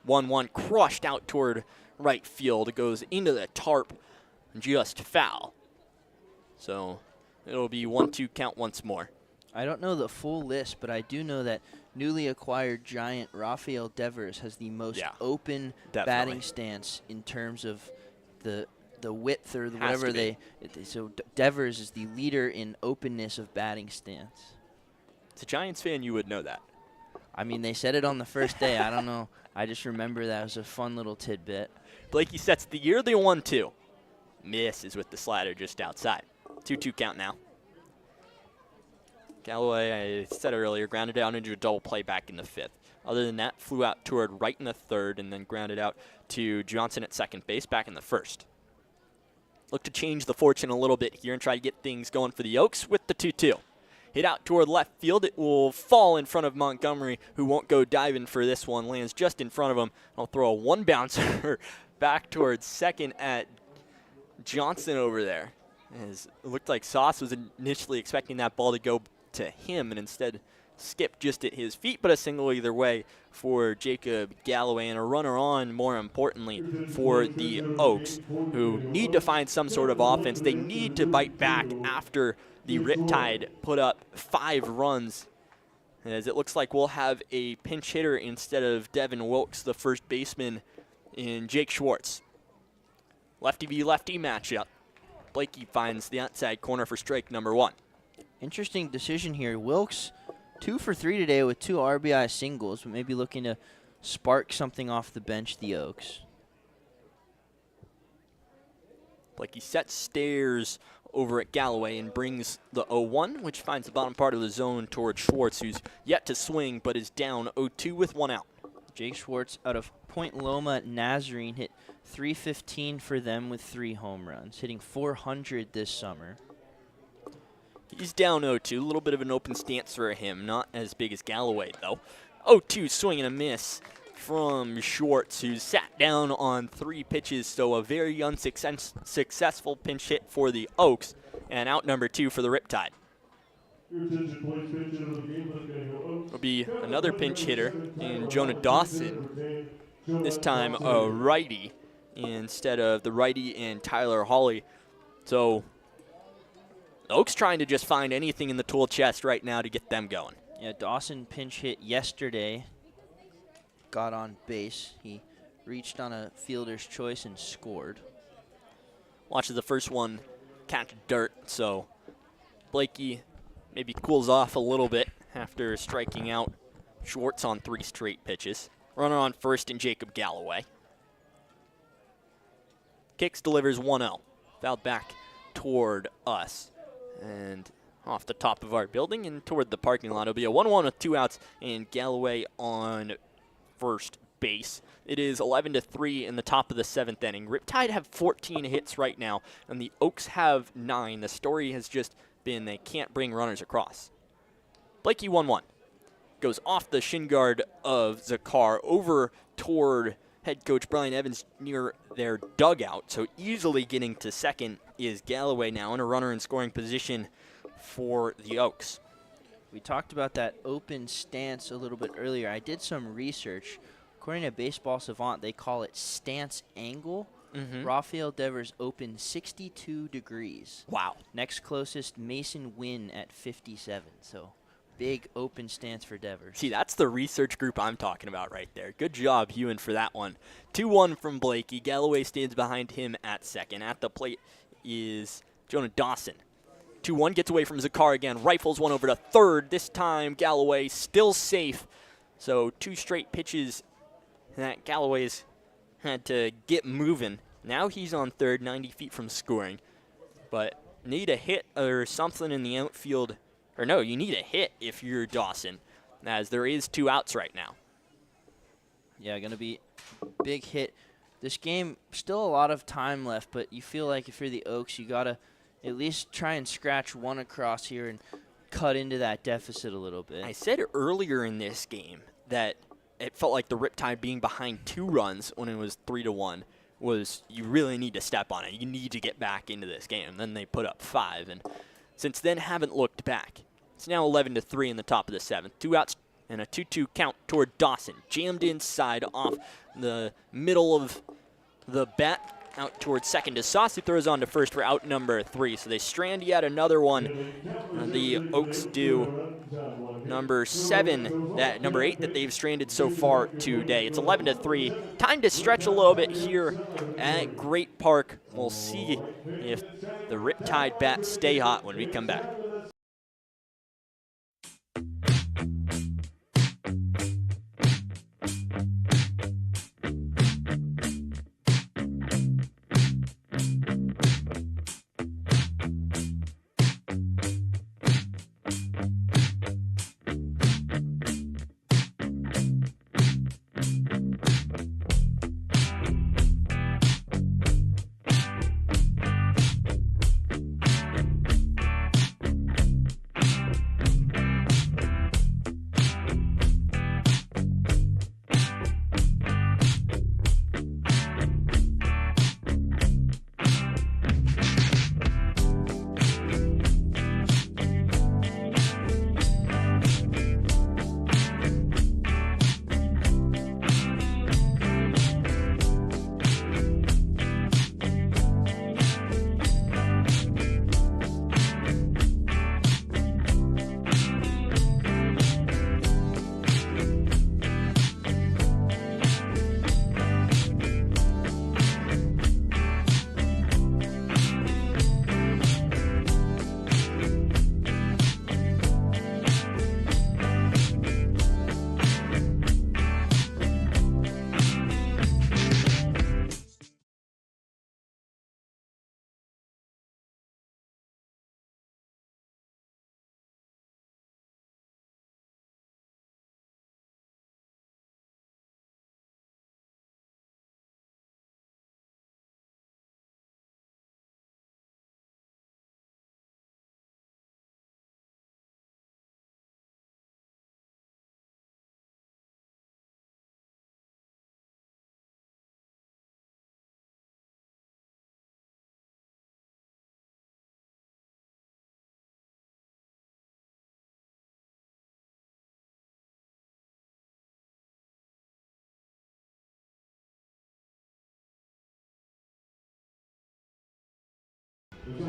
1-1 crushed out toward right field. It goes into the tarp, just foul. So it'll be 1-2 count once more. I don't know the full list, but I do know that newly acquired giant Rafael Devers has the most open batting stance in terms of the width or whatever so Devers is the leader in openness of batting stance. As a Giants fan, you would know that. I mean, they said it on the first day. I don't know. I just remember that was a fun little tidbit. Blakey sets the yearly 1-2. Misses with the slider just outside. 2-2 count now. Galloway, I said earlier, grounded down into a double play back in the 5th. Other than that, flew out toward right in the third and then grounded out to Johnson at second base back in the first. Look to change the fortune a little bit here and try to get things going for the Oaks with the 2-2. Hit out toward left field. It will fall in front of Montgomery, who won't go diving for this one. Lands just in front of him. I'll throw a one bouncer back towards second at Johnson over there. As it looked like Sauce was initially expecting that ball to go to him and instead skipped just at his feet, but a single either way for Jacob Galloway, and a runner on, more importantly, for the Oaks, who need to find some sort of offense. They need to bite back after the Riptide put up 5 runs, as it looks like we'll have a pinch hitter instead of Devin Wilkes, the first baseman, in Jake Schwartz. Lefty v lefty matchup. Blakey finds the outside corner for strike number 1. Interesting decision here. Wilkes 2 for 3 today with 2 RBI singles, but maybe looking to spark something off the bench, the Oaks. Blakey sets stairs over at Galloway and brings the 0-1, which finds the bottom part of the zone towards Schwartz, who's yet to swing but is down 0-2 with 1 out. Jake Schwartz out of Point Loma Nazarene hit .315 for them with 3 home runs, hitting .400 this summer. He's down 0-2, a little bit of an open stance for him, not as big as Galloway, though. 0-2 swing and a miss from Schwartz, who sat down on 3 pitches, so a very unsuccessful pinch hit for the Oaks, and out number 2 for the Riptide. Will be another pinch hitter in Jonah Dawson, this time a righty instead of the righty and Tyler Hawley. So the Oaks trying to just find anything in the tool chest right now to get them going. Yeah, Dawson pinch hit yesterday, got on base. He reached on a fielder's choice and scored. Watches the first one catch dirt, so Blakey maybe cools off a little bit after striking out Schwartz on 3 straight pitches. Runner on first in Jacob Galloway. Kicks, delivers 1-0. Fouled back toward us and off the top of our building and toward the parking lot. It'll be a 1-1 with 2 outs and Galloway on first base. It is 11-3 in the top of the 7th inning. Riptide have 14 hits right now, and the Oaks have 9. The story has just been they can't bring runners across. Blakey 1-1. Goes off the shin guard of Zakar over toward head coach Brian Evans near their dugout. So easily getting to second is Galloway now, and a runner in scoring position for the Oaks. We talked about that open stance a little bit earlier. I did some research. According to Baseball Savant, they call it stance angle. Rafael Devers open 62 degrees. Wow. Next closest, Mason Wynn at 57. So big open stance for Devers. See, that's the research group I'm talking about right there. Good job, Ewan, for that one. 2-1 from Blakey. Galloway stands behind him at second. At the plate is Jonah Dawson. 2-1, gets away from Zakar again. Rifles one over to third. This time, Galloway still safe. So 2 straight pitches that Galloway's had to get moving. Now he's on third, 90 feet from scoring. But need a hit or something in the outfield. Or no, you need a hit if you're Dawson, as there is 2 outs right now. Yeah, going to be big hit. This game, still a lot of time left, but you feel like if you're the Oaks, you got to at least try and scratch one across here and cut into that deficit a little bit. I said earlier in this game that it felt like the Riptide being behind 2 runs when it was 3-1 was you really need to step on it. You need to get back into this game. And then they put up 5, and since then haven't looked back. It's now 11-3 in the top of the 7th. 2 outs and a 2-2 count toward Dawson. Jammed inside off the middle of the bat. Out towards second to Sauce, who throws on to first for out number 3. So they strand yet another one. The Oaks do number 8 that they've stranded so far today. It's 11-3. Time to stretch a little bit here at Great Park. We'll see if the Riptide bats stay hot when we come back.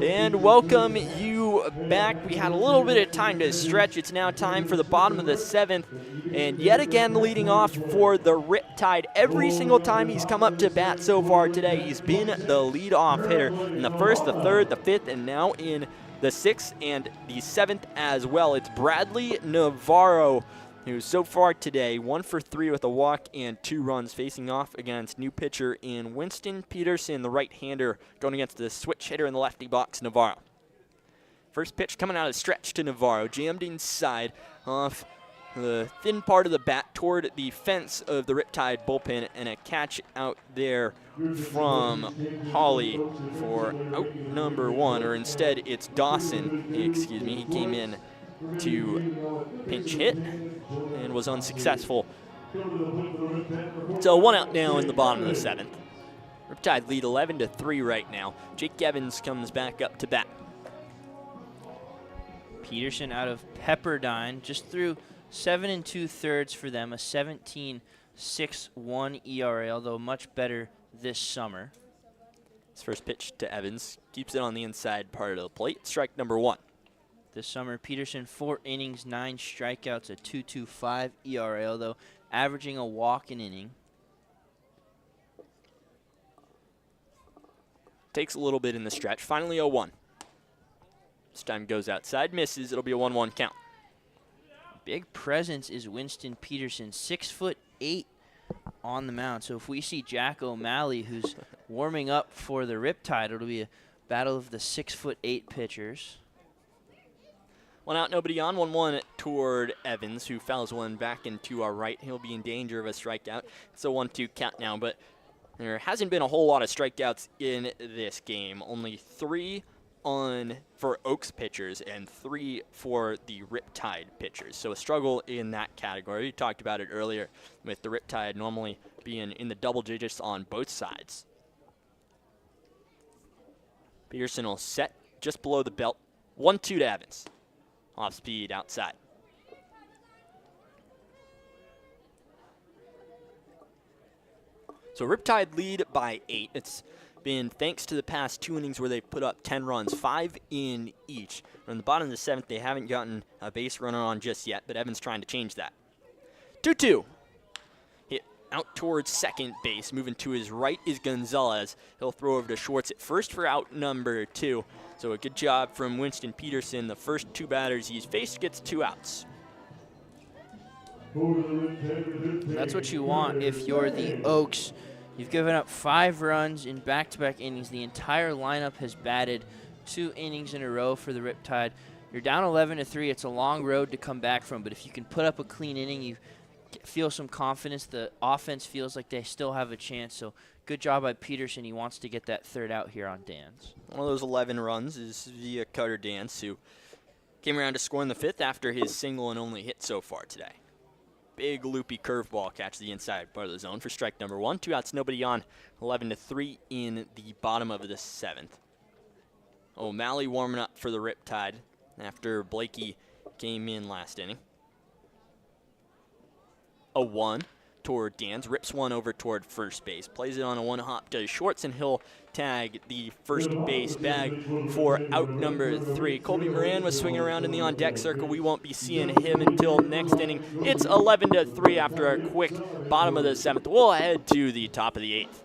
And welcome you back. We had a little bit of time to stretch. It's now time for the bottom of the 7th. And yet again, leading off for the Riptide. Every single time he's come up to bat so far today, he's been the leadoff hitter in the 1st, the 3rd, the 5th, and now in the 6th and the 7th as well. It's Bradley Navarro, who so far today 1 for 3 with a walk and 2 runs, facing off against new pitcher in Winston Peterson, the right-hander, going against the switch hitter in the lefty box, Navarro. First pitch coming out of stretch to Navarro, jammed inside off the thin part of the bat toward the fence of the Riptide bullpen, and a catch out there from Hawley for out number 1, or instead it's Dawson, excuse me. He came in to pinch hit and was unsuccessful. So 1 out now in the bottom of the 7th. Riptide lead 11-3 right now. Jake Evans comes back up to bat. Peterson out of Pepperdine just threw 7 2/3 for them, a 17.61 ERA, although much better this summer. His first pitch to Evans keeps it on the inside part of the plate. Strike number 1. This summer, Peterson 4 innings, 9 strikeouts, a 2.25 ERA, although averaging a walk an inning. Takes a little bit in the stretch. Finally 0-1. This time goes outside, misses. It'll be a 1-1 count. Big presence is Winston Peterson, 6'8" on the mound. So if we see Jack O'Malley, who's warming up for the Riptide, it'll be a battle of the 6'8" pitchers. 1 out, nobody on. 1-1 toward Evans, who fouls one back into our right. He'll be in danger of a strikeout. It's a 1-2 count now, but there hasn't been a whole lot of strikeouts in this game. Only 3 for Oaks pitchers and 3 for the Riptide pitchers. So a struggle in that category. We talked about it earlier with the Riptide normally being in the double digits on both sides. Peterson will set just below the belt. 1-2 to Evans. Off speed outside. So Riptide lead by 8. It's been thanks to the past 2 innings where they've put up 10 runs, 5 in each. On the bottom of the 7th, they haven't gotten a base runner on just yet, but Evans trying to change that. 2-2. Hit out towards second base. Moving to his right is Gonzalez. He'll throw over to Schwartz at first for out number 2. So a good job from Winston Peterson. The first 2 batters he's faced gets 2 outs. That's what you want if you're the Oaks. You've given up 5 runs in back-to-back innings. The entire lineup has batted 2 innings in a row for the Riptide. You're down 11-3. It's a long road to come back from, but if you can put up a clean inning, you feel some confidence. The offense feels like they still have a chance. So good job by Peterson. He wants to get that 3rd out here on Dance. One of those 11 runs is via Cutter Dance, who came around to score in the 5th after his single and only hit so far today. Big loopy curveball catch the inside part of the zone for strike number 1. 2 outs, nobody on. 11-3 in the bottom of the 7th. O'Malley warming up for the Riptide after Blakey came in last inning. A 1 toward Dans, rips one over toward first base, plays it on a 1-hop to Schwartz, and he'll tag the first base bag for out number 3. Colby Moran was swinging around in the on-deck circle. We won't be seeing him until next inning. It's 11-3 after a quick bottom of the 7th. We'll head to the top of the 8th.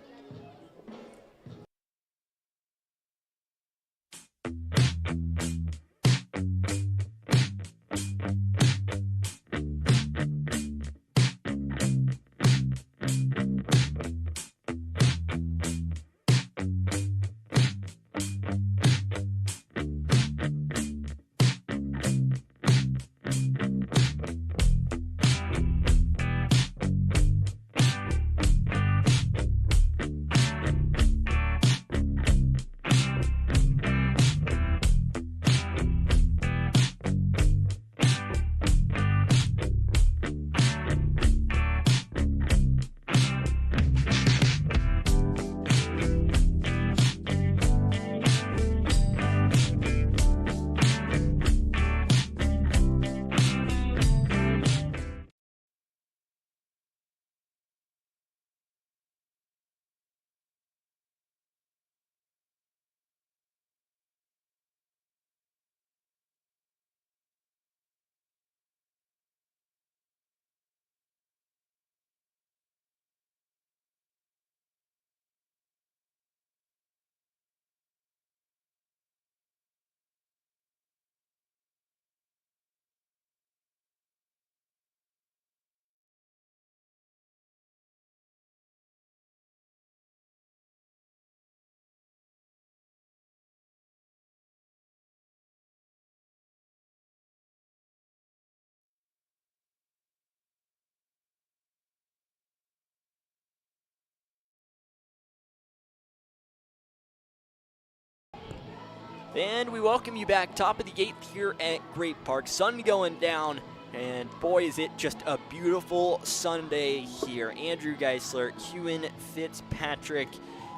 And we welcome you back, top of the 8th here at Great Park. Sun going down, and boy, is it just a beautiful Sunday here. Andrew Giesler, Hewen Fitzpatrick.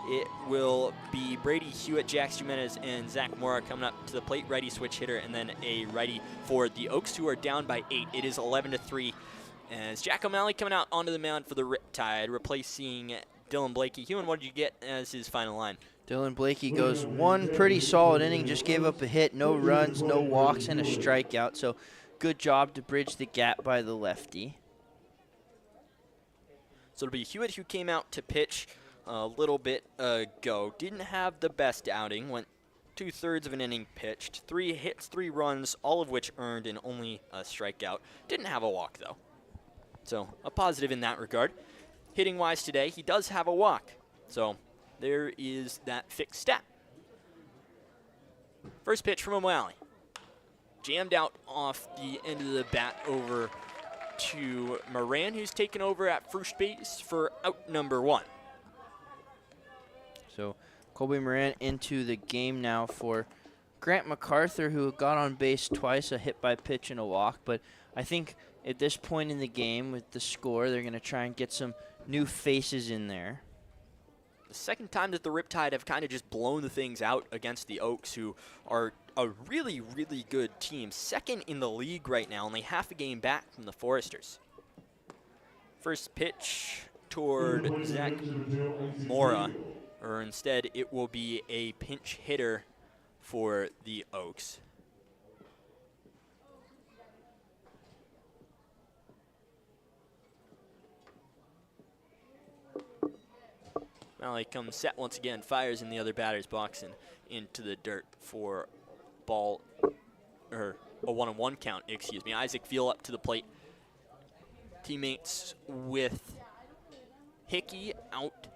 It will be Brady Hewitt, Jax Jimenez, and Zach Mora coming up to the plate, righty switch hitter, and then a righty for the Oaks, who are down by 8. It is 11-3. As Jack O'Malley coming out onto the mound for the Riptide, replacing Dylan Blakey. Hewen, what did you get as his final line? Dylan Blakey goes one pretty solid inning, just gave up a hit, no runs, no walks, and a strikeout. So good job to bridge the gap by the lefty. So it'll be Hewitt who came out to pitch a little bit ago. Didn't have the best outing, went 2/3 of an inning pitched, 3 hits, 3 runs, all of which earned and only a strikeout. Didn't have a walk though. So a positive in that regard. Hitting wise today, he does have a walk. So there is that fixed stat. First pitch from O'Malley. Jammed out off the end of the bat over to Moran, who's taken over at first base for out number 1. So Colby Moran into the game now for Grant MacArthur, who got on base twice, a hit by pitch and a walk. But I think at this point in the game with the score, they're going to try and get some new faces in there. The second time that the Riptide have kind of just blown the things out against the Oaks, who are a really, really good team. Second in the league right now, only half a game back from the Foresters. First pitch toward Zach Mora, or instead it will be a pinch hitter for the Oaks. Malley comes set once again, fires in the other batter's box and into the dirt for ball, or a 1-1 count, excuse me. Isaac Veal up to the plate. Teammates with Hickey out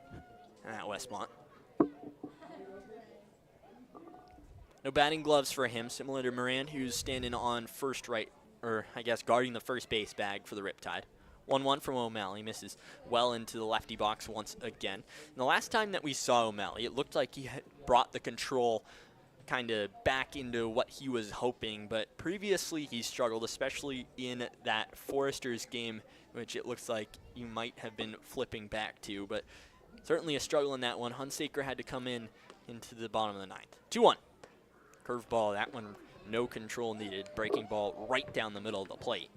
at Westmont. No batting gloves for him, similar to Moran, who's standing on first right, or I guess guarding the first base bag for the Riptide. 1-1 from O'Malley, misses well into the lefty box once again. And the last time that we saw O'Malley, it looked like he had brought the control kind of back into what he was hoping, but previously he struggled, especially in that Foresters game, which it looks like you might have been flipping back to, but certainly a struggle in that one. Hunsaker had to come in into the bottom of the 9th. 2-1. Curveball, that one no control needed. Breaking ball right down the middle of the plate.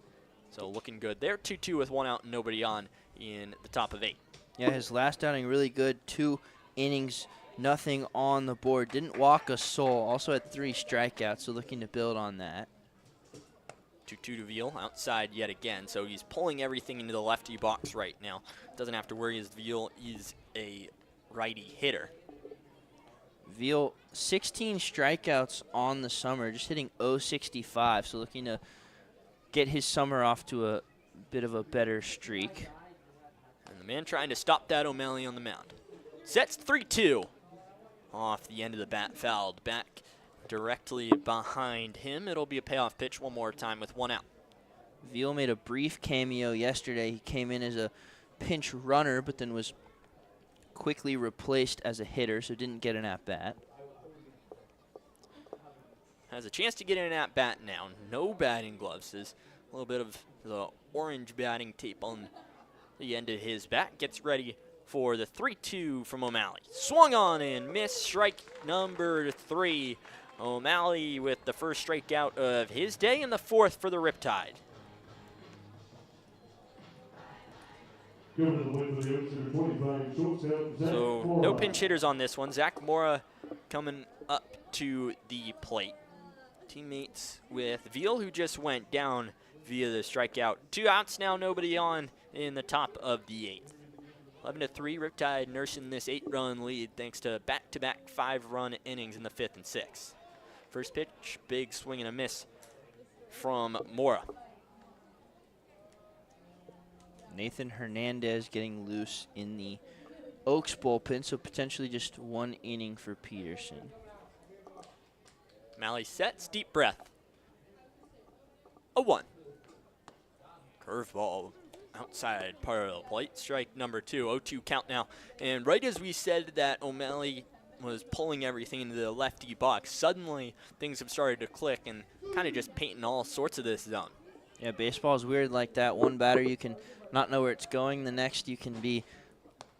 So looking good there. 2-2 with 1 out and nobody on in the top of 8. Yeah, his last outing really good. 2 innings, nothing on the board. Didn't walk a soul. Also had 3 strikeouts, so looking to build on that. 2-2 to Veal, outside yet again. So he's pulling everything into the lefty box right now. Doesn't have to worry as Veal is a righty hitter. Veal, 16 strikeouts on the summer, just hitting .065, so looking to get his summer off to a bit of a better streak. And the man trying to stop that, O'Malley on the mound. Sets 3-2. Off the end of the bat, fouled back directly behind him. It'll be a payoff pitch one more time with 1 out. Veal made a brief cameo yesterday. He came in as a pinch runner, but then was quickly replaced as a hitter, so didn't get an at-bat. Has a chance to get in an at-bat now. No batting gloves. There's a little bit of the orange batting tape on the end of his bat. Gets ready for the 3-2 from O'Malley. Swung on and missed. Strike number 3. O'Malley with the first strikeout of his day and the 4th for the Riptide. So no pinch hitters on this one. Zach Mora coming up to the plate. Teammates with Veal, who just went down via the strikeout. 2 outs now, nobody on in the top of the 8th. 11-3, Riptide nursing this 8-run lead thanks to back-to-back 5-run innings in the 5th and 6th. First pitch, big swing and a miss from Mora. Nathan Hernandez getting loose in the Oaks bullpen, so potentially just 1 inning for Peterson. Malley sets, deep breath. 0-1. Curveball outside part of the plate. Strike number 2, 0-2 count now. And right as we said that O'Malley was pulling everything into the lefty box. Suddenly, things have started to click and kind of just painting all sorts of this zone. Yeah, baseball is weird like that. One batter you can not know where it's going. The next you can be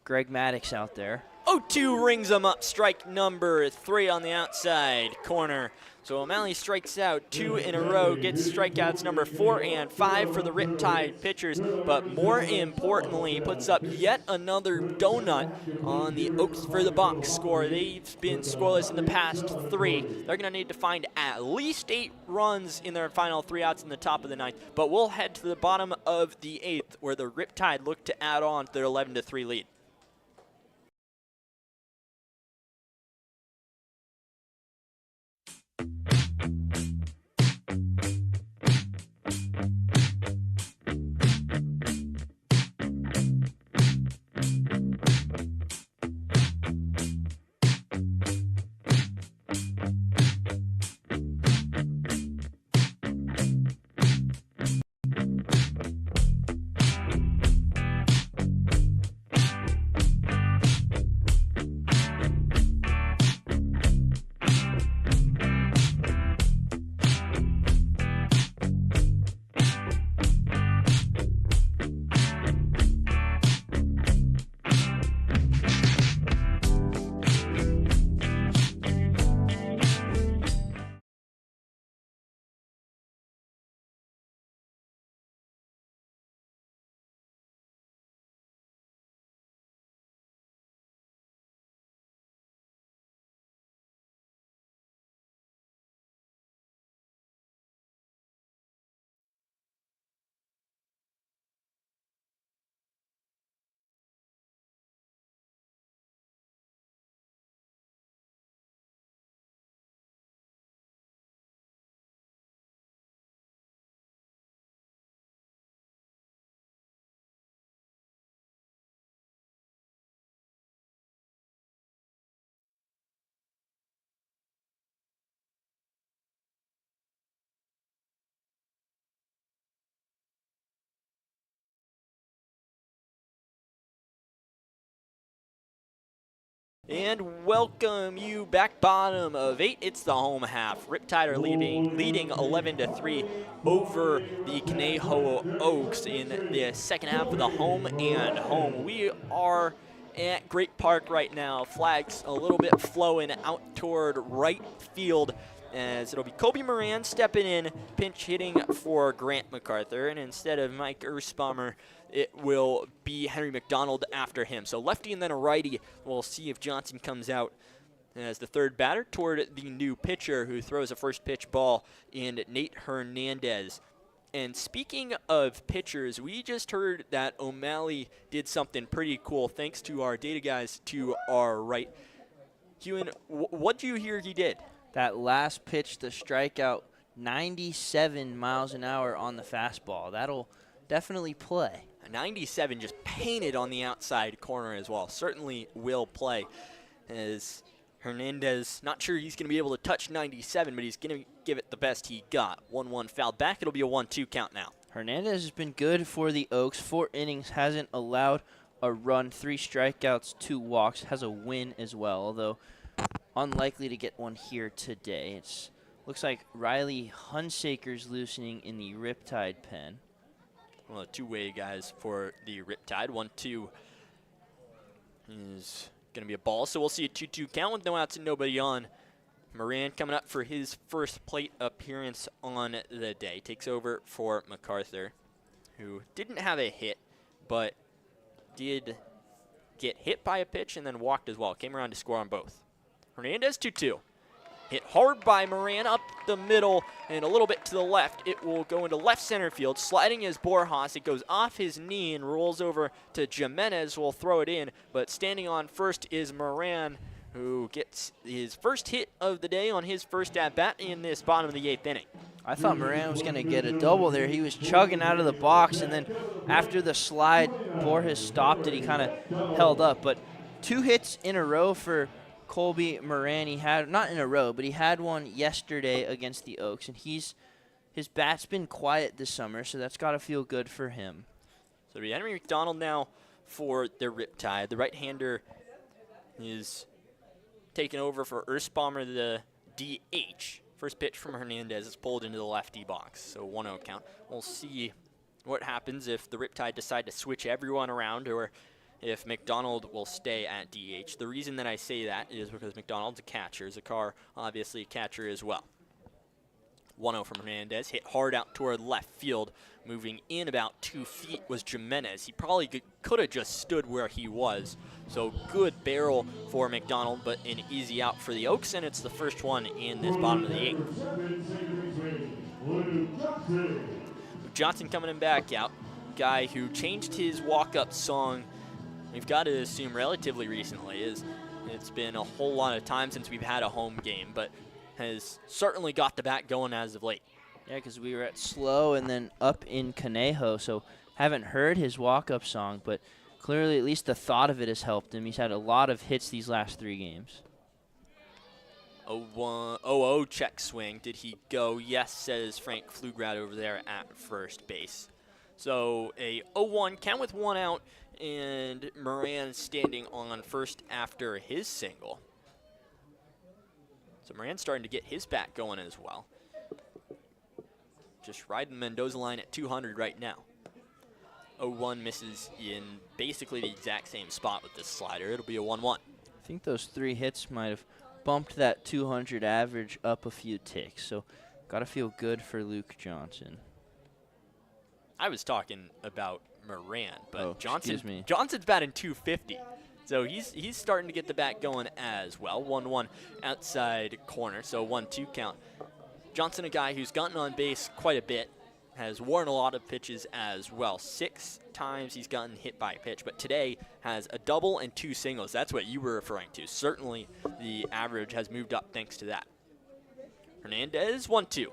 Greg Maddux out there. 0-2 rings him up. Strike number 3 on the outside corner. So O'Malley strikes out 2 in a row, gets strikeouts number 4 and 5 for the Riptide pitchers, but more importantly, puts up yet another donut on the Oaks for the box score. They've been scoreless in the past 3. They're going to need to find at least 8 runs in their final 3 outs in the top of the 9th, but we'll head to the bottom of the 8th, where the Riptide look to add on to their 11-3 lead. And welcome you back, bottom of 8. It's the home half. Riptide are leading 11-3 over the Conejo Oaks in the second half of the home and home. We are at Great Park right now. Flags a little bit flowing out toward right field, as it'll be Kobe Moran stepping in, pinch hitting for Grant MacArthur, and instead of Mike Ersbommer, it will be Henry McDonald after him. So lefty and then a righty. We'll see if Johnson comes out as the third batter toward the new pitcher, who throws a first pitch ball in Nate Hernandez. And speaking of pitchers, we just heard that O'Malley did something pretty cool, thanks to our data guys to our right. Hewan, what do you hear he did? That last pitch, the strikeout, 97 miles an hour on the fastball. That'll definitely play. A 97 just painted on the outside corner as well. Certainly will play, as Hernandez, not sure he's going to be able to touch 97, but he's going to give it the best he got. 1-1 fouled back. It'll be a 1-2 count now. Hernandez has been good for the Oaks. 4 innings, hasn't allowed a run, 3 strikeouts, 2 walks, has a win as well, although unlikely to get one here today. It looks like Riley Hunsaker's loosening in the Riptide pen. Well, two-way guys for the Riptide. 1-2 is going to be a ball, so we'll see a 2-2 count with no outs and nobody on. Moran coming up for his first plate appearance on the day. Takes over for MacArthur, who didn't have a hit, but did get hit by a pitch and then walked as well. Came around to score on both. Hernandez 2-2. Hit hard by Moran up the middle and a little bit to the left. It will go into left center field. Sliding is Borjas. It goes off his knee and rolls over to Jimenez, who will throw it in. But standing on first is Moran, who gets his first hit of the day on his first at-bat in this bottom of the 8th inning. I thought Moran was going to get a double there. He was chugging out of the box, and then after the slide, Borjas stopped it. He kind of held up. But 2 hits in a row for Colby Moran. He had, not in a row, but he had one yesterday against the Oaks, and his bat's been quiet this summer, so that's got to feel good for him. So it'll be Henry McDonald now for the Riptide. The right-hander is taking over for Earthbomber, the DH. First pitch from Hernandez is pulled into the lefty box, so 1-0 count. We'll see what happens if the Riptide decide to switch everyone around or if McDonald will stay at DH. The reason that I say that is because McDonald's a catcher. Zakar, obviously a catcher as well. 1-0 from Hernandez, hit hard out toward left field. Moving in about 2 feet was Jimenez. He probably could have just stood where he was. So good barrel for McDonald, but an easy out for the Oaks, and it's the first one in this bottom of the 8th. Johnson coming in back out. Guy who changed his walk-up song, we've got to assume relatively recently. It's been a whole lot of time since we've had a home game, but has certainly got the bat going as of late. Yeah, because we were at Slow and then up in Conejo, so haven't heard his walk-up song, but clearly at least the thought of it has helped him. He's had a lot of hits these last 3 games. 0-0 check swing. Did he go? Yes, says Frank Pflugrad over there at first base. So a 0-1 count with 1 out, and Moran standing on first after his single. So Moran's starting to get his bat going as well. Just riding Mendoza line at 200 right now. 0-1 misses in basically the exact same spot with this slider. It'll be a 1-1. I think those 3 hits might have bumped that 200 average up a few ticks, so got to feel good for Luke Johnson. I was talking about Moran, but excuse me. Johnson's batting 250. So he's starting to get the bat going as well. 1-1 outside corner, so 1-2 count. Johnson, a guy who's gotten on base quite a bit, has worn a lot of pitches as well. 6 times he's gotten hit by a pitch, but today has a double and 2 singles. That's what you were referring to. Certainly the average has moved up thanks to that. Hernandez, 1-2.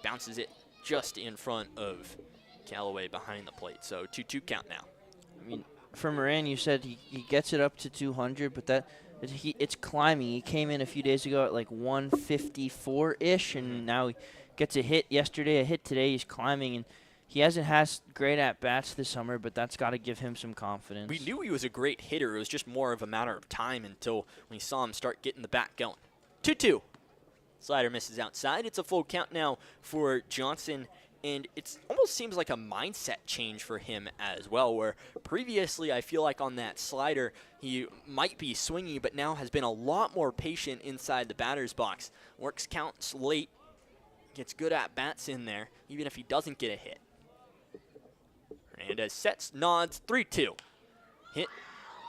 Bounces it just in front of Callaway behind the plate, so 2-2 count now. I mean, for Moran, you said he gets it up to 200, but it's climbing. He came in a few days ago at like 154-ish, and now he gets a hit yesterday, a hit today. He's climbing, and he hasn't had great at-bats this summer, but that's got to give him some confidence. We knew he was a great hitter. It was just more of a matter of time until we saw him start getting the bat going. 2-2. Slider misses outside. It's a full count now for Johnson, and it almost seems like a mindset change for him as well, where previously I feel like on that slider he might be swinging, but now has been a lot more patient inside the batter's box. Works counts late, gets good at-bats in there, even if he doesn't get a hit. Hernandez sets, nods, 3-2. Hit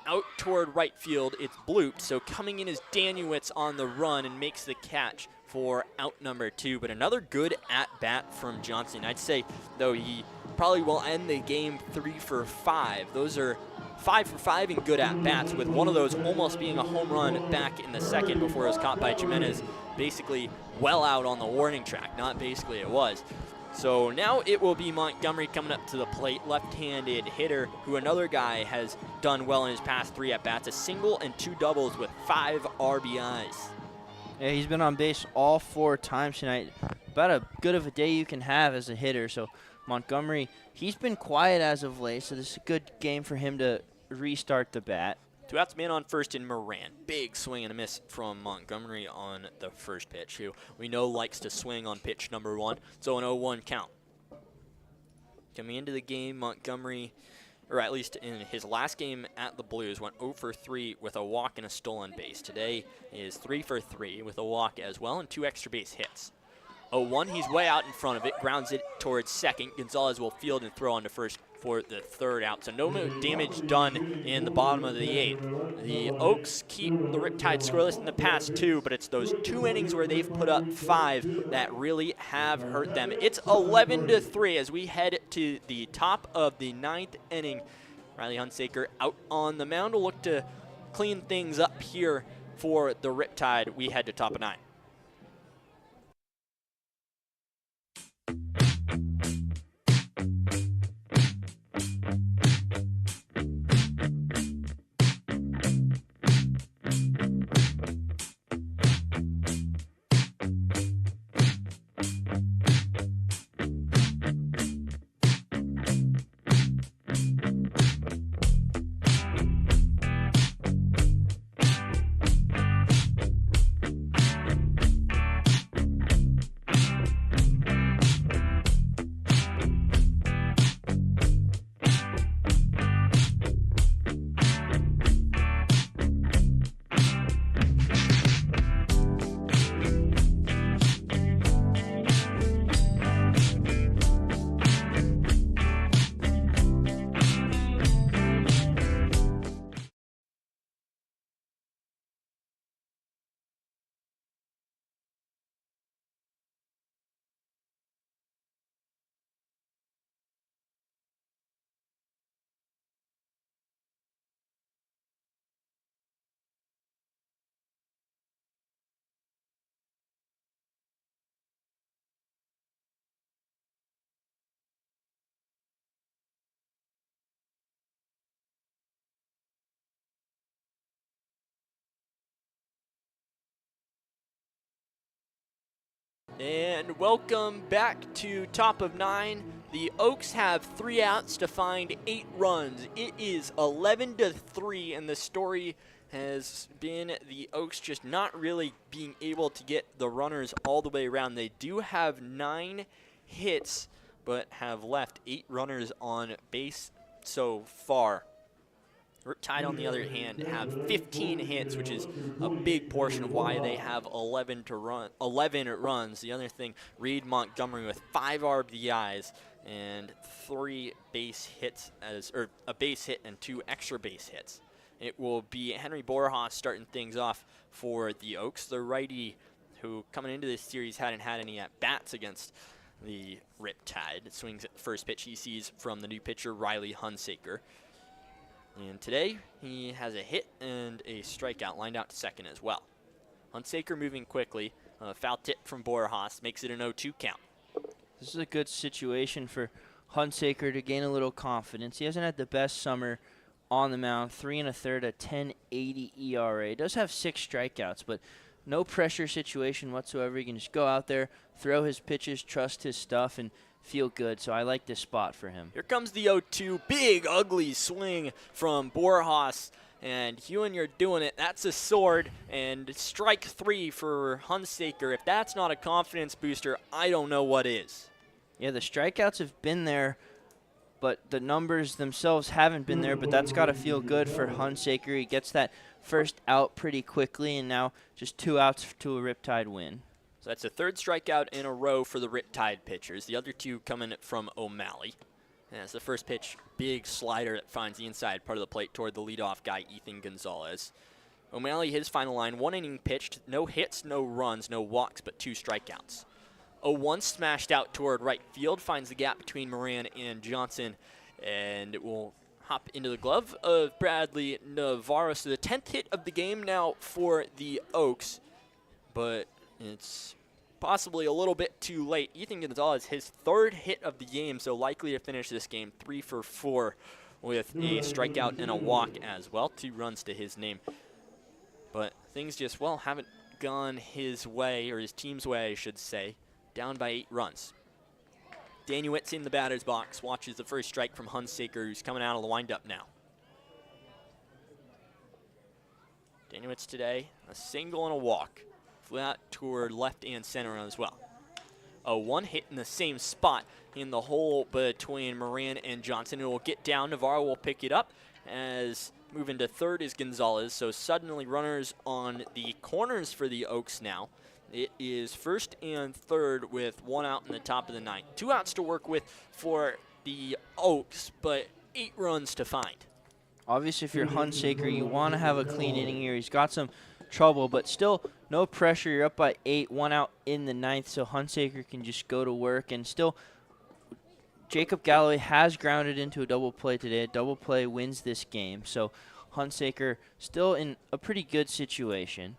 out toward right field. It's blooped, so coming in is Danuitz on the run and makes the catch for out number 2, but another good at-bat from Johnson. I'd say, though, he probably will end the game 3 for 5. Those are 5 for 5 in good at-bats, with one of those almost being a home run back in the second before it was caught by Jimenez, basically well out on the warning track. Not basically, it was. So now it will be Montgomery coming up to the plate, left-handed hitter, who another guy has done well in his past 3 at-bats, a single and 2 doubles with 5 RBIs. Yeah, he's been on base all 4 times tonight. About as good of a day you can have as a hitter. So Montgomery, he's been quiet as of late, so this is a good game for him to restart the bat. 2 outs, man on first in Moran. Big swing and a miss from Montgomery on the first pitch, who we know likes to swing on pitch number 1. So an 0-1 count. Coming into the game, Montgomery, or at least in his last game at the Blues, went 0 for 3 with a walk and a stolen base. Today is 3 for 3 with a walk as well and 2 extra base hits. 0-1, he's way out in front of it, grounds it towards second. Gonzalez will field and throw on to first for the 3rd out. So no damage done in the bottom of the 8th. The Oaks keep the Riptide scoreless in the past 2, but it's those 2 innings where they've put up 5 that really have hurt them. It's 11-3 as we head to the top of the 9th inning. Riley Hunsaker out on the mound will look to clean things up here for the Riptide. We head to top of 9. And welcome back to Top of 9. The Oaks have 3 outs to find 8 runs. It is 11-3, and the story has been the Oaks just not really being able to get the runners all the way around. They do have 9 hits, but have left 8 runners on base so far. Riptide, on the other hand, have 15 hits, which is a big portion of why they have 11 runs. The other thing, Reed Montgomery with 5 RBIs and 3 base hits, or a base hit and 2 extra base hits. It will be Henry Borjas starting things off for the Oaks, the righty who coming into this series hadn't had any at-bats against the Riptide. It swings at the first pitch he sees from the new pitcher, Riley Hunsaker. And today, he has a hit and a strikeout lined out to second as well. Hunsaker moving quickly. Foul tip from Borjas makes it an 0-2 count. This is a good situation for Hunsaker to gain a little confidence. He hasn't had the best summer on the mound. 3 1/3, a 10.80 ERA. He does have 6 strikeouts, but no pressure situation whatsoever. He can just go out there, throw his pitches, trust his stuff, and feel good. So I like this spot for him. Here comes the 0-2. Big, ugly swing from Borjas. And Ewan, you're doing it. That's a sword. And strike 3 for Hunsaker. If that's not a confidence booster, I don't know what is. Yeah, the strikeouts have been there, but the numbers themselves haven't been there. But that's got to feel good for Hunsaker. He gets that first out pretty quickly, and now just 2 outs to a Riptide win. So that's a 3rd strikeout in a row for the Riptide pitchers. The other 2 coming from O'Malley. And as the first pitch, big slider that finds the inside part of the plate toward the leadoff guy, Ethan Gonzalez. O'Malley, his final line, 1 inning pitched, no hits, no runs, no walks, but 2 strikeouts. 0-1 smashed out toward right field, finds the gap between Moran and Johnson, and it will hop into the glove of Bradley Navarro. So the 10th hit of the game now for the Oaks, but it's possibly a little bit too late. Ethan Gonzalez, his 3rd hit of the game, so likely to finish this game 3 for 4 with a strikeout and a walk as well. 2 runs to his name. But things just, well, haven't gone his way, or his team's way, I should say. Down by 8 runs. Danuit's in the batter's box, watches the first strike from Hunsaker, who's coming out of the windup now. Danuit's today, a single and a walk. Flew out toward left and center as well. A 1 hit in the same spot in the hole between Moran and Johnson. It will get down. Navarro will pick it up as moving to 3rd is Gonzalez. So suddenly runners on the corners for the Oaks now. It is 1st and 3rd with 1 out in the top of the 9th. 2 outs to work with for the Oaks, but 8 runs to find. Obviously, if you're Hunsaker, you want to have a clean inning here. He's got some trouble, but still no pressure. You're up by 8, 1 out in the 9th, so Hunsaker can just go to work. And still, Jacob Galloway has grounded into a double play today. A double play wins this game, so Hunsaker still in a pretty good situation.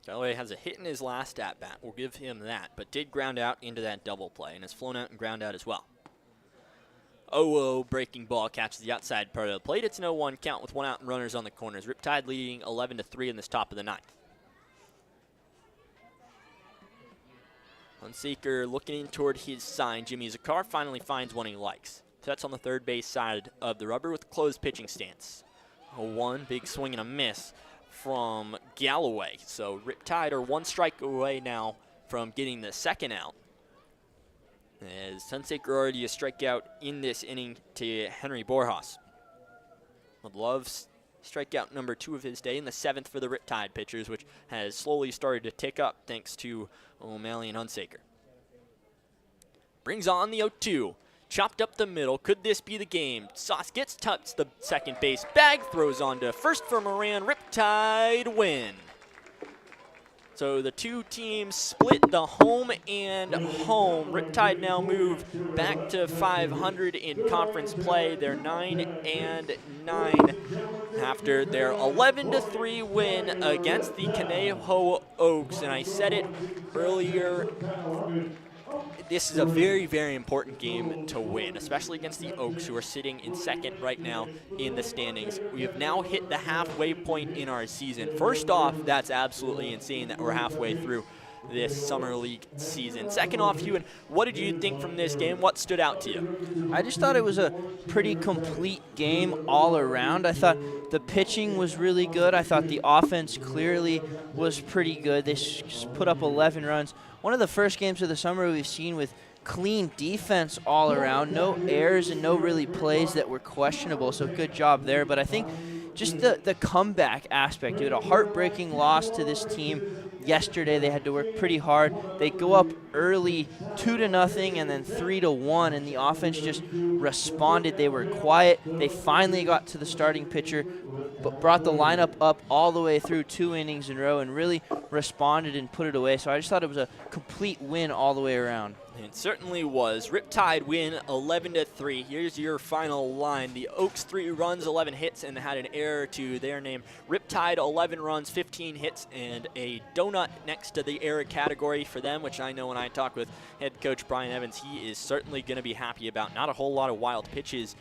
Galloway has a hit in his last at-bat. We'll give him that, but did ground out into that double play and has flown out and ground out as well. 0-0 breaking ball catches the outside part of the plate. It's an 0-1 count with 1 out and runners on the corners. Riptide leading 11-3 in this top of the 9th. Hunsaker looking in toward his sign. Jimmy Zakar finally finds one he likes. So that's on the 3rd base side of the rubber with a closed pitching stance. 0-1, big swing and a miss from Galloway. So Riptide are 1 strike away now from getting the 2nd out. As Hunsaker already a strikeout in this inning to Henry Borjas. Love's strikeout number 2 of his day, and the 7th for the Riptide pitchers, which has slowly started to tick up thanks to O'Malley and Hunsaker. Brings on the 0-2. Chopped up the middle. Could this be the game? Sauce gets touched the second base. Bag throws on to first for Moran. Riptide win. So the 2 teams split the home and home. Riptide now move back to 500 in conference play. They're 9-9 after their 11-3 win against the Conejo Oaks. And I said it earlier, this is a very, very important game to win, especially against the Oaks, who are sitting in 2nd right now in the standings. We have now hit the halfway point in our season. First off, that's absolutely insane that we're halfway through. this Summer League season. Second off, Ewan, what did you think from this game? What stood out to you? I just thought it was a pretty complete game all around. I thought the pitching was really good. I thought the offense clearly was pretty good. They put up 11 runs. One of the first games of the summer we've seen with clean defense all around, no errors and no really plays that were questionable, so good job there. But I think just the comeback aspect, dude, a heartbreaking loss to this team yesterday. They had to work pretty hard. They go up early 2-0 and then 3-1, and the offense just responded. They were quiet. They finally got to the starting pitcher, but brought the lineup up all the way through 2 innings in a row and really responded and put it away. So I just thought it was a complete win all the way around. It certainly was. Riptide win 11-3. Here's your final line. The Oaks 3 runs, 11 hits, and had an error to their name. Riptide 11 runs, 15 hits, and a donut next to the error category for them, which I know when I talk with head coach Brian Evans, he is certainly going to be happy about. Not a whole lot of wild pitches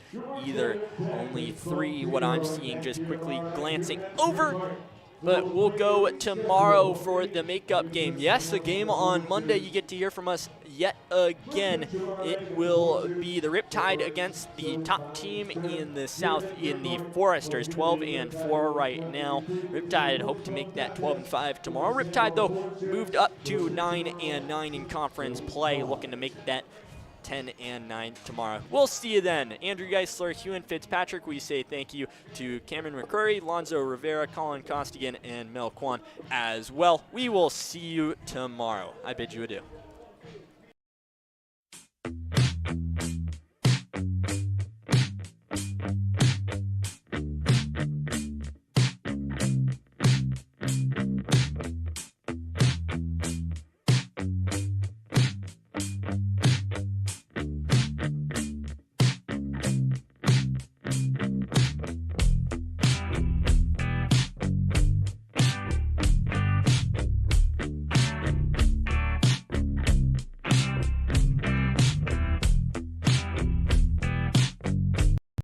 either. Only 3, what I'm seeing, just quickly glancing over. But we'll go tomorrow for the makeup game. Yes, the game on Monday, you get to hear from us yet again. It will be the Riptide against the top team in the South in the Foresters, 12-4 right now. Riptide hope to make that 12-5 tomorrow. Riptide, though, moved up to 9-9 in conference play, looking to make that 10-9 tomorrow. We'll see you then. Andrew Giesler, Ewan Fitzpatrick, we say thank you to Cameron McCurry, Lonzo Rivera, Colin Costigan, and Mel Kwan as well. We will see you tomorrow. I bid you adieu.